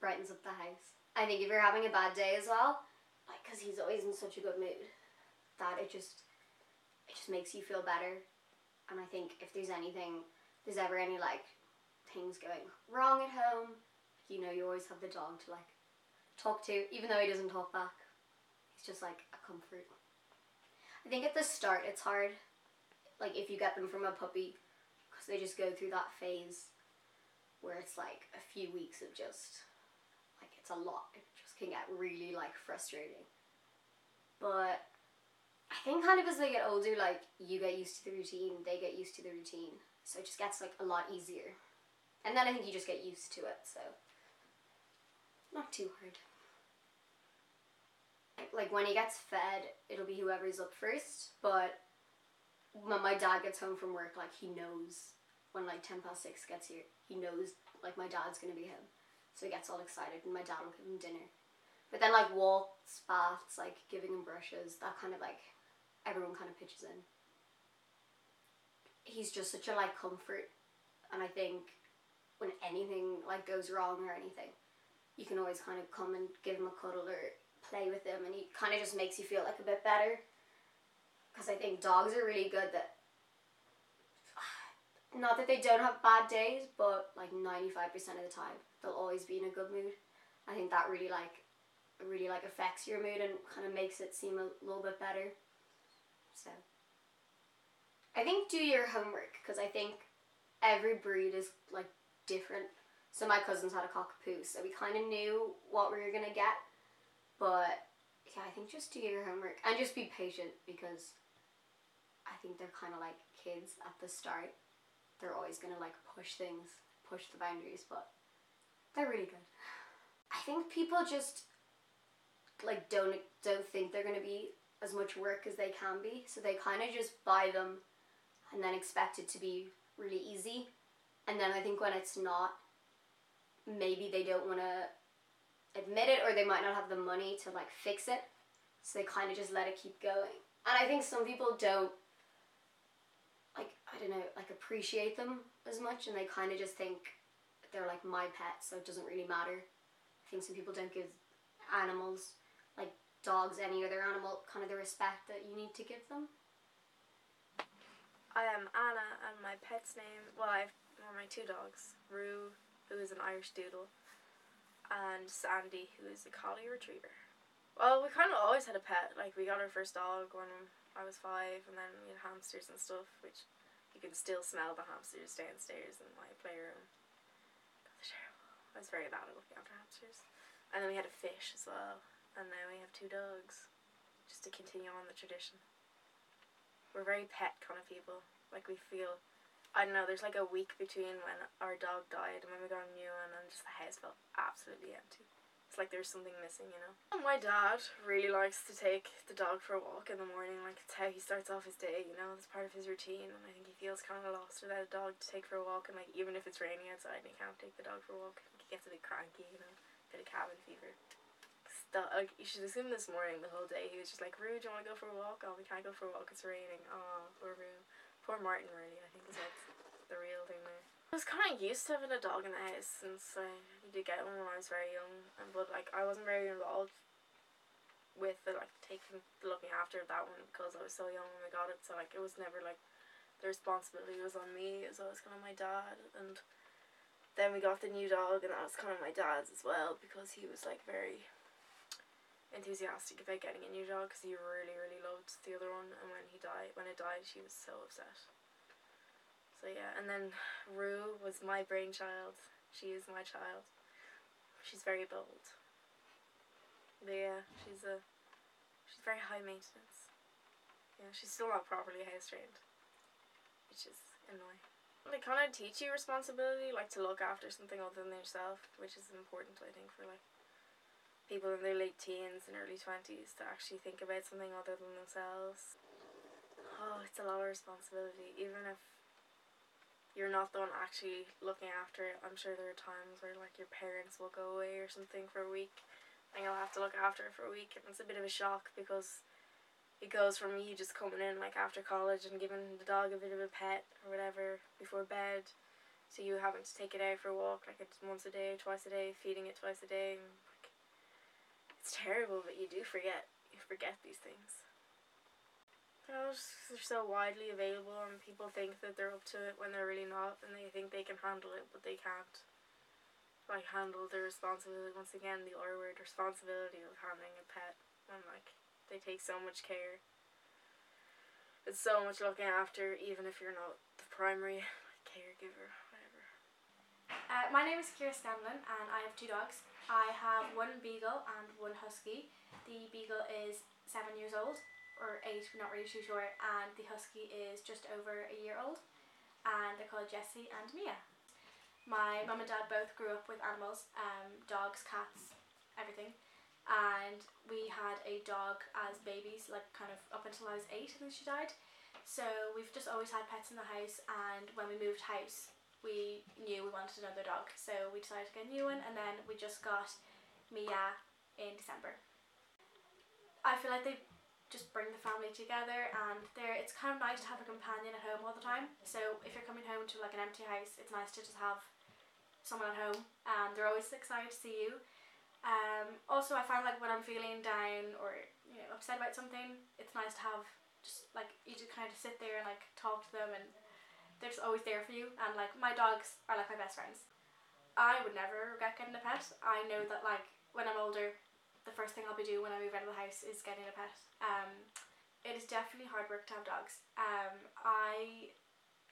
brightens up the house. I think if you're having a bad day as well, like, because he's always in such a good mood, that it just makes you feel better. And I think if there's ever any like things going wrong at home, you know, you always have the dog to like talk to, even though he doesn't talk back. He's just like a comfort. I think at the start it's hard, like if you get them from a puppy, because they just go through that phase where it's like a few weeks of just like, it's a lot. It just can get really like frustrating. But I think kind of as they get older, like you get used to the routine, they get used to the routine, so it just gets like a lot easier. And then I think you just get used to it, so not too hard. Like when he gets fed, it'll be whoever's up first, but when my dad gets home from work, like he knows when like 6:10 gets here, he knows like my dad's gonna be home. So he gets all excited and my dad will give him dinner. But then like walks, baths, like giving him brushes, that kind of like, everyone kind of pitches in. He's just such a like comfort, and I think when anything like goes wrong or anything, you can always kind of come and give him a cuddle or play with him, and he kind of just makes you feel like a bit better. Because I think dogs are really good that, not that they don't have bad days, but like 95% of the time they'll always be in a good mood. I think that really like affects your mood and kind of makes it seem a little bit better. So I think do your homework, because I think every breed is like different. So my cousins had a cockapoo, so we kind of knew what we were gonna get. But yeah, I think just do your homework and just be patient, because I think they're kind of like kids at the start. They're always gonna like push things, push the boundaries, but they're really good. I think people just like don't think they're gonna be as much work as they can be, so they kind of just buy them and then expect it to be really easy. And then I think when it's not, maybe they don't want to admit it, or they might not have the money to like fix it, so they kind of just let it keep going. And I think some people don't, like, I don't know, like appreciate them as much, and they kind of just think they're like my pet, so it doesn't really matter. I think some people don't give animals, like dogs, any other animal, kind of the respect that you need to give them. I am Anna, and my pet's name, well, I have my two dogs, Rue, who is an Irish Doodle, and Sandy, who is a Collie Retriever. Well, we kind of always had a pet. Like, we got our first dog when I was 5, and then we had hamsters and stuff, which you can still smell the hamsters downstairs in my playroom. They're terrible. I was very bad at looking after hamsters. And then we had a fish as well, and now we have 2 dogs, just to continue on the tradition. We're very pet kind of people. Like, we feel, I don't know, there's like a week between when our dog died and when we got a new one, and just the house felt absolutely empty. It's like there's something missing, you know. And my dad really likes to take the dog for a walk in the morning. Like, it's how he starts off his day, you know. It's part of his routine, and I think he feels kind of lost without a dog to take for a walk. And like, even if it's raining outside and he can't take the dog for a walk, he gets a bit cranky, you know. Bit of cabin fever. Like, you should have seen him this morning. The whole day he was just like, Rue, do you want to go for a walk? Oh, we can't go for a walk, it's raining. Oh, poor Rue. Poor Martin, really, I think is like the real thing there. I was kind of used to having a dog in the house since I did get one when I was very young, but like I wasn't very involved with the looking after that one because I was so young when we got it. So like it was never like the responsibility was on me. It was always kind of my dad. And then we got the new dog, and that was kind of my dad's as well because he was like very enthusiastic about getting a new dog because he really loved the other one. And when it died, she was so upset. So yeah, and then Rue was my brainchild. She is my child. She's very bold. But yeah, she's very high maintenance. Yeah, she's still not properly house trained, which is annoying. They kind of teach you responsibility, like to look after something other than yourself, which is important, I think, for like people in their late teens and early 20s to actually think about something other than themselves. Oh, it's a lot of responsibility, even if you're not the one actually looking after it. I'm sure there are times where like your parents will go away or something for a week and you'll have to look after it for a week, and it's a bit of a shock because it goes from you just coming in like after college and giving the dog a bit of a pet or whatever before bed to you having to take it out for a walk like it's once a day, twice a day, feeding it twice a day, and like, it's terrible, but you forget these things. They're so widely available and people think that they're up to it when they're really not, and they think they can handle it, but they can't. Like, handle the responsibility, once again, the R word, responsibility of handling a pet, and like, they take so much care. It's so much looking after, even if you're not the primary caregiver, whatever. My name is Kira Scanlon and I have 2 dogs. I have one beagle and one husky. The beagle is 7 years old, or 8, we're not really too sure, and the husky is just over a year old, and they're called Jessie and Mia. My mum and dad both grew up with animals, dogs, cats, everything, and we had a dog as babies, like kind of up until I was 8, I think she died. So we've just always had pets in the house, and when we moved house we knew we wanted another dog, so we decided to get a new one, and then we just got Mia in December. I feel like they just bring the family together, and it's kind of nice to have a companion at home all the time. So if you're coming home to like an empty house, it's nice to just have someone at home, and they're always excited to see you. Also, I find like when I'm feeling down or upset about something, it's nice to have just like you just kind of sit there and like talk to them, and they're just always there for you. And like my dogs are like my best friends. I would never regret getting a pet. I know that like when I'm older, the first thing I'll be doing when I move out of the house is getting a pet. It is definitely hard work to have dogs.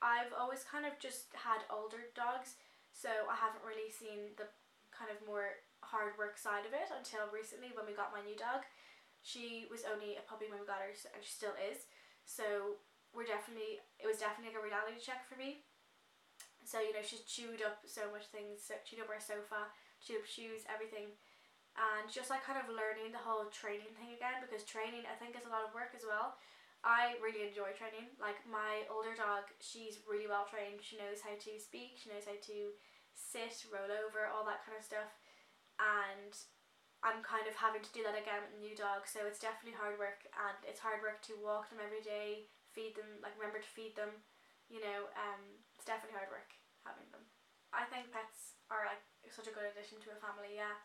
I've always kind of just had older dogs, so I haven't really seen the kind of more hard work side of it until recently when we got my new dog. She was only a puppy when we got her, and she still is. So it was definitely like a reality check for me. So she's chewed up so much things, chewed up our sofa, chewed up shoes, everything. And just like kind of learning the whole training thing again, because training I think is a lot of work as well. I really enjoy training. Like my older dog, she's really well trained. She knows how to speak, she knows how to sit, roll over, all that kind of stuff. And I'm kind of having to do that again with the new dog, so it's definitely hard work, and it's hard work to walk them every day, feed them, like remember to feed them, it's definitely hard work having them. I think pets are like such a good addition to a family, yeah.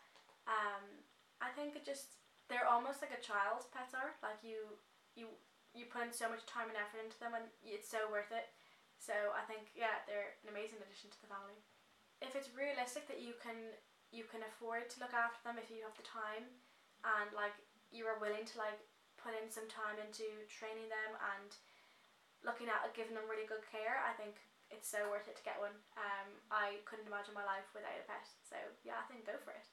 I think they're almost like a child, pets are. Like you put in so much time and effort into them, and it's so worth it. So I think, yeah, they're an amazing addition to the family. If it's realistic that you can afford to look after them, if you have the time and like you are willing to like put in some time into training them and giving them really good care, I think it's so worth it to get one. I couldn't imagine my life without a pet, so yeah, I think go for it.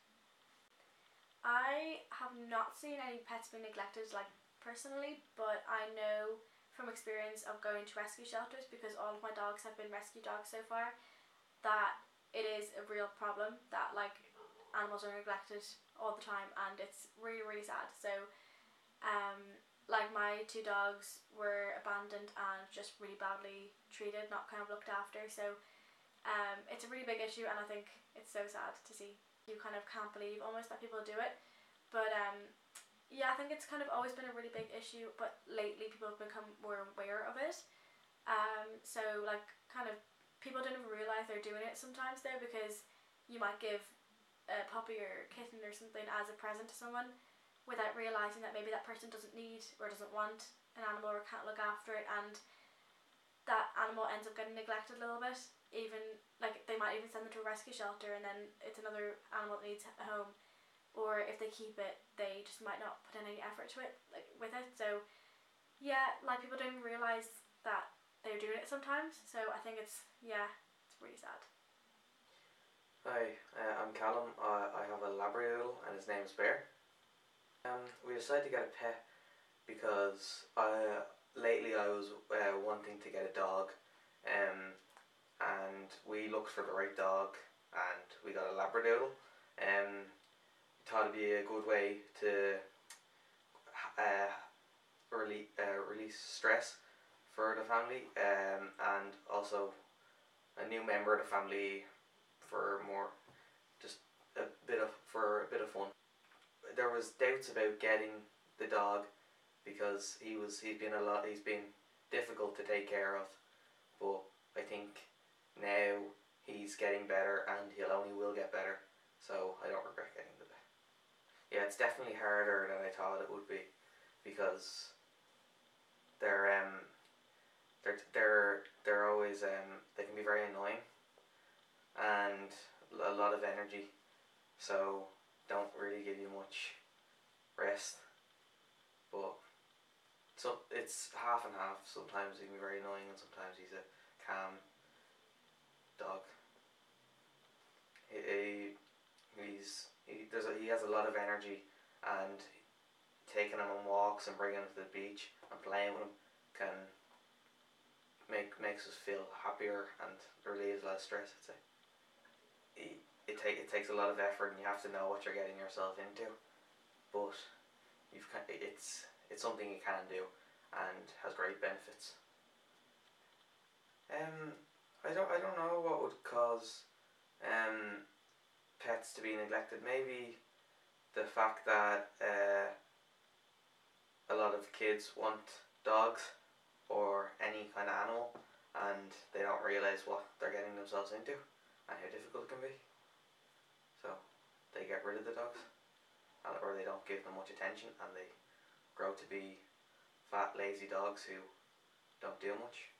I have not seen any pets being neglected like personally, but I know from experience of going to rescue shelters, because all of my dogs have been rescue dogs so far, that it is a real problem that like animals are neglected all the time, and it's really, really sad. So like my 2 dogs were abandoned and just really badly treated, not kind of looked after. So it's a really big issue, and I think it's so sad to see. You kind of can't believe almost that people do it. But yeah, I think it's kind of always been a really big issue, but lately people have become more aware of it. So like kind of people don't even realise they're doing it sometimes though, because you might give a puppy or kitten or something as a present to someone without realising that maybe that person doesn't need or doesn't want an animal or can't look after it, and that animal ends up getting neglected a little bit. Even like they might even send them to a rescue shelter, and then it's another animal that needs a home, or if they keep it they just might not put in any effort to it, like with it. So yeah, like people don't even realise that they're doing it sometimes. So I think it's really sad. Hi, I'm Callum. I have a Labradoodle and his name is Bear. We decided to get a pet because lately I was wanting to get a dog, and we looked for the right dog and we got a Labradoodle. Thought it'd be a good way to release stress for the family, and also a new member of the family for more just for a bit of fun. There was doubts about getting the dog because he's been difficult to take care of, but I think now he's getting better and he only will get better, so I don't regret getting the pet. Yeah, it's definitely harder than I thought it would be, because they're always they can be very annoying and a lot of energy, so don't really give you much rest. But so it's half and half. Sometimes he can be very annoying and sometimes he's a calm dog. He has a lot of energy, and taking him on walks and bringing him to the beach and playing with him can makes us feel happier and relieves a lot of stress, I'd say. It takes a lot of effort and you have to know what you're getting yourself into, but it's something you can do and has great benefits. I don't know what would cause pets to be neglected. Maybe the fact that a lot of kids want dogs or any kind of animal, and they don't realise what they're getting themselves into and how difficult it can be. So they get rid of the dogs, or they don't give them much attention, and they grow to be fat, lazy dogs who don't do much.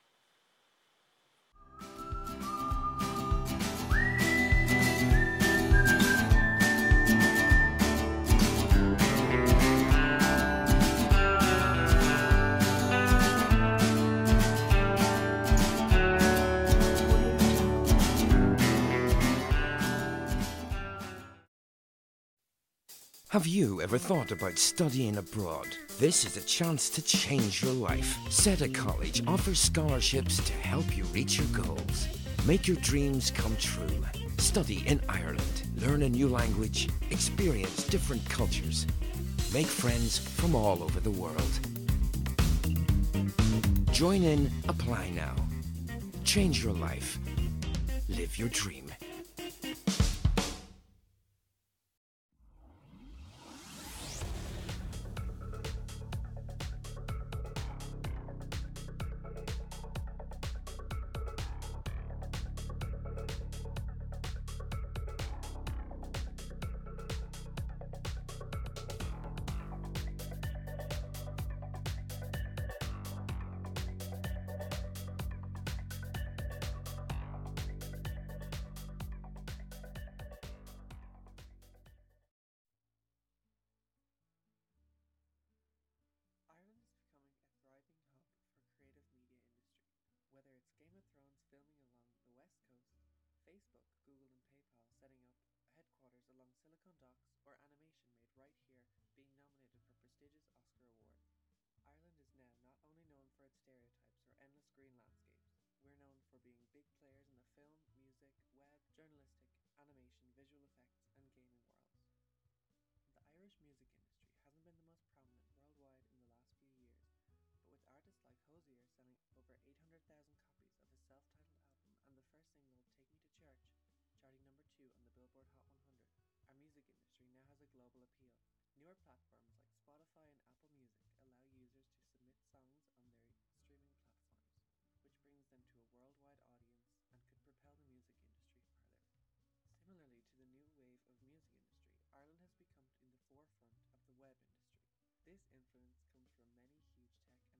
Have you ever thought about studying abroad? This is a chance to change your life. SETA College offers scholarships to help you reach your goals. Make your dreams come true. Study in Ireland, learn a new language, experience different cultures. Make friends from all over the world. Join in, apply now. Change your life. Live your dream. Whether it's Game of Thrones filming along the West Coast, Facebook, Google and PayPal setting up headquarters along Silicon Docks, or animation made right here being nominated for prestigious Oscar award, Ireland is now not only known for one-word stereotypes or endless green landscapes. We're known for being big players in the film, music, web, journalistic, animation, visual effects, and gaming worlds. The Irish music industry hasn't been the most prominent worldwide in the last few years, but with artists like Hozier selling over 800,000 copies of his self-titled album and the first single, Take Me to Church, charting number 2 on the Billboard Hot 100, our music industry now has a global appeal. Newer platforms like Spotify and Apple Music allow users to submit songs on their streaming platforms, which brings them to a worldwide audience and could propel the music industry further. Similarly to the new wave of music industry, Ireland has become in the forefront of the web industry. This influence comes from many huge tech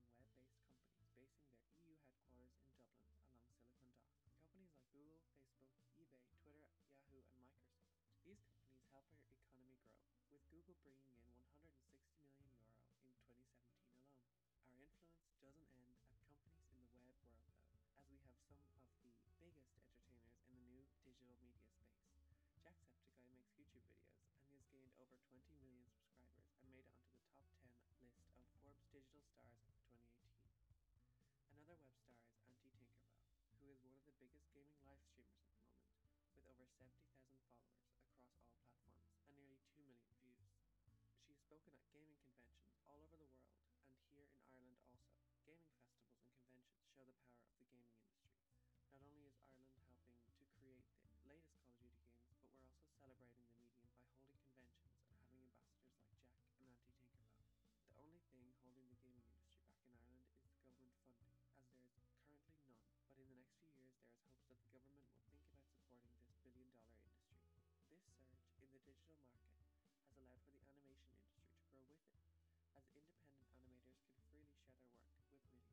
and web-based companies basing their EU headquarters in Dublin along Silicon Docks. Companies like Google, Facebook, eBay, Twitter, Yahoo and Microsoft. These companies help our economy grow, with Google bringing in €160 million in 2017 alone. Our influence doesn't end at companies in the web world though, as we have some of the biggest entertainers in the new digital media space. Jacksepticeye makes YouTube videos and has gained over 20 million subscribers and made it onto the top 10 list of Forbes Digital Stars of 2018. Another web star is Auntie Tinkerbell, who is one of the biggest gaming live streamers at the moment, with over 70,000 followers across all platforms and nearly 2 million views. She has spoken at gaming conventions all over the world and here in Ireland also. Gaming festivals and conventions show the power of the gaming industry. Not only is Ireland helping to create the latest Call of Duty games, but we're also celebrating the medium by holding conventions and having ambassadors like Jack and Auntie Tinkerbell. The only thing holding the gaming industry back in Ireland is the government funding, as there is currently none, but in the next few years there is hopes that the government will think about supporting this billion-dollar industry. This surge in the digital market has allowed for the animation industry to grow with it, as independent animators can freely share their work with millions.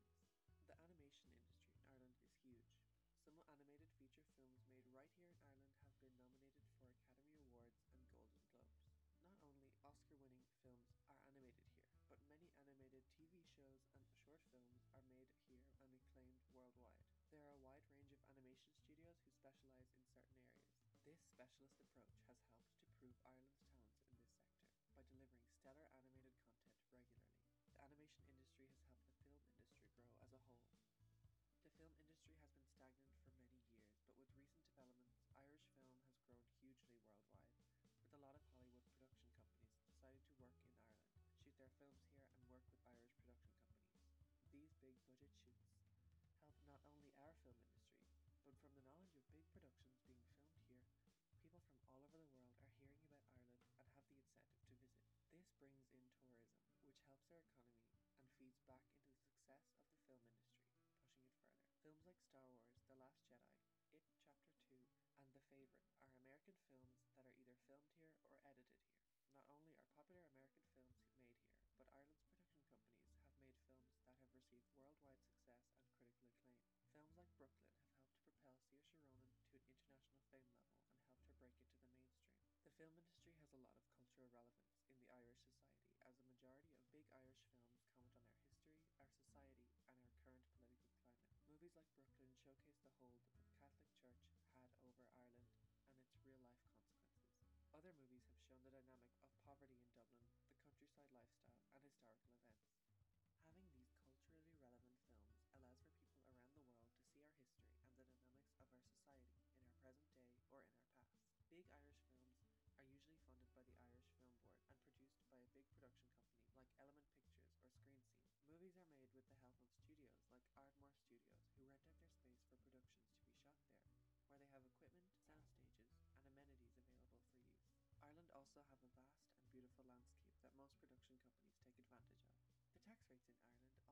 The animation industry in Ireland is huge. Some animated feature films made right here in Ireland have been nominated for Academy Awards and Golden Globes. Not only Oscar-winning films are animated here, but many animated TV shows and short films are made here and acclaimed worldwide. There are a wide range of animation studios who specialise in certain areas. This specialist approach has helped to prove Ireland's talents in this sector by delivering stellar animated content regularly. The animation industry has helped the film industry grow as a whole. The film industry has been stagnant for many years, but with recent developments, Irish film has grown hugely worldwide, with a lot of Hollywood production companies deciding to work in Ireland, shoot their films here and work with Irish production companies. These big budget shoots help not only our film industry, but from the knowledge of big productions being filmed here, people from all over the world are hearing about Ireland and have the incentive to visit. This brings in tourism, which helps our economy and feeds back into the success of the film industry, pushing it further. Films like Star Wars, The Last Jedi, It Chapter 2, and The Favourite are American films that are either filmed here or edited here. Not only are popular American films made here, but Ireland's production companies have made films that have received worldwide success and critical acclaim. Films like Brooklyn have helped to propel Saoirse Ronan to an international fame level and helped her break into the mainstream. The film industry has a lot of cultural relevance in the Irish society, as a majority of big Irish films comment on our history, our society, and our current political climate. Movies like Brooklyn showcase the hold that the Catholic Church had over Ireland and its real-life consequences. Other movies have shown the dynamic of poverty in Dublin, the countryside lifestyle, and historical events. Having these culturally relevant films allows for people around the world to see our history and the dynamics of our society in our present day or in our past. Big Irish films are usually funded by the Irish Film Board and produced by a big production company like Element Pictures or Screen Scene. Movies are made with the help of studios like Ardmore Studios, who rent out their space for productions to be shot there, where they have equipment, sound stages, and amenities available for use. Ireland also have a vast and beautiful landscape that most production companies take advantage of.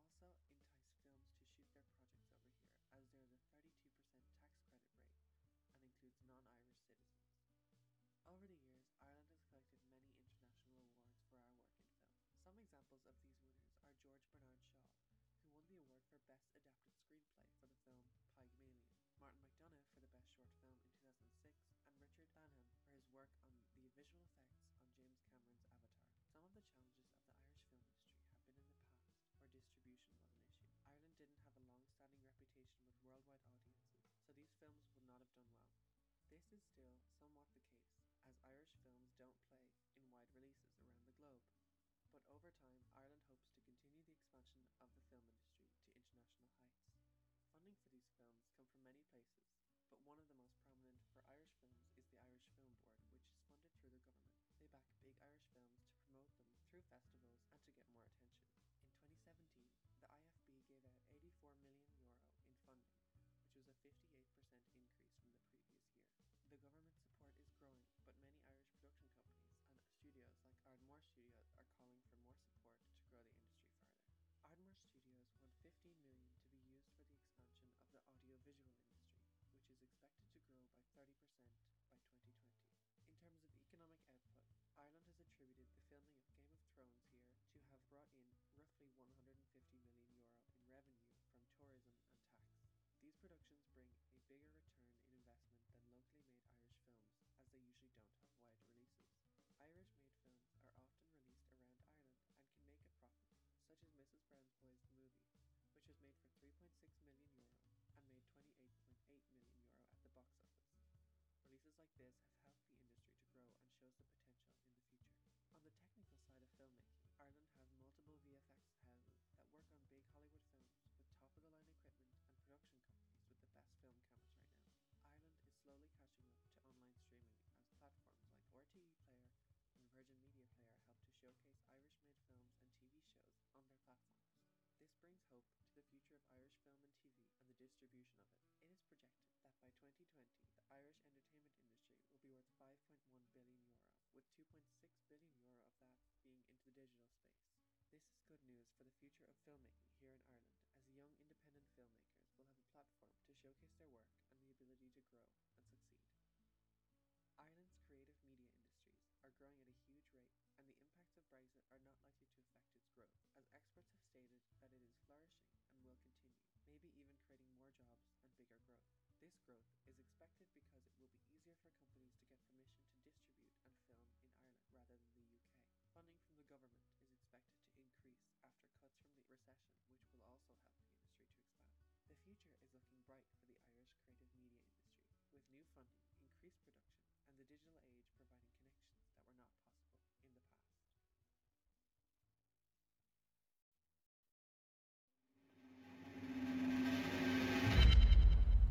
The tax rates in Ireland also entice films to shoot their projects over here, as there is a 32% tax credit rate and includes non-Irish citizens. Over the years, Ireland has collected many international awards for our work in film. Some examples of these winners are George Bernard Shaw, who won the award for Best Adapted Screenplay for the film Pygmalion, Martin McDonagh for the Best Short Film in 2006, and Richard Lanham for his work on the visual effects on James Cameron's Avatar. Some of the challenges of the Irish film industry have been in the past, where distribution was an issue. Ireland didn't have a long-standing reputation with worldwide audiences, so these films would not have done well. This is still somewhat the case, as Irish films don't play in wide releases around the globe. But over time, Ireland hopes to continue the expansion of the film industry to international international heights. Funding for these films come from many places, but one of the most prominent for Irish films is the Irish Film Board, which is funded through the government. They back big Irish films to promote them through festivals and to get more attention. In 2017, the IFB gave out €84 million in funding, which was a 58% increase from the previous year. The government support is growing, but many Irish production companies and studios like Ardmore Studios are calling for more support to grow the industry further. Ardmore Studios want $15 million to be used for the expansion of the audiovisual industry, which is expected to grow by 30% by 2020. In terms of economic output, Ireland has attributed the filming of Game of Thrones here to have brought in roughly €150 million in revenue from tourism and tax. These productions bring a bigger return in investment than locally made Irish films, as they usually don't have wide releases. Irish-made films are often released around Ireland and can make a profit, such as Mrs. Brown's Boys the movie, which was made for €3.6 million and made €28.8 million at the box office. Releases like this have helped the industry to grow and shows the potential in the future. On the technical side of filmmaking, Ireland has multiple VFX houses that work on big Hollywood films with top-of-the-line equipment and production companies with the best film cameras right now. Ireland is slowly catching up to online streaming as platforms like RTE Player and Virgin Media Player help to showcase Irish-made films and TV shows on their platforms. This brings hope to the future of Irish film and TV and the distribution of it. It is projected that by 2020, the Irish entertainment industry will be worth €5.1 billion, with €2.6 billion of that being into the digital space. This is good news for the future of filmmaking here in Ireland, as young independent filmmakers will have a platform to showcase their work and the ability to grow and succeed. Ireland's creative media industries are growing at a huge rate, and the impacts of Brexit are not likely to affect its growth, as experts have stated that it is flourishing and will continue, maybe even creating more jobs and bigger growth. This growth is expected because it will be easier for companies to get permission to distribute and film in Ireland rather than the UK. Funding from the government is expected to increase after cuts from the recession, which will also help the industry to expand. The future is looking bright for the Irish creative media industry, with new funding, increased production, and the digital age providing connections that were not possible in the past.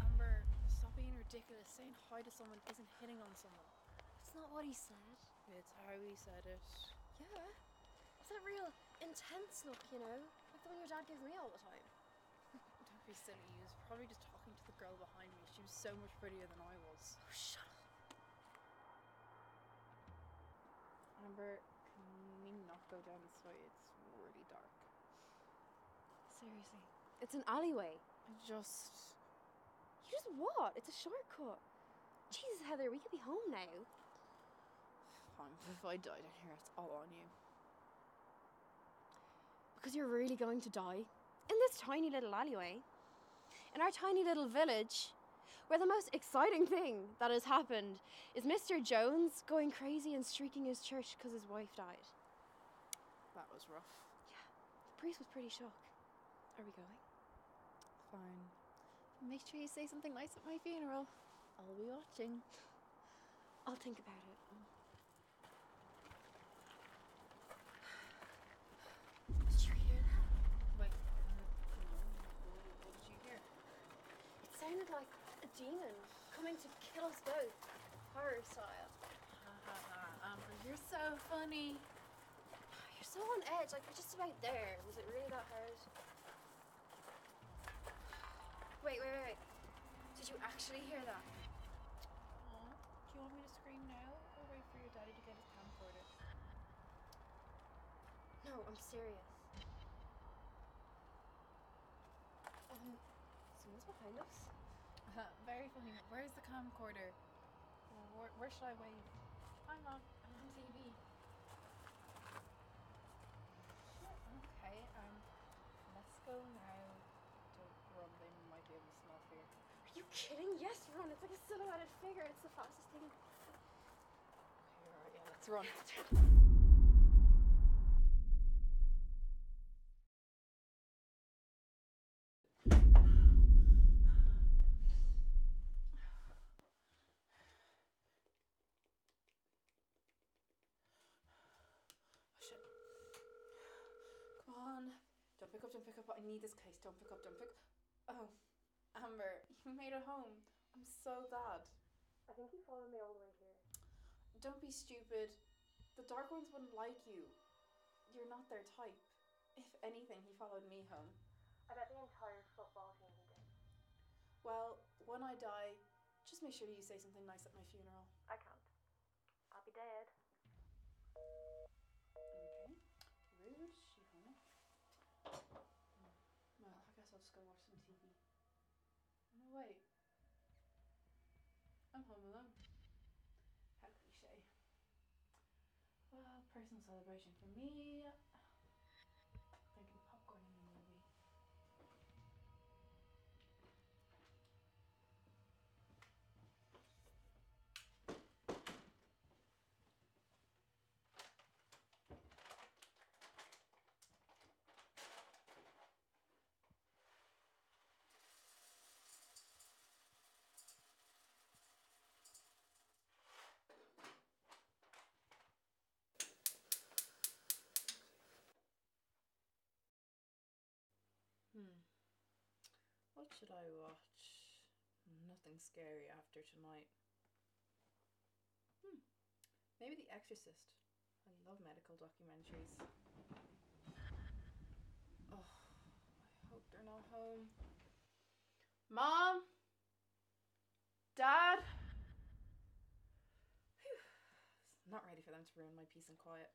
Amber, stop being ridiculous. Saying hi to someone isn't hitting on someone. That's not what he said. It's how he said it. Yeah. It's that real intense look, you know? Like the one your dad gives me all the time. Don't be silly. He was probably just talking to the girl behind me. She was so much prettier than I was. Oh, shut up. Amber, can we not go down this way? It's really dark. Seriously. It's an alleyway. You just what? It's a shortcut. Jesus, Heather, we could be home now. Fine, if I die down here, it's all on you. Because you're really going to die? In this tiny little alleyway? In our tiny little village? Where the most exciting thing that has happened is Mr. Jones going crazy and streaking his church because his wife died. That was rough. Yeah, the priest was pretty shocked. Are we going? Fine. Make sure you say something nice at my funeral. I'll be watching. I'll think about it. Did you hear that? Wait, what did you hear? It sounded like a demon coming to kill us both, horror style. Amber, you're so funny. You're so on edge, like we're just about there. Was it really that hard? Wait. Did you actually hear that? Aw, do you want me to scream now or wait for your daddy to get his camcorder? No, I'm serious. Someone's behind us. Very funny. Where's the camcorder? Where should I wait? I'm on TV. Okay, let's go now. Don't run, they might be able to smell fear. Are you kidding? Yes, run. It's like a silhouetted figure. It's the fastest thing. Okay, alright, yeah, let's run. Come on. Don't pick up, don't pick up. I need this case. Don't pick up, don't pick up. Oh, Amber, you made it home. I'm so glad. I think he followed me all the way here. Don't be stupid. The dark ones wouldn't like you. You're not their type. If anything, he followed me home. I bet the entire football team he did. Well, when I die, just make sure you say something nice at my funeral. I can't. I'll be dead. Okay. Rude, she home. Well, I guess I'll just go watch some TV. No, wait. I'm home alone. How cliche. Well, personal celebration for me. Thinking popcorn in the movie. What should I watch? Nothing scary after tonight. Maybe The Exorcist. I love medical documentaries. Oh, I hope they're not home. Mom? Dad? Whew. Not ready for them to ruin my peace and quiet.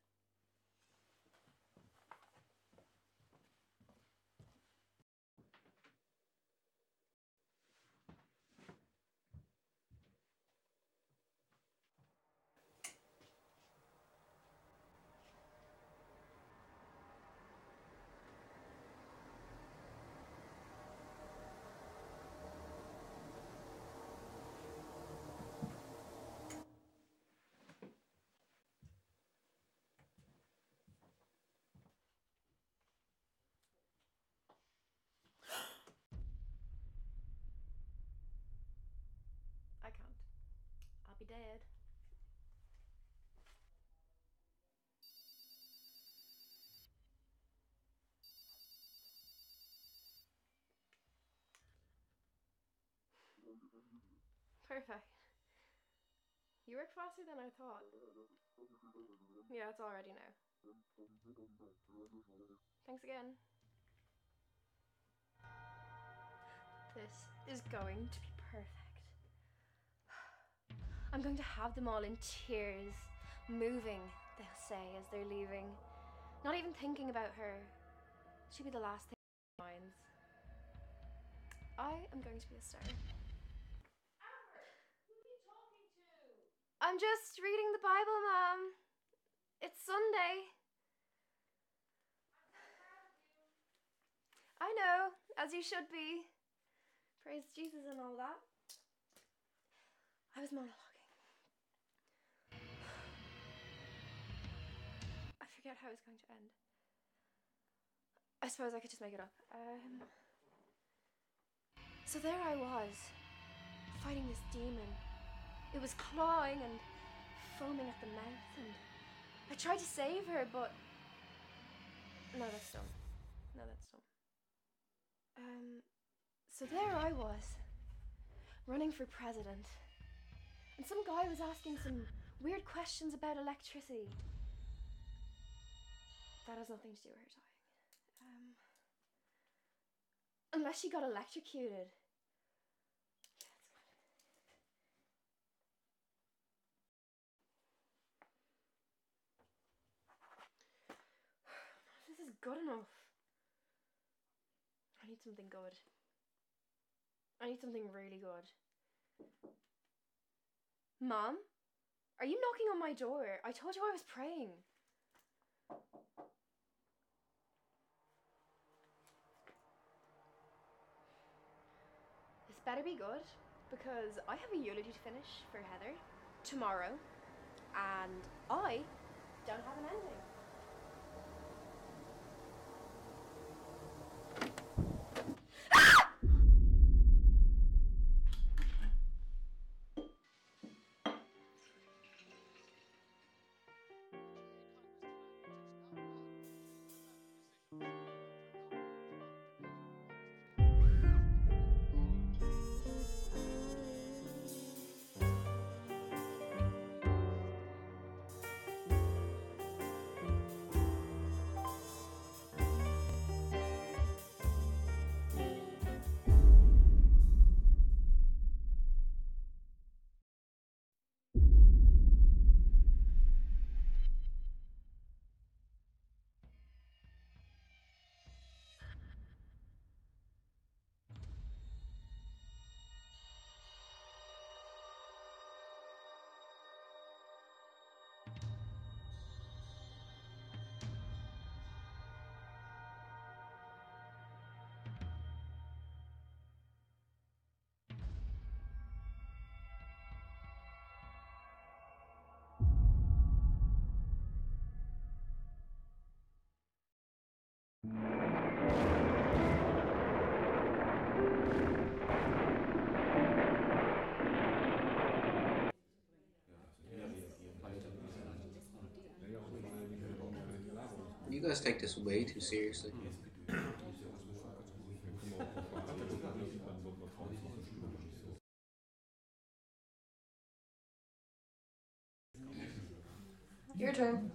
I can't. I'll be dead. Perfect. You work faster than I thought. Yeah, it's all ready now. Thanks again. This is going to be perfect. I'm going to have them all in tears, moving, they'll say as they're leaving. Not even thinking about her. She'll be the last thing in their minds. I am going to be a star. I'm just reading the Bible, Mom. It's Sunday. I know, as you should be. Praise Jesus and all that. I was monologuing. I forget how it's going to end. I suppose I could just make it up. So there I was, fighting this demon. It was clawing and foaming at the mouth, and I tried to save her, but no, that's dumb. No, that's dumb. So there I was, running for president, and some guy was asking some weird questions about electricity. That has nothing to do with her dying. Unless she got electrocuted. This is good enough. I need something good. I need something really good. Mom? Are you knocking on my door? I told you I was praying. This better be good, because I have a eulogy to finish for Heather tomorrow, and I don't have an ending. You guys take this way too seriously. Your turn.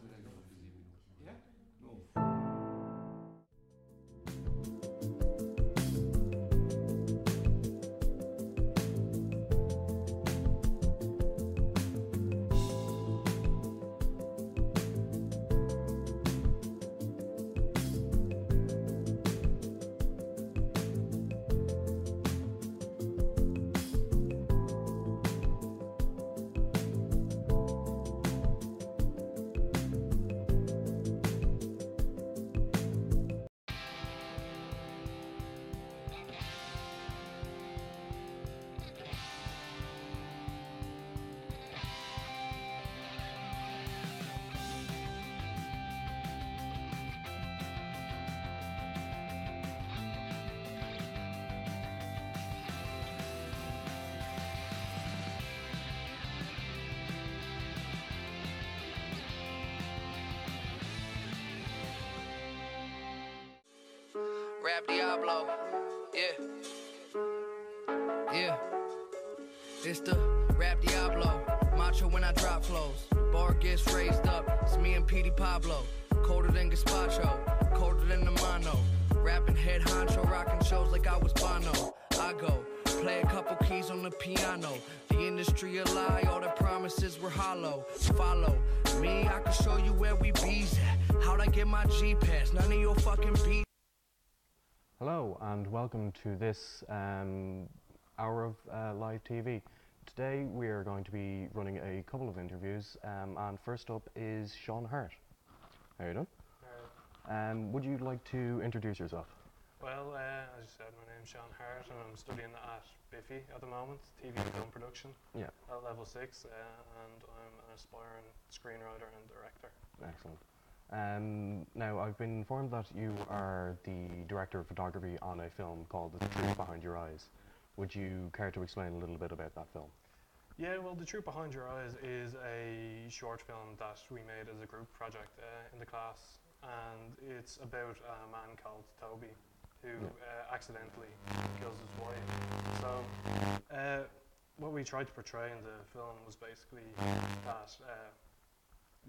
Rap Diablo, yeah. Yeah. It's the Rap Diablo. Macho when I drop flows. Bar gets raised up. It's me and Petey Pablo. Colder than Gazpacho. Colder than the mono. Rapping head honcho. Rocking shows like I was Bono. I go. Play a couple keys on the piano. The industry a lie. All the promises were hollow. Follow me. I can show you where we bees at. How'd I get my G-Pass? None of your fucking beats. Hello and welcome to this hour of live TV. Today we are going to be running a couple of interviews and first up is Sean Hart. How are you doing? Would you like to introduce yourself? Well, as you said, my name's Sean Hart and I'm studying at BIFE at the moment, TV and film production Yeah. at level 6 and I'm an aspiring screenwriter and director. Excellent. Now, I've been informed that you are the director of photography on a film called The Truth Behind Your Eyes. Would you care to explain a little bit about that film? Yeah, well, The Truth Behind Your Eyes is a short film that we made as a group project in the class, and it's about a man called Toby who accidentally kills his wife. So what we tried to portray in the film was basically that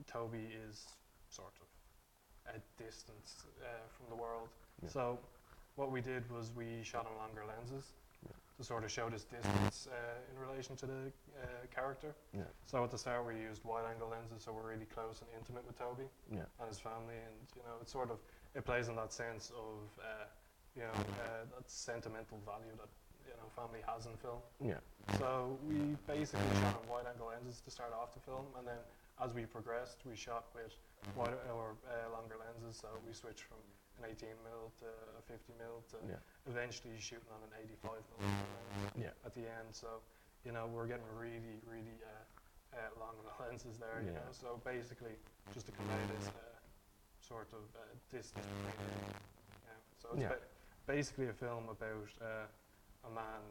Toby is sort of a distance from the world. Yeah. So what we did was we shot on longer lenses to sort of show this distance in relation to the character. Yeah. So at the start we used wide-angle lenses, so we're really close and intimate with Toby Yeah. and his family, and it's sort of, it plays on that sense of that sentimental value that family has in film. Yeah. So we basically shot on wide-angle lenses to start off the film, and then as we progressed, we shot with longer lenses. So we switched from an 18mm to a 50mm to eventually shooting on an 85mm lens at the end. So we're getting really, really long on the lenses there. You know? So basically, just to convey this sort of distance between. So it's basically a film about a man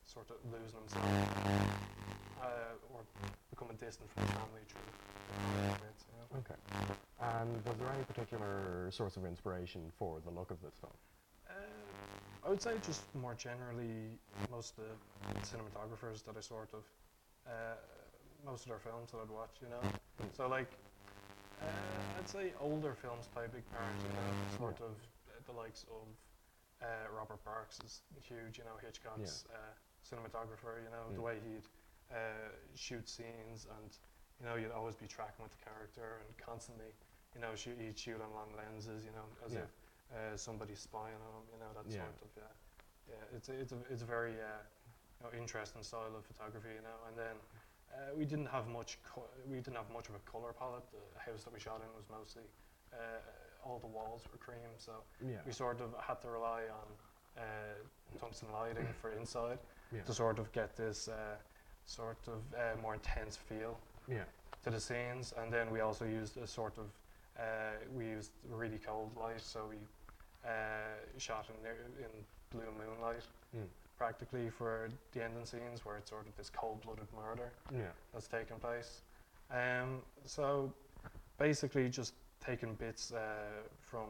sort of losing himself or becoming distant from his family through events. Okay. And was there any particular source of inspiration for the look of this film? I would say just more generally, most of the cinematographers that I sort of, most of their films that I'd watch, So like, I'd say older films play a big part, sort of the likes of Robert Parks is huge, Hitchcock's cinematographer, the way he'd shoot scenes, and you'd always be tracking with the character and constantly, he'd shoot on long lenses, as if somebody's spying on him, that sort of, it's a very interesting style of photography, and then we didn't have much of a color palette. The house that we shot in was mostly all the walls were cream, so we sort of had to rely on tungsten lighting for inside to sort of get this sort of more intense feel to the scenes, and then we also used a sort of we used really cold light, so we shot in blue moonlight practically for the ending scenes where it's sort of this cold-blooded murder that's taking place. So basically just taken bits from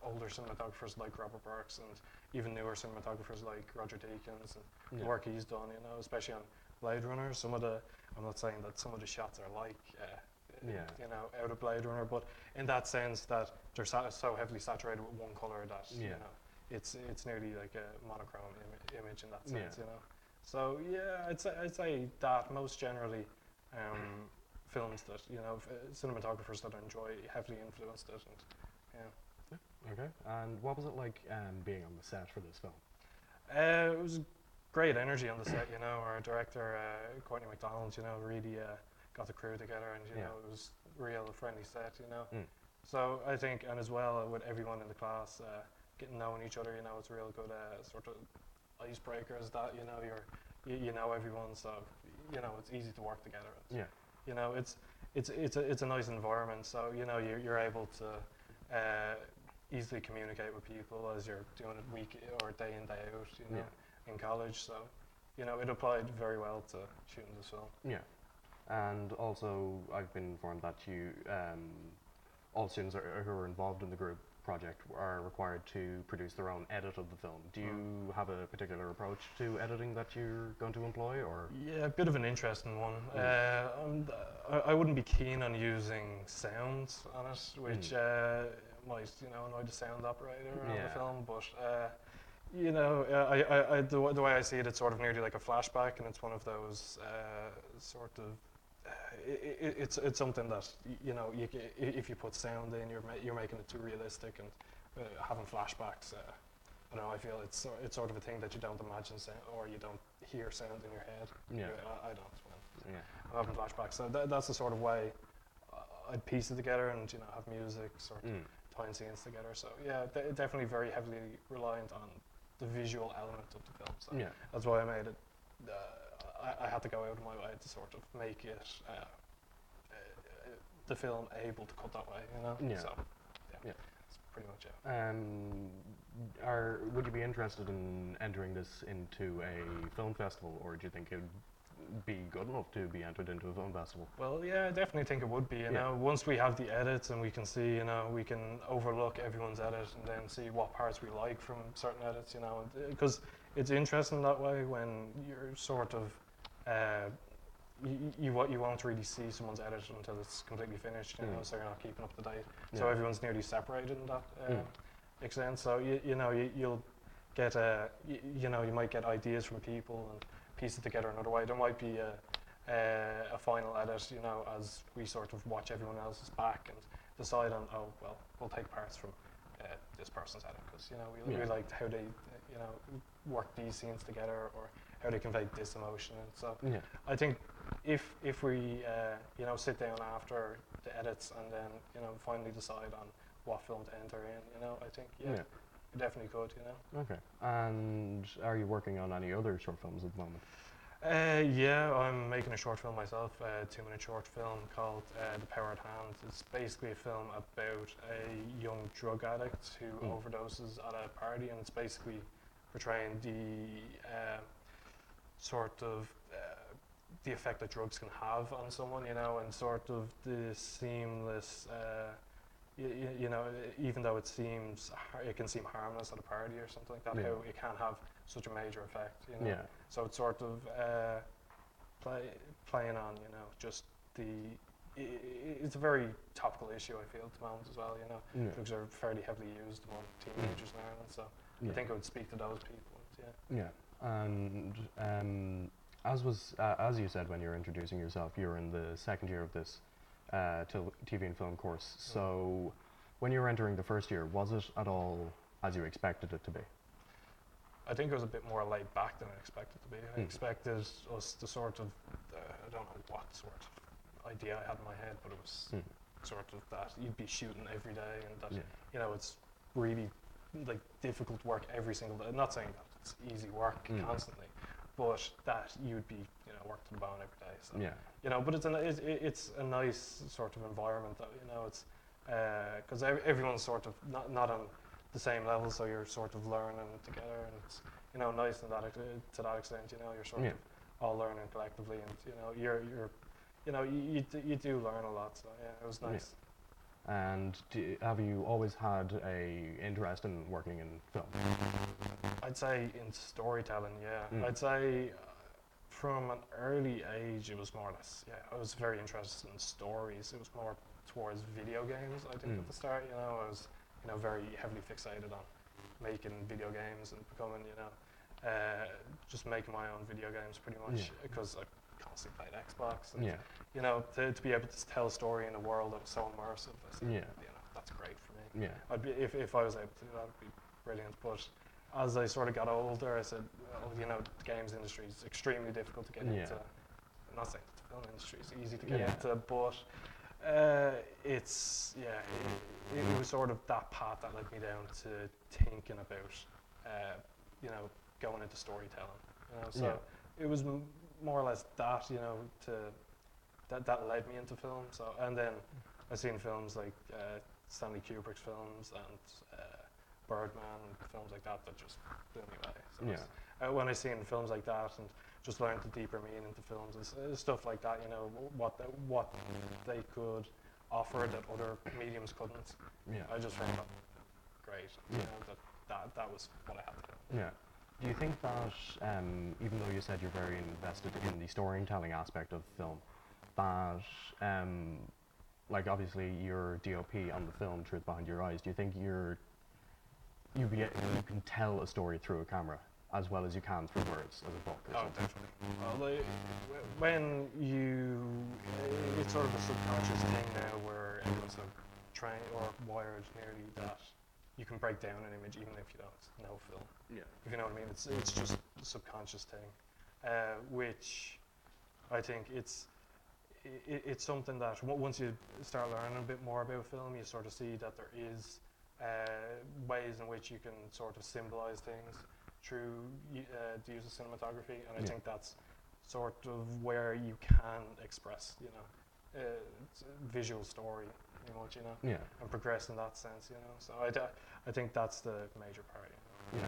older cinematographers like Robert Burks and even newer cinematographers like Roger Deakins and the work he's done, you know, especially on Blade Runner. I'm not saying that some of the shots are like, you know, out of Blade Runner, but in that sense that they're so heavily saturated with one color that, you know, it's nearly like a monochrome image in that sense, you know. So yeah, I'd say that most generally, films that, you know, cinematographers that I enjoy heavily influenced it, and Okay. And what was it like being on the set for this film? It was great energy on the set, you know. Our director, Courtney MacDonald, you know, really got the crew together, and you know, it was real friendly set, you know. So I think, and as well with everyone in the class getting knowing each other, you know, it's a real good sort of icebreakers that, you know, you know everyone, so you know it's easy to work together. You know, it's a nice environment, so you know you're able to easily communicate with people as you're doing it week or day in, day out, you know, in college. So, you know, it applied very well to shooting this film. Yeah. And also, I've been informed that you, all students who are involved in the group project are required to produce their own edit of the film. Do you have a particular approach to editing that you're going to employ, or? Yeah, a bit of an interesting one. I wouldn't be keen on using sounds on it, which might, you know, annoy the sound operator on the film, but you know, the way I see it, it's sort of nearly like a flashback, and it's one of those sort of. It's something that, you know, if you put sound in, you're making it too realistic, and having flashbacks. I don't know. I feel it's sort of a thing that you don't imagine sound, or you don't hear sound in your head. I don't. I'm having flashbacks, so that's the sort of way I'd piece it together, and you know, have music sort of tying scenes together. So yeah, definitely very heavily reliant on the visual element of the film. So that's why I made it. I had to go out of my way to sort of make it the film able to cut that way, you know. So that's pretty much it. Would you be interested in entering this into a film festival, or do you think it would be good enough to be entered into a film festival? Well, yeah, I definitely think it would be, you know. Once we have the edits and we can see, you know, we can overlook everyone's edit and then see what parts we like from certain edits, you know, because it's interesting that way when you're sort of you won't really see someone's edit until it's completely finished, you know, so you're not keeping up to date. So everyone's nearly separated in that extent. So you know, you'll get you know, you might get ideas from people and piece it together another way. There might be a final edit, you know, as we sort of watch everyone else's back and decide on, oh well, we'll take parts from this person's edit, because you know we liked how they you know work these scenes together, or how they convey this emotion. And so I think if we you know, sit down after the edits and then, you know, finally decide on what film to enter in, you know, I think we definitely could, you know. Okay. And are you working on any other short films at the moment? Yeah, I'm making a short film myself, a 2-minute short film called The Power at Hand. It's basically a film about a young drug addict who overdoses at a party, and it's basically portraying the sort of the effect that drugs can have on someone, you know, and sort of the seamless, you know, even though it can seem harmless at a party or something like that, how it can have such a major effect, you know. So it's sort of playing on, you know, just it's a very topical issue, I feel, at the moment as well, you know. Drugs are fairly heavily used among teenagers in Ireland, so I think it would speak to those people. And as you said when you were introducing yourself, you're in the second year of this TV and film course. So when you were entering the first year, was it at all as you expected it to be? I think it was a bit more laid back than I expected it to be. I expected us to sort of, I don't know what sort of idea I had in my head, but it was sort of that you'd be shooting every day, and that you know, it's really like difficult work every single day. I'm not saying that it's easy work constantly, but that you'd be, you know, work to the bone every day. So you know, but it's a nice sort of environment, though, you know. It's because everyone's sort of not on the same level, so you're sort of learning together, and it's, you know, nice to that extent, you know. You're sort of all learning collectively, and you know, you do learn a lot. So yeah, it was nice. And have you always had a interest in working in film? I'd say in storytelling, yeah. Mm. I'd say from an early age, it was more or less, yeah, I was very interested in stories. It was more towards video games, I think, Mm. at the start. You know, I was, you know, very heavily fixated on making video games and becoming, you know, just making my own video games pretty much, because I constantly played Xbox. And, you know, to be able to tell a story in a world that was so immersive, I said, you know, that's great for me. Yeah. I'd be, if I was able to do that, it'd be brilliant. But as I sort of got older, I said, well, you know, the games industry is extremely difficult to get into. I'm not saying the film industry is easy to get into, but it's, it was sort of that path that led me down to thinking about, you know, going into storytelling. You know, so it was more or less that, you know, that led me into film. So, and then I've seen films like Stanley Kubrick's films and Birdman and films like that just blew me away. So when I seen films like that and just learned the deeper meaning into films and stuff like that, you know, what they could offer that other mediums couldn't. I just found that great. You know, that was what I had to do. Yeah. Do you think that, even though you said you're very invested in the storytelling aspect of film, that, like obviously your DOP on the film, Truth Behind Your Eyes, do you think you can tell a story through a camera as well as you can through words as a book? Or something? Definitely. Well, when it's sort of a subconscious thing now where everyone's so trained or wired nearly that you can break down an image even if you don't know film. If you know what I mean, it's just a subconscious thing, which I think it's something that once you start learning a bit more about film, you sort of see that there is ways in which you can sort of symbolize things through the use of cinematography, and I think that's sort of where you can express, you know, visual story, pretty much, you know, and progress in that sense, you know. So I think that's the major part. You know?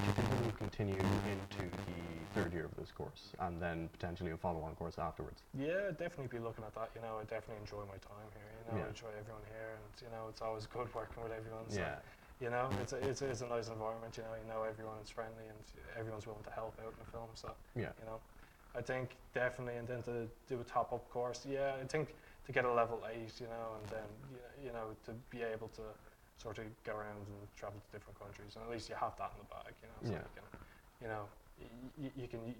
Do you think that you'll continue into the third year of this course and then potentially a follow-on course afterwards? Yeah, I'd definitely be looking at that. You know, I definitely enjoy my time here. You know, I enjoy everyone here, and you know, it's always good working with everyone. So, you know, it's a nice environment. You know everyone's friendly and everyone's willing to help out in the film. So, you know, I think definitely, and then to do a top-up course. Yeah, I think to get a level 8, you know, and then you know to be able to sort of go around and travel to different countries, and at least you have that in the bag, you know. So you know,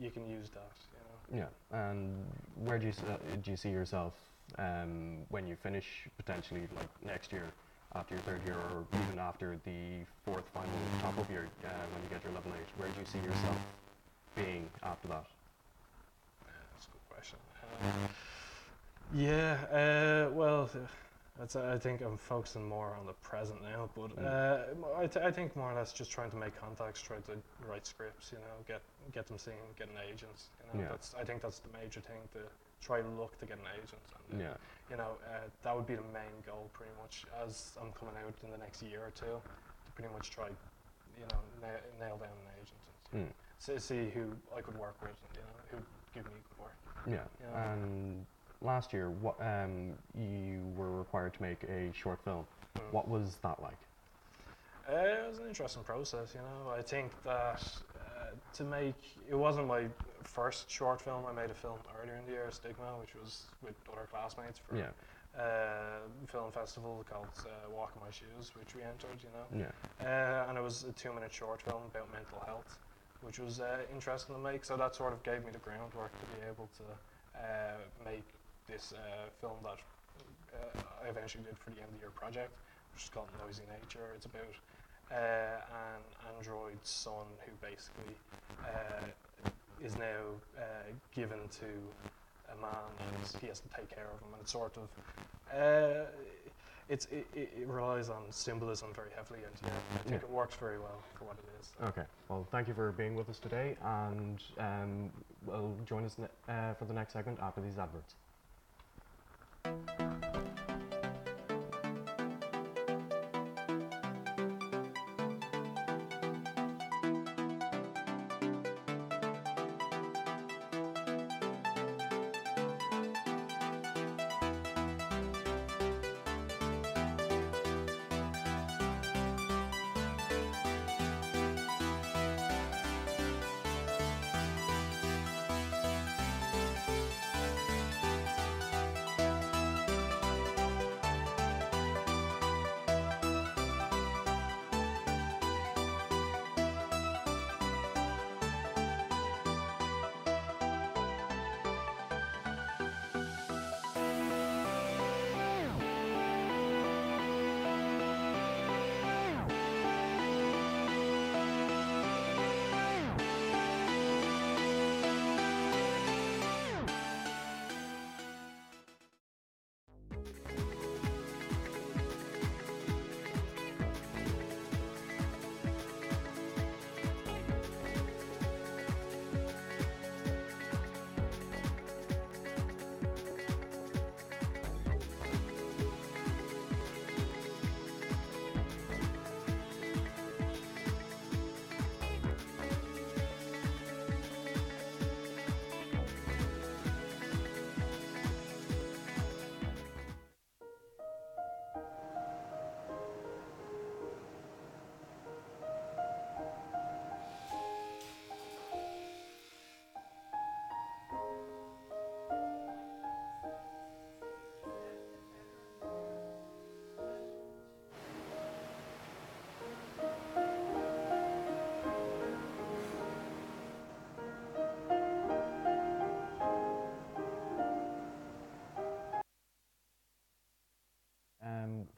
you can use that, you know. Yeah, and where do you see yourself when you finish potentially like next year, after your third year, or even after the fourth final top-up year when you get your level 8? Where do you see yourself being after that? That's a good question. Well, I think I'm focusing more on the present now, but I think more or less just trying to make contacts, try to write scripts, you know, get them seen, get an agent. You know, I think that's the major thing, to try to look to get an agent. And, you know, that would be the main goal pretty much as I'm coming out in the next year or two, to pretty much try, you know, nail down an agent and see who I could work with, you know, who give me good work. Yeah. You know? And last year, you were required to make a short film. What was that like? It was an interesting process, you know. I think that it wasn't my first short film. I made a film earlier in the year, Stigma, which was with other classmates for a film festival called Walk in My Shoes, which we entered, you know. And it was a 2-minute short film about mental health, which was interesting to make. So that sort of gave me the groundwork to be able to make this film that I eventually did for the end of the year project, which is called Noisy Nature. It's about an android son who basically is now given to a man, and he has to take care of him, and it's sort of it relies on symbolism very heavily, and I think it works very well for what it is. Okay, well, thank you for being with us today, and will join us for the next segment after these adverts.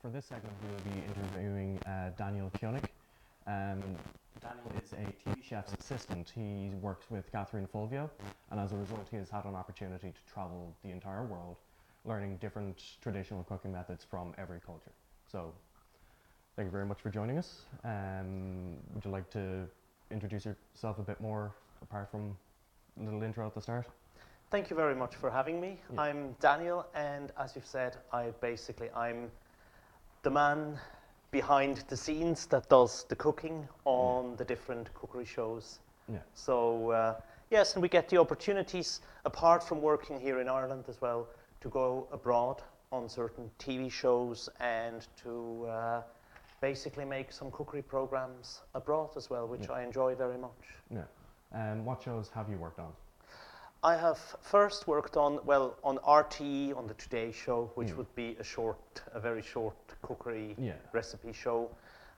for this segment, we will be interviewing Daniel Koenig. Daniel is a TV chef's assistant. He works with Catherine Fulvio, and as a result, he has had an opportunity to travel the entire world, learning different traditional cooking methods from every culture. So, thank you very much for joining us. Would you like to introduce yourself a bit more, apart from a little intro at the start? Thank you very much for having me. Yeah. I'm Daniel, and as you've said, I'm the man behind the scenes that does the cooking on the different cookery shows. Yeah. So yes, and we get the opportunities, apart from working here in Ireland as well, to go abroad on certain TV shows and to basically make some cookery programs abroad as well, which I enjoy very much. Yeah. What shows have you worked on? I have first worked on RTE, on the Today Show, which would be a very short cookery recipe show,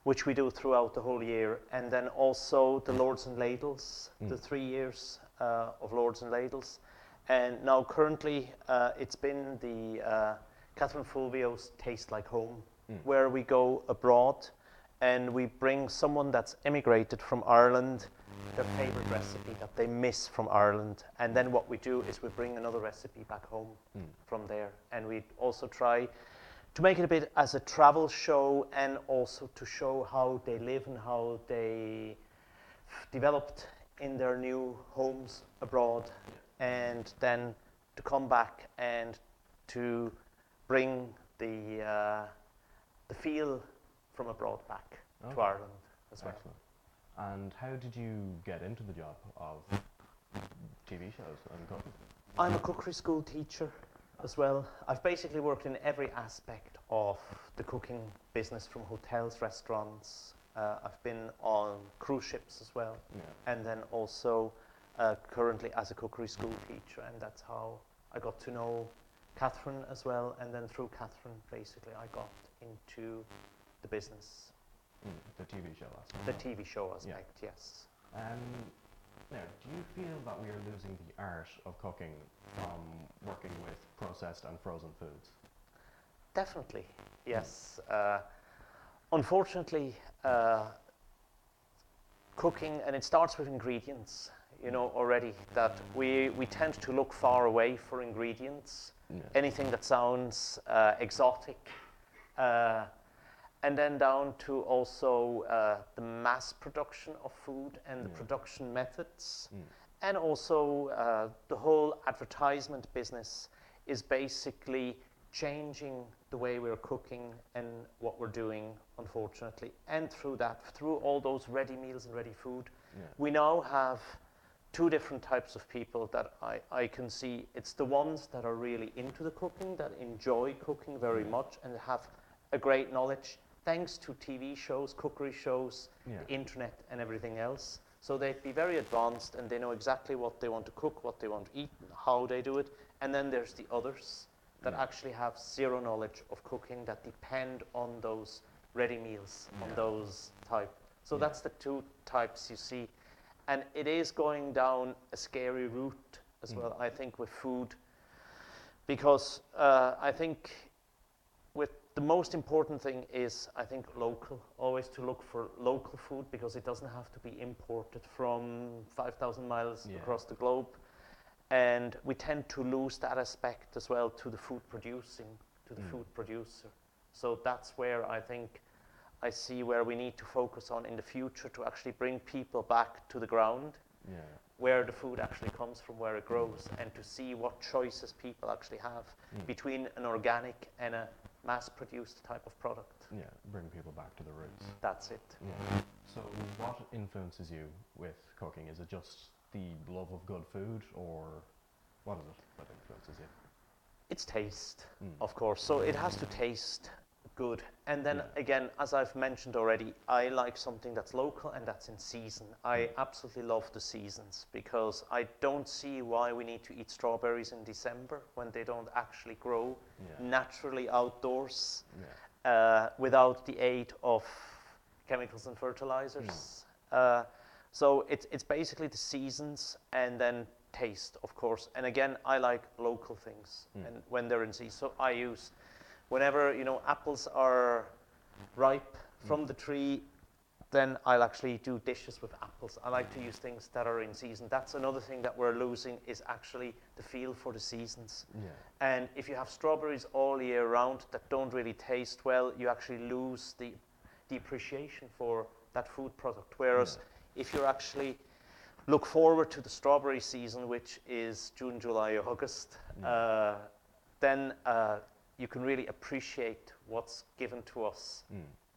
which we do throughout the whole year. And then also the Lords and Ladles, the 3 years of Lords and Ladles. And now currently it's been the Catherine Fulvio's Taste Like Home, where we go abroad and we bring someone that's emigrated from Ireland their favorite recipe that they miss from Ireland, and then what we do is we bring another recipe back home from there, and we also try to make it a bit as a travel show and also to show how they live and how they developed in their new homes abroad, and then to come back and to bring the feel from abroad back to Ireland as well. Excellent. And how did you get into the job of TV shows and cooking? I'm a cookery school teacher as well. I've basically worked in every aspect of the cooking business, from hotels, restaurants. I've been on cruise ships as well, and then also currently as a cookery school teacher, and that's how I got to know Catherine as well, and then through Catherine basically I got into the business. The TV show aspect. The TV show aspect, yes. Now, do you feel that we are losing the art of cooking from working with processed and frozen foods? Definitely, yes. Unfortunately, cooking, and it starts with ingredients, you know, already, that we tend to look far away for ingredients, anything that sounds exotic. And then down to also the mass production of food and the production methods. And also the whole advertisement business is basically changing the way we're cooking and what we're doing, unfortunately. And through that, through all those ready meals and ready food, we now have two different types of people that I can see. It's the ones that are really into the cooking, that enjoy cooking very much and have a great knowledge, thanks to TV shows, cookery shows, the internet and everything else. So they'd be very advanced and they know exactly what they want to cook, what they want to eat, how they do it. And then there's the others that actually have zero knowledge of cooking, that depend on those ready meals, on those type. So that's the two types you see. And it is going down a scary route as well, I think, with food. Because I think the most important thing is, I think, local. Always to look for local food, because it doesn't have to be imported from 5,000 miles across the globe. And we tend to lose that aspect as well to the food producing, to the food producer. So that's where I think I see where we need to focus on in the future, to actually bring people back to the ground, where the food actually comes from, where it grows, and to see what choices people actually have between an organic and a mass-produced type of product. Yeah, bring people back to the roots. That's it. Yeah. So what influences you with cooking? Is it just the love of good food, or what is it that influences you? It's taste, of course. So it has to taste good. And then again, as I've mentioned already, I like something that's local and that's in season. I absolutely love the seasons, because I don't see why we need to eat strawberries in December when they don't actually grow naturally outdoors without the aid of chemicals and fertilizers. So it's basically the seasons and then taste, of course. And again, I like local things and when they're in season. So I use whenever, you know, apples are ripe from the tree, then I'll actually do dishes with apples. I like to use things that are in season. That's another thing that we're losing, is actually the feel for the seasons. Yeah. And if you have strawberries all year round that don't really taste well, you actually lose the appreciation for that food product. Whereas if you're actually look forward to the strawberry season, which is June, July, August, then you can really appreciate what's given to us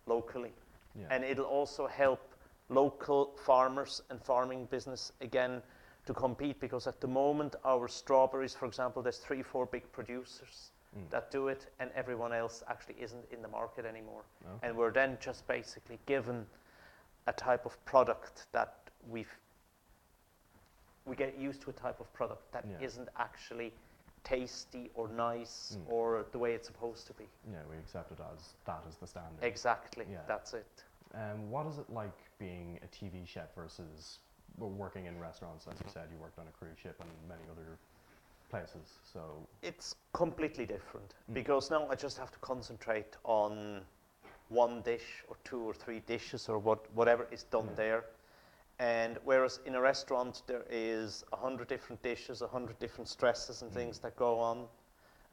locally. Yeah. And it'll also help local farmers and farming business again to compete, because at the moment our strawberries, for example, there's 3-4 big producers that do it, and everyone else actually isn't in the market anymore. Okay. And we're then just basically given a type of product that we get used to, a type of product that isn't actually tasty or nice or the way it's supposed to be. Yeah, we accept it as that is the standard. Exactly, Yeah. that's it. What is it like being a TV chef versus working in restaurants? As you said, you worked on a cruise ship and many other places, so... It's completely different, because now I just have to concentrate on one dish or 2 or 3 dishes or whatever is done there. And whereas in a restaurant there is 100 different dishes, 100 different stresses and things that go on.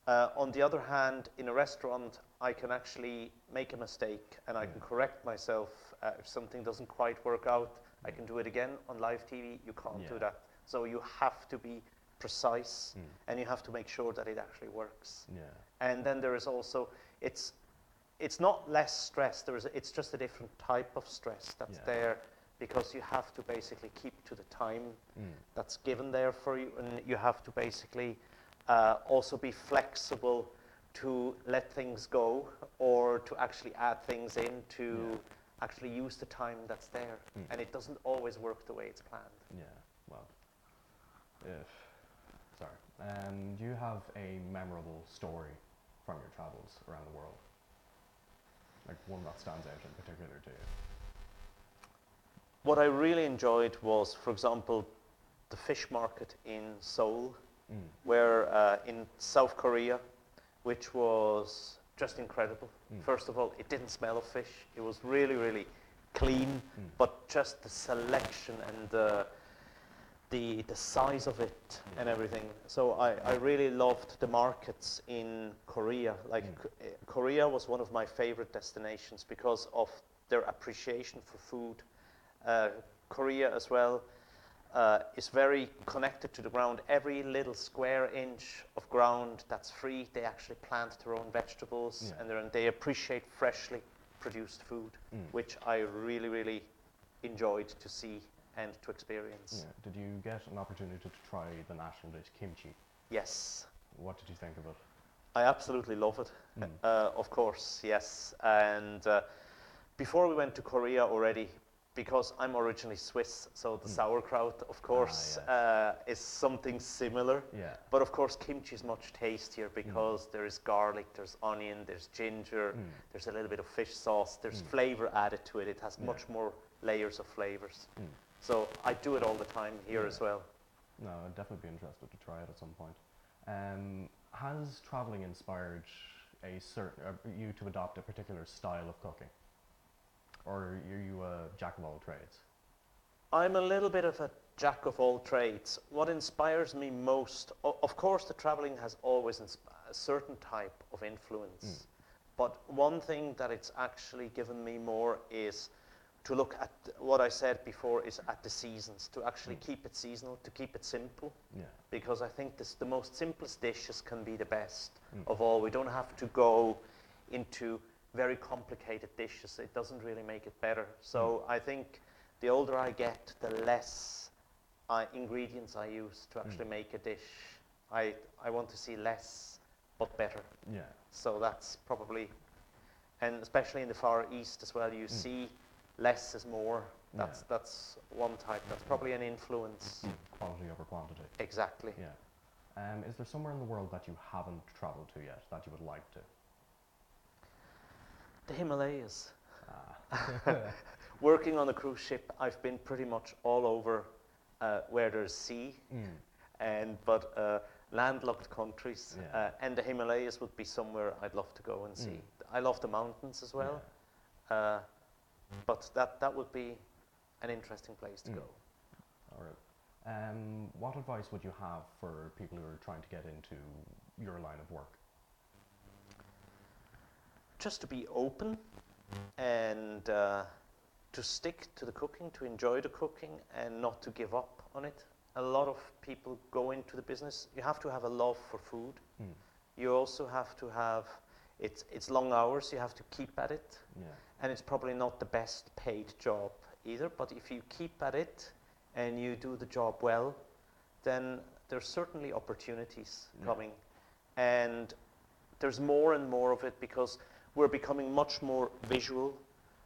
On the other hand, in a restaurant, I can actually make a mistake and I can correct myself. If something doesn't quite work out, I can do it again. On live TV, you can't do that. So you have to be precise and you have to make sure that it actually works. Yeah. And then there is also, it's not less stress, it's just a different type of stress that's there, because you have to basically keep to the time that's given there for you, and you have to basically also be flexible to let things go or to actually add things in to actually use the time that's there. And it doesn't always work the way it's planned. Yeah, well, do you have a memorable story from your travels around the world? Like one that stands out in particular to you? What I really enjoyed was, for example, the fish market in Seoul, where in South Korea, which was just incredible. First of all, it didn't smell of fish. It was really, really clean, but just the selection and the size of it and everything. So I really loved the markets in Korea. Like Korea was one of my favorite destinations because of their appreciation for food. Korea as well is very connected to the ground. Every little square inch of ground that's free, they actually plant their own vegetables, and they appreciate freshly produced food, which I really, really enjoyed to see and to experience. Yeah. Did you get an opportunity to try the national dish kimchi? Yes. What did you think of it? I absolutely love it, of course, yes. And before we went to Korea already, because I'm originally Swiss, so the sauerkraut, of course, is something similar. Yeah. But of course, kimchi is much tastier because there is garlic, there's onion, there's ginger, there's a little bit of fish sauce, there's flavor added to it. It has much more layers of flavors. So I do it all the time here as well. No, I'd definitely be interested to try it at some point. Has traveling inspired you to adopt a particular style of cooking? Or are you a jack of all trades? I'm a little bit of a jack of all trades. What inspires me most, of course the traveling has always a certain type of influence, but one thing that it's actually given me more is to look at what I said before, is at the seasons, to actually keep it seasonal, to keep it simple. Yeah. Because I think the most simplest dishes can be the best of all. We don't have to go into very complicated dishes. It doesn't really make it better. So I think the older I get, the less ingredients I use to actually make a dish. I want to see less but better. Yeah. So that's probably, and especially in the Far East as well, you see less is more. That's one type. That's probably an influence. Quality over quantity. Exactly. Yeah. Is there somewhere in the world that you haven't travelled to yet that you would like to? The Himalayas. Working on a cruise ship, I've been pretty much all over where there's sea, but landlocked countries. Yeah. And the Himalayas would be somewhere I'd love to go and see. I love the mountains as well. But that would be an interesting place to go. All right. What advice would you have for people who are trying to get into your line of work? Just to be open and to stick to the cooking, to enjoy the cooking and not to give up on it. A lot of people go into the business. You have to have a love for food. You also have to have, it's long hours, you have to keep at it. And it's probably not the best paid job either, but if you keep at it and you do the job well, then there's certainly opportunities coming. And there's more and more of it because we're becoming much more visual.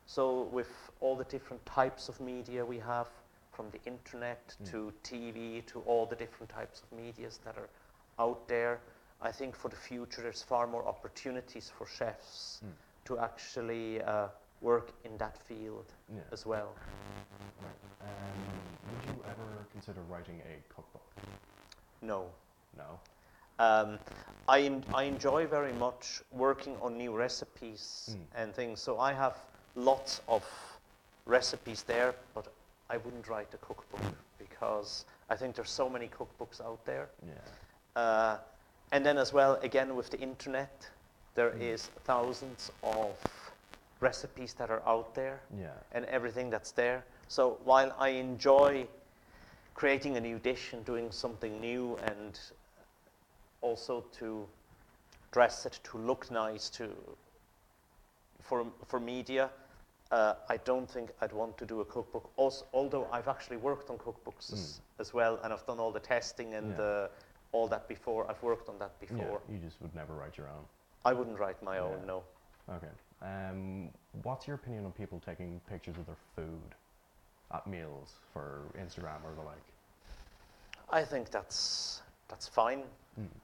So with all the different types of media we have, from the internet to TV to all the different types of medias that are out there, I think for the future there's far more opportunities for chefs to actually work in that field as well. Right. Would you ever consider writing a cookbook? No. No? I enjoy very much working on new recipes and things. So I have lots of recipes there, but I wouldn't write a cookbook because I think there's so many cookbooks out there. And then as well, again, with the internet, there is thousands of recipes that are out there and everything that's there. So while I enjoy creating a new dish and doing something new and also to dress it, to look nice, for media, I don't think I'd want to do a cookbook. Also, although I've actually worked on cookbooks as well, and I've done all the testing and all that before. I've worked on that before. You just would never write your own? I wouldn't write my own, no. Okay. What's your opinion on people taking pictures of their food at meals for Instagram or the like? I think that's fine.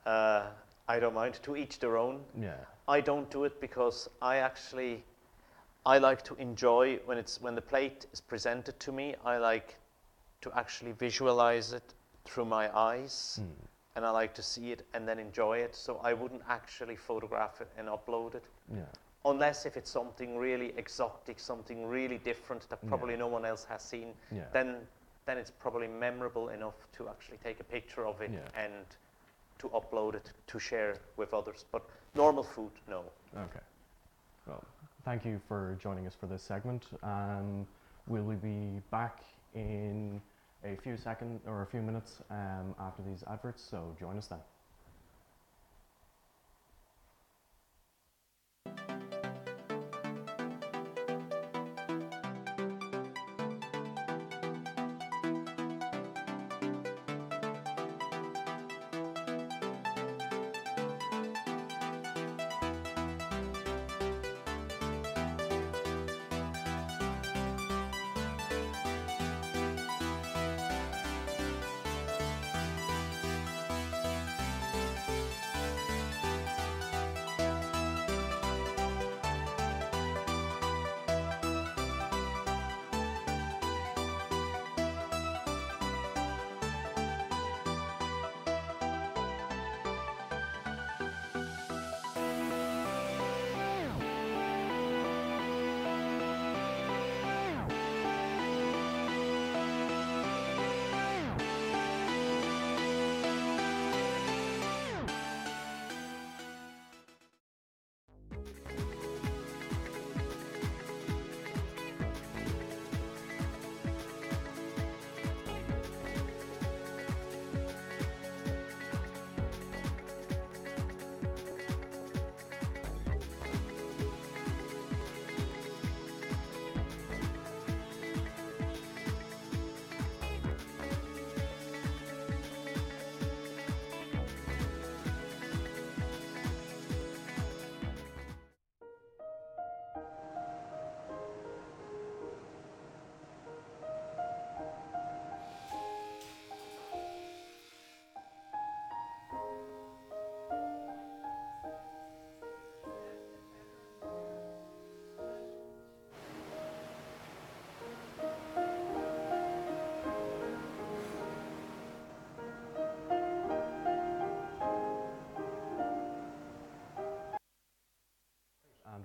I don't mind. To each their own. I don't do it because I like to enjoy when the plate is presented to me. I like to actually visualize it through my eyes, and I like to see it and then enjoy it. So I wouldn't actually photograph it and upload it, unless if it's something really exotic, something really different that probably no one else has seen. Then it's probably memorable enough to actually take a picture of it and to upload it to share with others. But normal food, no. Okay. Well, thank you for joining us for this segment. We'll be back in a few seconds or a few minutes after these adverts, so join us then.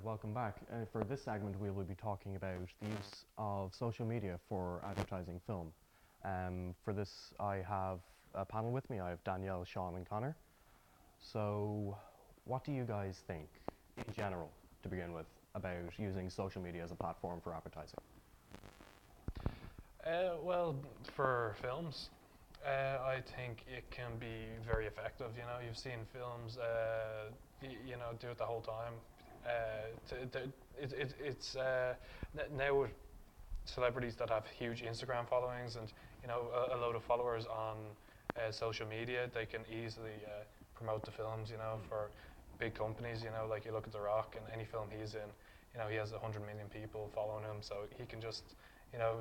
welcome back. For this segment, we will be talking about the use of social media for advertising film. For this, I have a panel with me. I have Danielle, Sean, and Connor. So, what do you guys think, in general, to begin with, about using social media as a platform for advertising? Well, for films, I think it can be very effective. You know, you've seen films, do it the whole time. It's now with celebrities that have huge Instagram followings and a load of followers on social media, they can easily promote the films. For big companies. Like you look at The Rock and any film he's in, he has 100 million people following him, so he can just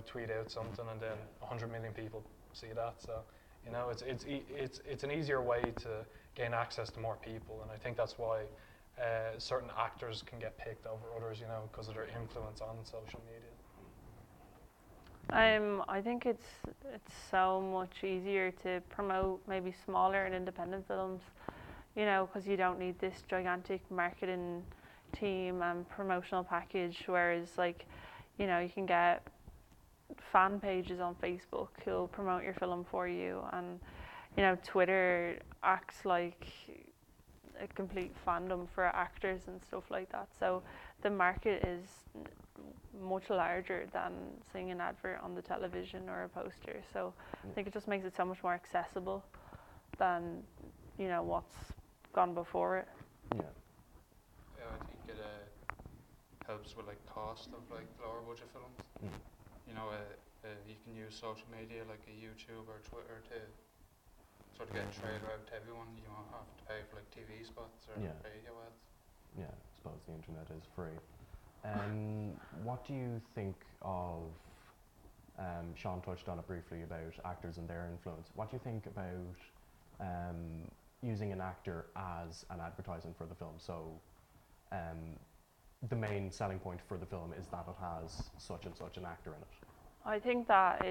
tweet out something and then 100 million people see that. So it's an easier way to gain access to more people, and I think that's why certain actors can get picked over others, because of their influence on social media. I think it's so much easier to promote maybe smaller and independent films, because you don't need this gigantic marketing team and promotional package, whereas you can get fan pages on Facebook who'll promote your film for you, and Twitter acts like a complete fandom for actors and stuff like that. So the market is much larger than seeing an advert on the television or a poster. So I think it just makes it so much more accessible than what's gone before it. Yeah, I think it helps with cost of lower budget films. You can use social media like a YouTube or Twitter to sort of get a trailer out to everyone. You don't have to pay for TV spots or radio ads. Yeah, I suppose the internet is free. What do you think of, Sean touched on it briefly about actors and their influence. What do you think about using an actor as an advertisement for the film? So the main selling point for the film is that it has such and such an actor in it. I think that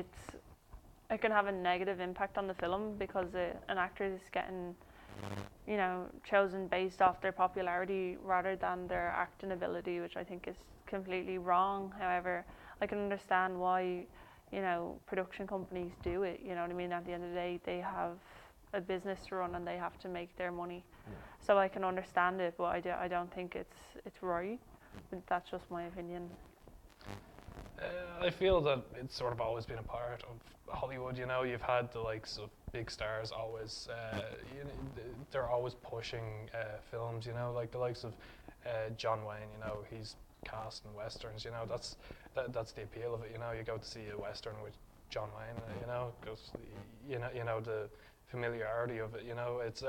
it can have a negative impact on the film because an actor is getting chosen based off their popularity rather than their acting ability, which I think is completely wrong. However, I can understand why production companies do it. You know what I mean? At the end of the day, they have a business to run and they have to make their money. Yeah. So I can understand it, but I don't think it's right. That's just my opinion. I feel that it's sort of always been a part of Hollywood. You've had the likes of big stars always. They're always pushing films. Like the likes of John Wayne. He's cast in westerns. That's the appeal of it. You go to see a western with John Wayne. Because the familiarity of it. It's.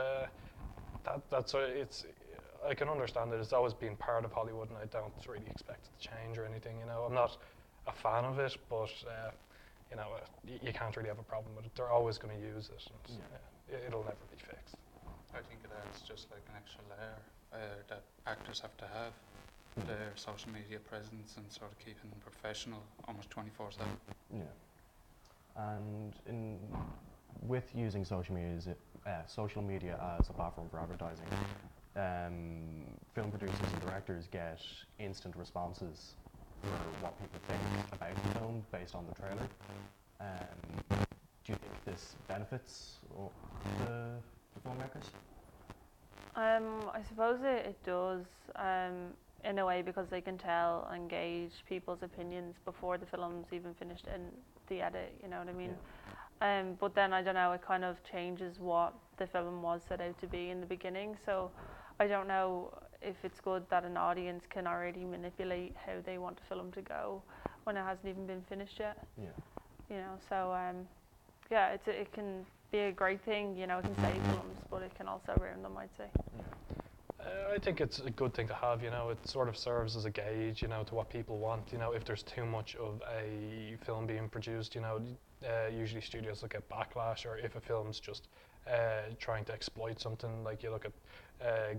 I can understand that it's always been part of Hollywood, and I don't really expect it to change or anything. I'm not a fan of it, but you can't really have a problem with it. They're always going to use it, and it'll never be fixed. I think it adds just like an extra layer that actors have to have, their social media presence and sort of keeping them professional almost 24/7. Yeah, and with using social media as a platform for advertising, film producers and directors get instant responses for what people think about the film based on the trailer. Do you think this benefits the filmmakers? I suppose it does in a way, because they can tell and gauge people's opinions before the film's even finished in the edit, you know what I mean? Yeah. But then, I don't know, it kind of changes what the film was set out to be in the beginning, so I don't know if it's good that an audience can already manipulate how they want a film to go when it hasn't even been finished yet. Yeah. So it can be a great thing, it can save films, but it can also ruin them, I'd say. I think it's a good thing to have, it sort of serves as a gauge, to what people want. If there's too much of a film being produced, usually studios will get backlash, or if a film's just trying to exploit something, like you look at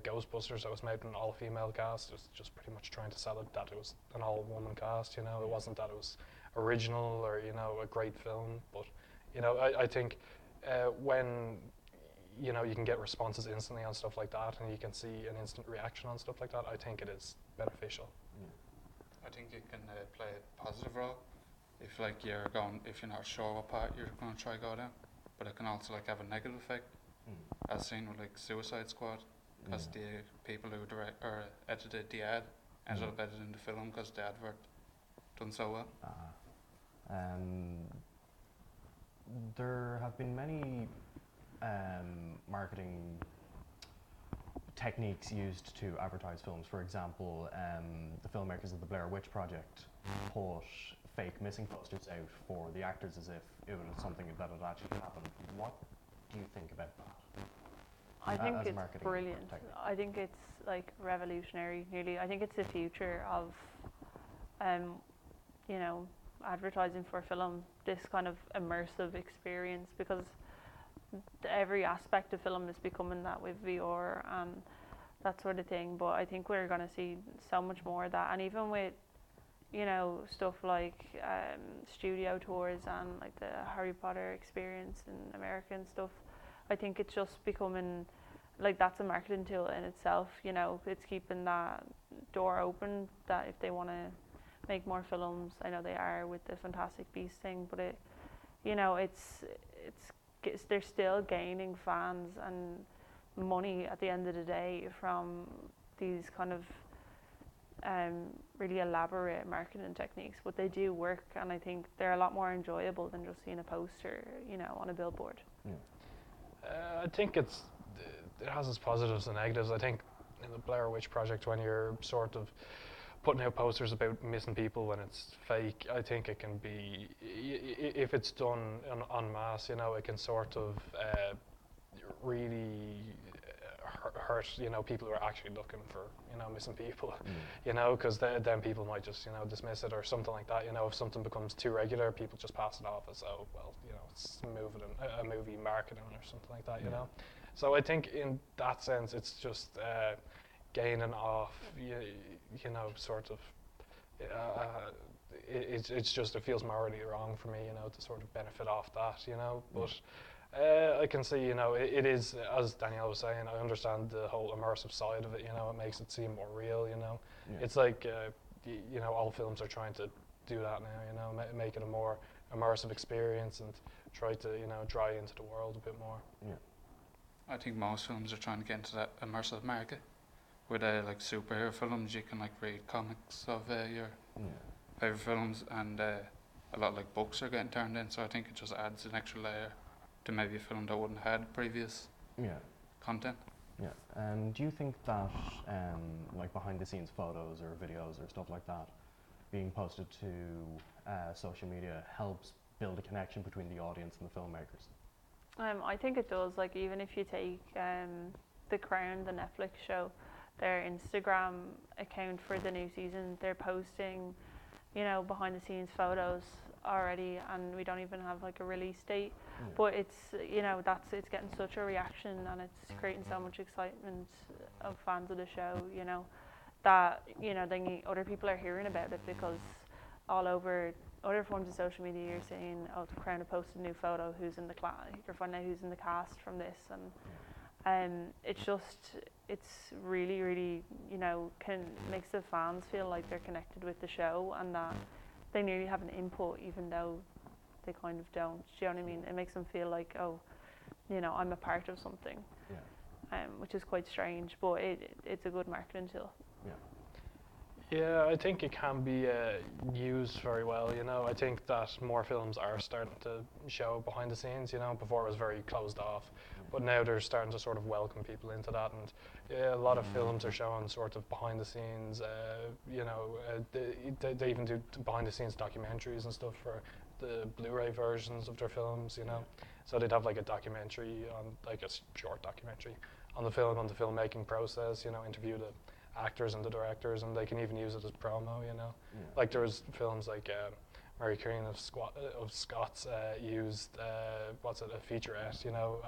Ghostbusters, that was made with an all-female cast. It was just pretty much trying to sell it that it was an all-woman cast, It wasn't that it was original or, a great film. But, I think when you know, you can get responses instantly on stuff like that, and you can see an instant reaction on stuff like that. I think it is beneficial. I think it can play a positive role if like if you're not sure what part you're going to try go down, but it can also like have a negative effect, as seen with like Suicide Squad, because the people who edited the ad ended up editing the film because the advert done so well. There have been many marketing techniques used to advertise films. For example, the filmmakers of the Blair Witch Project put fake missing posters out for the actors as if it was something that had actually happened. What do you think about that? I think it's brilliant. Technique? I think it's like revolutionary, nearly. I think it's the future of, you know, advertising for film, this kind of immersive experience, because every aspect of film is becoming that with VR and that sort of thing. But I think we're going to see so much more of that, and even with, you know, stuff like studio tours and like the Harry Potter experience in America and stuff. I think it's just becoming like that's a marketing tool in itself. You know, it's keeping that door open that if they want to make more films, I know they are with the Fantastic Beasts thing, but it, you know, it's they're still gaining fans and money at the end of the day from these kind of really elaborate marketing techniques, but they do work, and I think they're a lot more enjoyable than just seeing a poster, you know, on a billboard. I think it has its positives and negatives. I think in the Blair Witch Project, when you're sort of putting out posters about missing people when it's fake, I think it can be, if it's done en masse, you know, it can sort of really hurt, you know, people who are actually looking for, you know, missing people, you know, because then people might just, you know, dismiss it or something like that. You know, if something becomes too regular, people just pass it off as, oh, well, you know, it's a movie marketing or something like that, you know. So I think in that sense, it's just gaining off, you know, sort of, it's just, it feels morally wrong for me, you know, to sort of benefit off that, you know, but I can see, you know, it is, as Danielle was saying, I understand the whole immersive side of it, you know, it makes it seem more real, you know. It's like, you know, all films are trying to do that now, you know, make it a more immersive experience and try to, you know, draw you into the world a bit more. I think most films are trying to get into that immersive market. With like superhero films, you can like read comics of your favorite films, and a lot of like books are getting turned in. So I think it just adds an extra layer to maybe a film that wouldn't have had previous content. Do you think that like behind the scenes photos or videos or stuff like that being posted to social media helps build a connection between the audience and the filmmakers? I think it does. Like, even if you take The Crown, the Netflix show, their Instagram account for the new season, they're posting, you know, behind the scenes photos already, and we don't even have like a release date. But it's, you know, it's getting such a reaction, and it's creating so much excitement of fans of the show, you know, that, you know, then other people are hearing about it, because all over other forms of social media you're seeing, oh, The Crown have posted a new photo, who's in the class, you're finding out who's in the cast from this, and it's really, really, you know, makes the fans feel like they're connected with the show, and that they nearly have an input even though they kind of don't. Do you know what I mean? It makes them feel like, oh, you know, I'm a part of something, which is quite strange, but it's a good marketing tool. Yeah, I think it can be used very well, you know. I think that more films are starting to show behind the scenes, you know. Before it was very closed off, but now they're starting to sort of welcome people into that, and a lot of films are showing sort of behind the scenes, you know, they even do behind the scenes documentaries and stuff for the Blu-ray versions of their films, you know. So they'd have like a documentary on, like a short documentary on the film, on the filmmaking process, you know, interview the actors and the directors, and they can even use it as promo, you know. Like there was films like Mary Queen of Scots used a featurette, you know,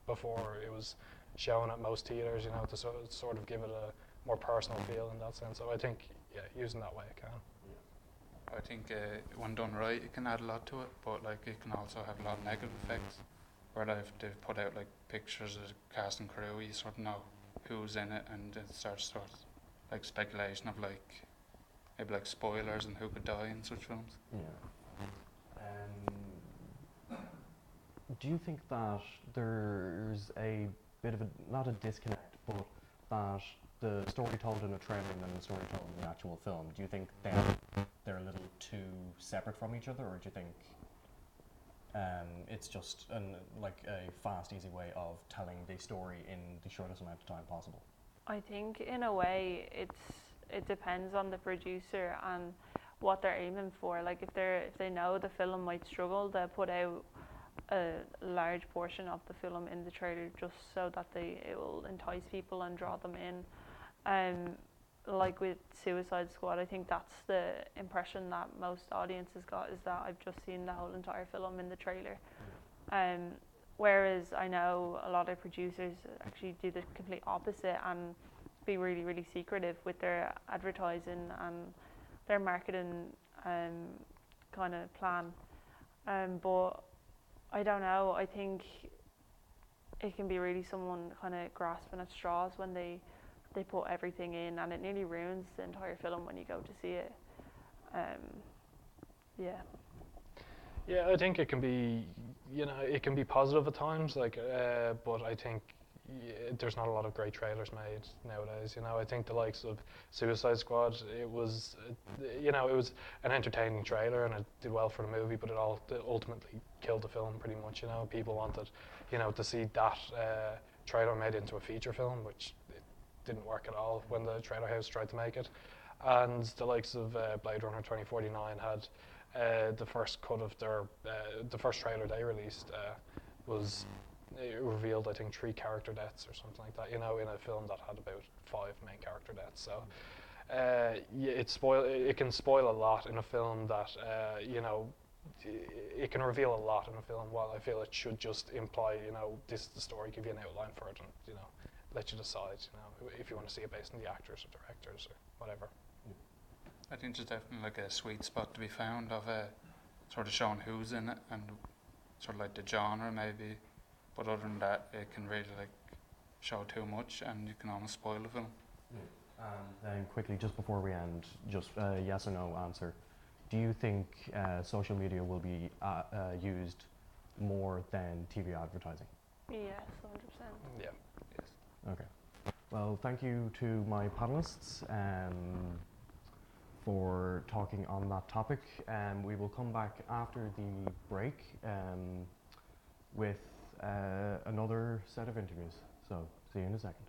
before it was shown at most theatres, you know, to sort of give it a more personal feel in that sense. So I think, using that way it can. I think when done right, it can add a lot to it, but like it can also have a lot of negative effects. where they've put out like pictures of the cast and crew. You sort of know who's in it, and it starts like speculation of like maybe like spoilers and who could die in such films. Yeah. Do you think that there's a bit of a, not a disconnect, but that the story told in a trailer and then the story told in the actual film, do you think they're a little too separate from each other, or do you think it's just like a fast, easy way of telling the story in the shortest amount of time possible? I think in a way it depends on the producer and what they're aiming for. Like if they know the film might struggle, they'll put out a large portion of the film in the trailer just so that it will entice people and draw them in. Like with Suicide Squad, I think that's the impression that most audiences got, is that I've just seen the whole entire film in the trailer. Whereas I know a lot of producers actually do the complete opposite and be really, really secretive with their advertising and their marketing kind of plan. But I don't know, I think it can be really someone kind of grasping at straws when they put everything in, and it nearly ruins the entire film when you go to see it. Yeah. Yeah, I think it can be, it can be positive at times, like, but I think there's not a lot of great trailers made nowadays. I think the likes of Suicide Squad, it was an entertaining trailer and it did well for the movie, but it ultimately killed the film pretty much. People wanted, to see that trailer made into a feature film, which it didn't work at all when the trailer house tried to make it. And the likes of Blade Runner 2049 had the first cut of their, the first trailer they released it revealed, I think, 3 character deaths or something like that, in a film that had about 5 main character deaths. So it can spoil a lot in a film that, it can reveal a lot in a film, while I feel it should just imply, this is the story, give you an outline for it, and, let you decide, if you want to see it based on the actors or directors or whatever. I think there's definitely like a sweet spot to be found of sort of showing who's in it and sort of like the genre maybe. But other than that, it can really like show too much, and you can almost spoil the film. And then quickly, just before we end, just a yes or no answer. Do you think social media will be used more than TV advertising? Yes, 100%. Yeah. Yes. Okay. Well, thank you to my panelists for talking on that topic. We will come back after the break with another set of interviews. So, see you in a second.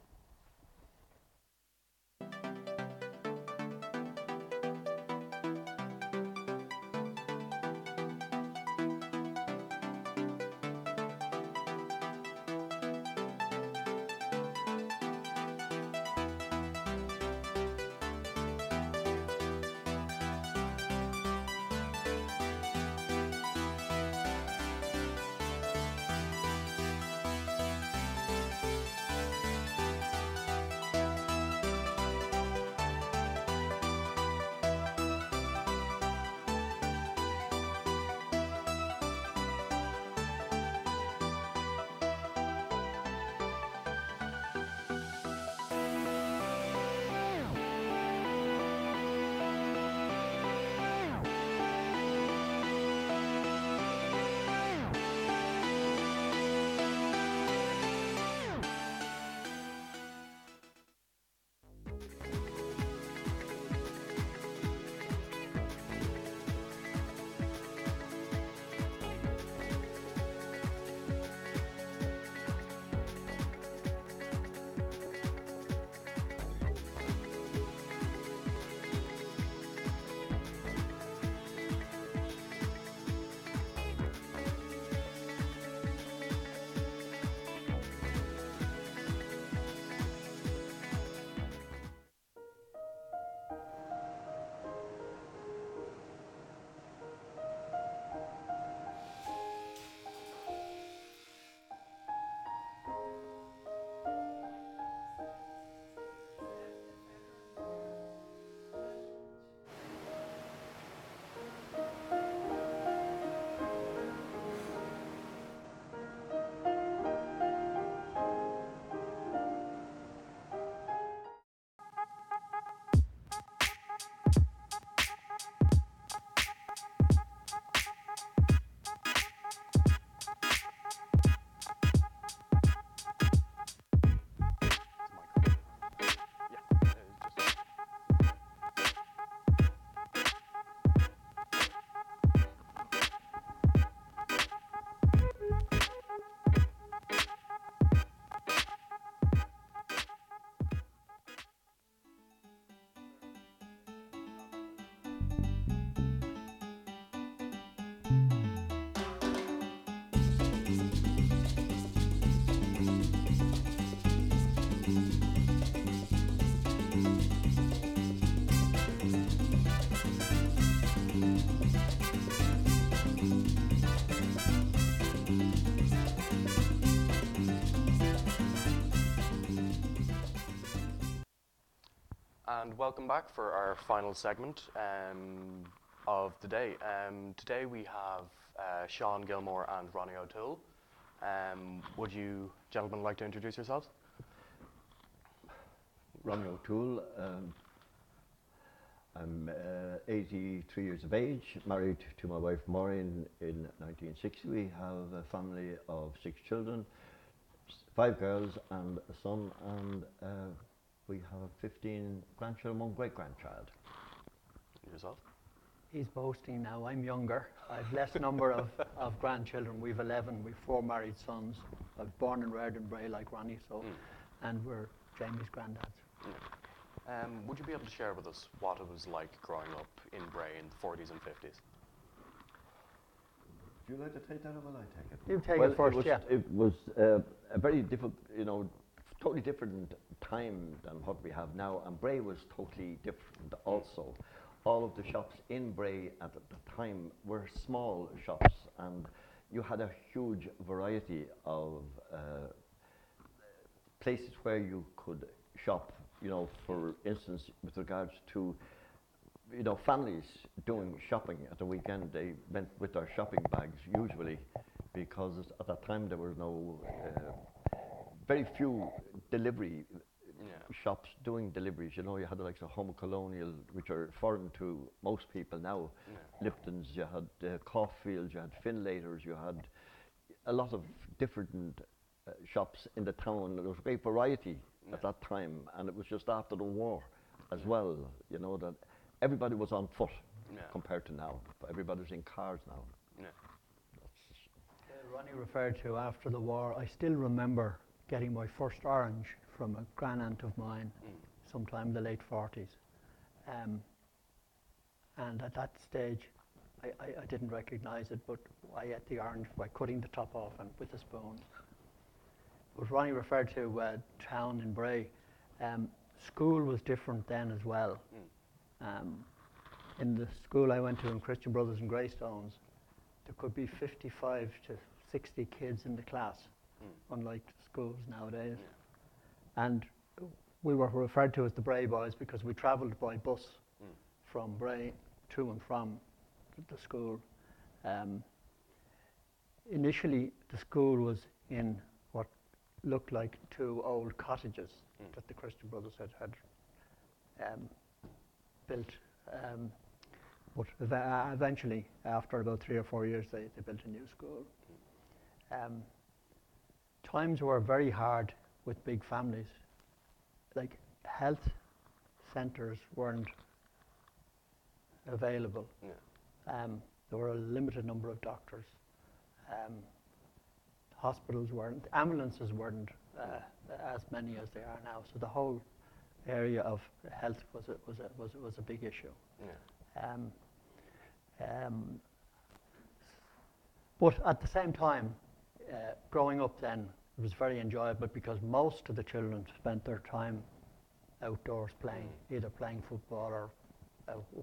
And welcome back for our final segment of the day. Today we have Sean Gilmore and Ronnie O'Toole. Would you gentlemen like to introduce yourselves? Ronnie O'Toole. I'm 83 years of age, married to my wife Maureen in 1960. We have a family of 6 children, 5 girls and a son, and we have 15 grandchildren, 1 great-grandchild. Yourself? He's boasting now. I'm younger. I've less number of grandchildren. We've 11. We've 4 married sons. I was born and reared in Bray like Ronnie, so, and we're Jamie's granddads. Would you be able to share with us what it was like growing up in Bray in the 40s and 50s? Would you like to take that or will I take it? You take it first, It was a very different, totally different time than what we have now, and Bray was totally different also. All of the shops in Bray at the time were small shops, and you had a huge variety of places where you could shop. For instance, with regards to, families doing shopping at the weekend, they went with their shopping bags usually, because at that time there were no, very few delivery shops doing deliveries. You had the likes of Home Colonial, which are foreign to most people now. Lipton's, you had Caulfield's, you had Finlaters, you had a lot of different shops in the town. There was a great variety at that time, and it was just after the war as well, that everybody was on foot compared to now. Everybody's in cars now. Ronnie referred to after the war. I still remember getting my first orange from a grandaunt of mine sometime in the late 40s. And at that stage, I didn't recognize it, but I ate the orange by cutting the top off and with a spoon. But Ronnie referred to town in Bray. School was different then as well. In the school I went to in Christian Brothers and Greystones, there could be 55 to 60 kids in the class, unlike schools nowadays. And we were referred to as the Bray Boys because we travelled by bus from Bray to and from the school. Initially, the school was in what looked like 2 old cottages that the Christian Brothers had built. But eventually, after about 3 or 4 years, they built a new school. Times were very hard with big families. Like, health centres weren't available. There were a limited number of doctors. Hospitals weren't, ambulances weren't as many as they are now. So the whole area of health was a big issue. But at the same time, growing up then, it was very enjoyable because most of the children spent their time outdoors playing, either playing football or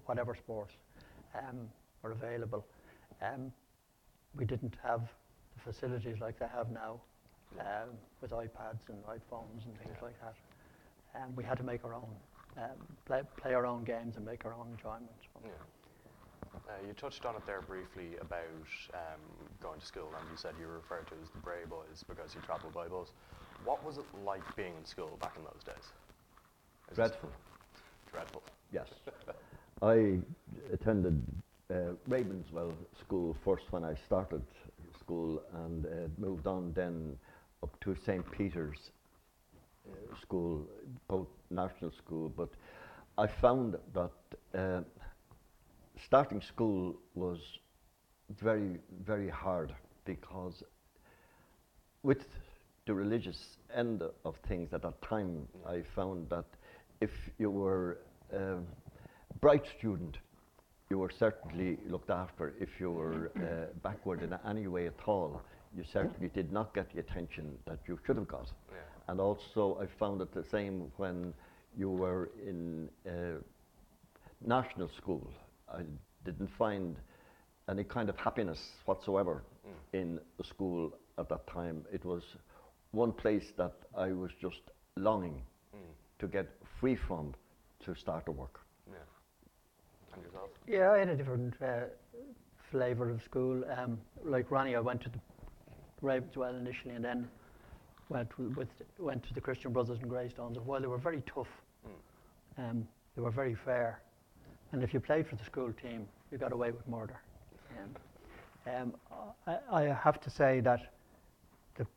whatever sports were available. We didn't have the facilities like they have now with iPads and iPhones and things like that. We had to make our own, play our own games and make our own enjoyment. You touched on it there briefly about going to school, and you said you were referred to as the Bray Boys because you travelled by bus. What was it like being in school back in those days? Dreadful. Dreadful. Yes. I attended Ravenswell School first when I started school, and moved on then up to St. Peter's School, both national school. But I found that starting school was very, very hard, because with the religious end of things at that time, I found that if you were a bright student, you were certainly looked after. If you were backward in any way at all, you certainly did not get the attention that you should have got. And also I found it the same when you were in national school. I didn't find any kind of happiness whatsoever in the school at that time. It was one place that I was just longing to get free from, to start to work. Yeah. And yourself? Yeah, I had a different flavour of school. Like Ronnie, I went to the Ravenswell initially, and then went to the Christian Brothers and Greystones. And while they were very tough, they were very fair. And if you played for the school team, you got away with murder. I have to say that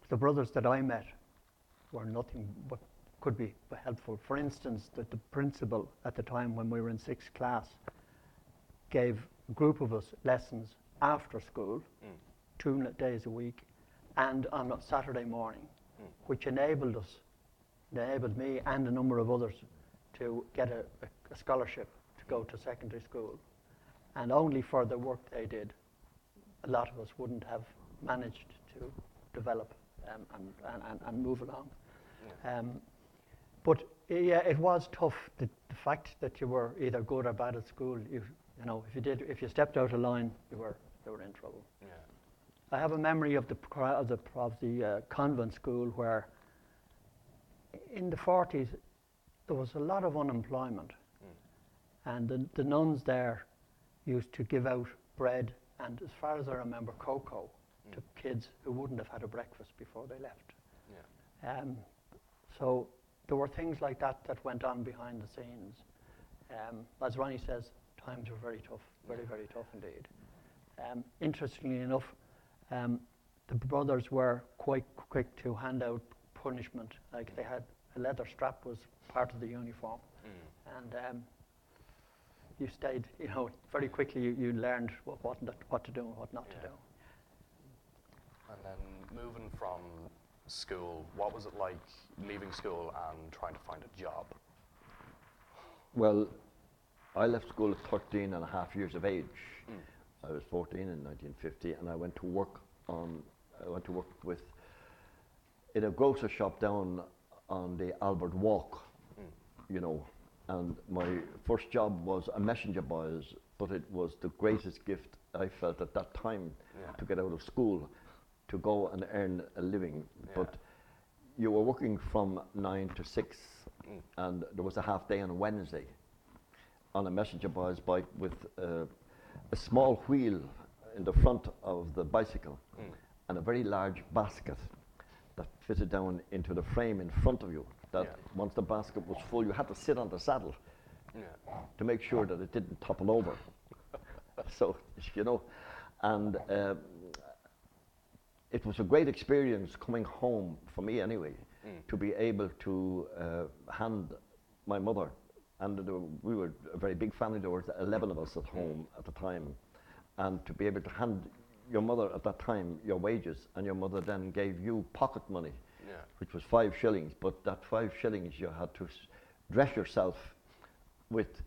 the brothers that I met were nothing but could be helpful. For instance, that the principal at the time when we were in 6th class gave a group of us lessons after school, 2 days a week, and on a Saturday morning, which enabled me and a number of others to get a scholarship to go to secondary school. And only for the work they did, a lot of us wouldn't have managed to develop and move along. But yeah, it was tough. The fact that you were either good or bad at school, you know, if you stepped out of line, you were in trouble. Yeah. I have a memory of the convent school where, in the 40s, there was a lot of unemployment, and the nuns there used to give out bread and, as far as I remember, cocoa to kids who wouldn't have had a breakfast before they left. Yeah. So there were things like that went on behind the scenes. As Ronnie says, times were very tough, very, very tough indeed. Interestingly enough, the brothers were quite quick to hand out punishment. Like they had a leather strap was part of the uniform, and you stayed. You know, very quickly you learned what to do and what not to do. And then moving from school, what was it like leaving school and trying to find a job? Well, I left school at 13 and a half years of age. I was 14 in 1950, and I went to work in a grocer shop down on the Albert Walk, you know, and my first job was a messenger boy's, but it was the greatest gift I felt at that time to get out of school, to go and earn a living. But you were working from 9 to 6, and there was a half day on Wednesday on a messenger boy's bike with a small wheel in the front of the bicycle and a very large basket that fitted down into the frame in front of you, that once the basket was full, you had to sit on the saddle to make sure that it didn't topple over. So, you know, and it was a great experience coming home, for me anyway, to be able to hand my mother, and we were a very big family, there were 11 of us at home at the time, and to be able to hand your mother at that time your wages, and your mother then gave you pocket money, which was 5 shillings, but that 5 shillings you had to dress yourself with,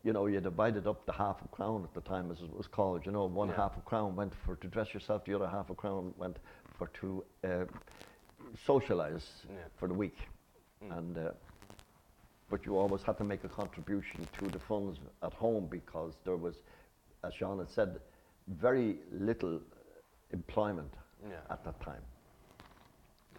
you know, you divided up the half a crown at the time, as it was called, you know, one half a crown went for to dress yourself, the other half a crown went for to socialise for the week. And but you always had to make a contribution to the funds at home, because there was, as Sean had said, very little employment at that time.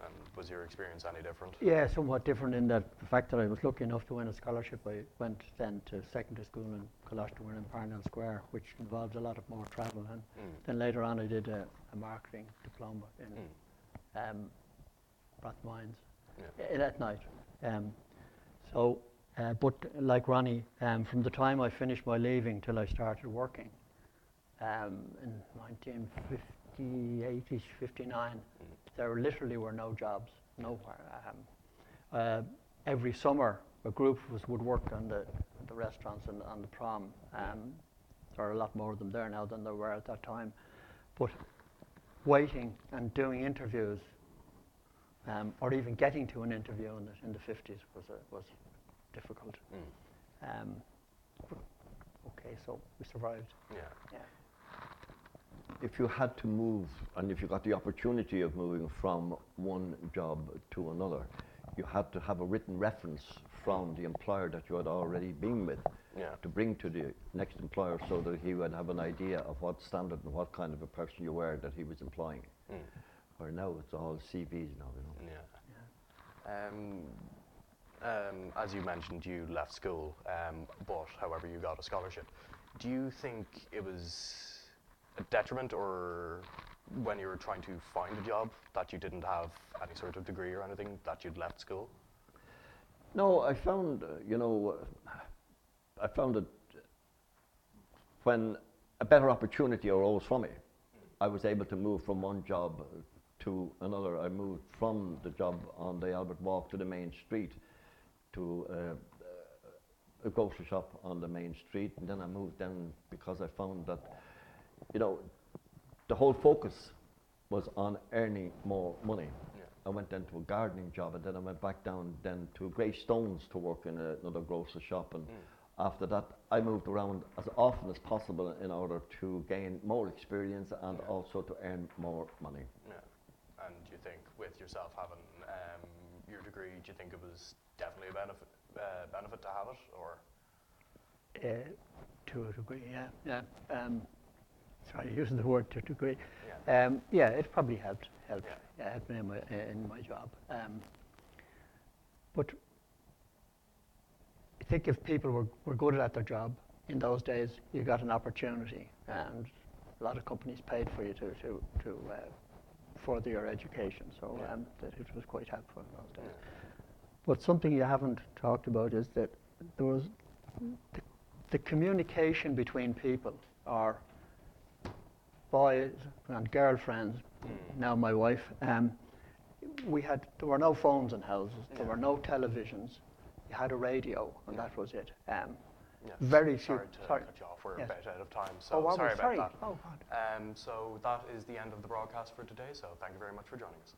And was your experience any different? Yeah, somewhat different in that the fact that I was lucky enough to win a scholarship. I went then to secondary school in Colostrum in Parnell Square, which involved a lot of more travel. And then later on I did a marketing diploma in Rathmines at night. But like Ronnie, from the time I finished my leaving till I started working in 1958-ish, 59, there literally were no jobs, nowhere. Every summer, a group of us would work on the restaurants and on the prom. There are a lot more of them there now than there were at that time. But waiting and doing interviews, or even getting to an interview in the 50s was difficult. Okay, so we survived. Yeah. If you had to move, and if you got the opportunity of moving from one job to another, you had to have a written reference from the employer that you had already been with to bring to the next employer, so that he would have an idea of what standard and what kind of a person you were that he was employing. Where now it's all CVs now, you know. As you mentioned, you left school, but however you got a scholarship. Do you think it was a detriment, or when you were trying to find a job, that you didn't have any sort of degree or anything, that you'd left school? No, I found, I found it when a better opportunity arose for me. I was able to move from one job to another. I moved from the job on the Albert Walk to the main street to a grocery shop on the main street, and then I moved down because I found that, the whole focus was on earning more money. Yeah. I went then to a gardening job, and then I went back down then to Grey Stones to work in another grocery shop, and after that I moved around as often as possible in order to gain more experience and also to earn more money. Yeah. And do you think with yourself having your degree, do you think it was definitely a benefit to have it, or? To a degree, yeah. Sorry, using the word to a degree. Yeah, it probably helped me in my job. But I think if people were good at their job in those days, you got an opportunity, and a lot of companies paid for you to further your education, so that it was quite helpful in those days. But something you haven't talked about is that there was the communication between people, or boys and girlfriends, now my wife, there were no phones in houses, there were no televisions, you had a radio, and that was it. Very few. Sorry to cut you off, we're a bit out of time, so sorry about that. Oh, God. So that is the end of the broadcast for today, so thank you very much for joining us.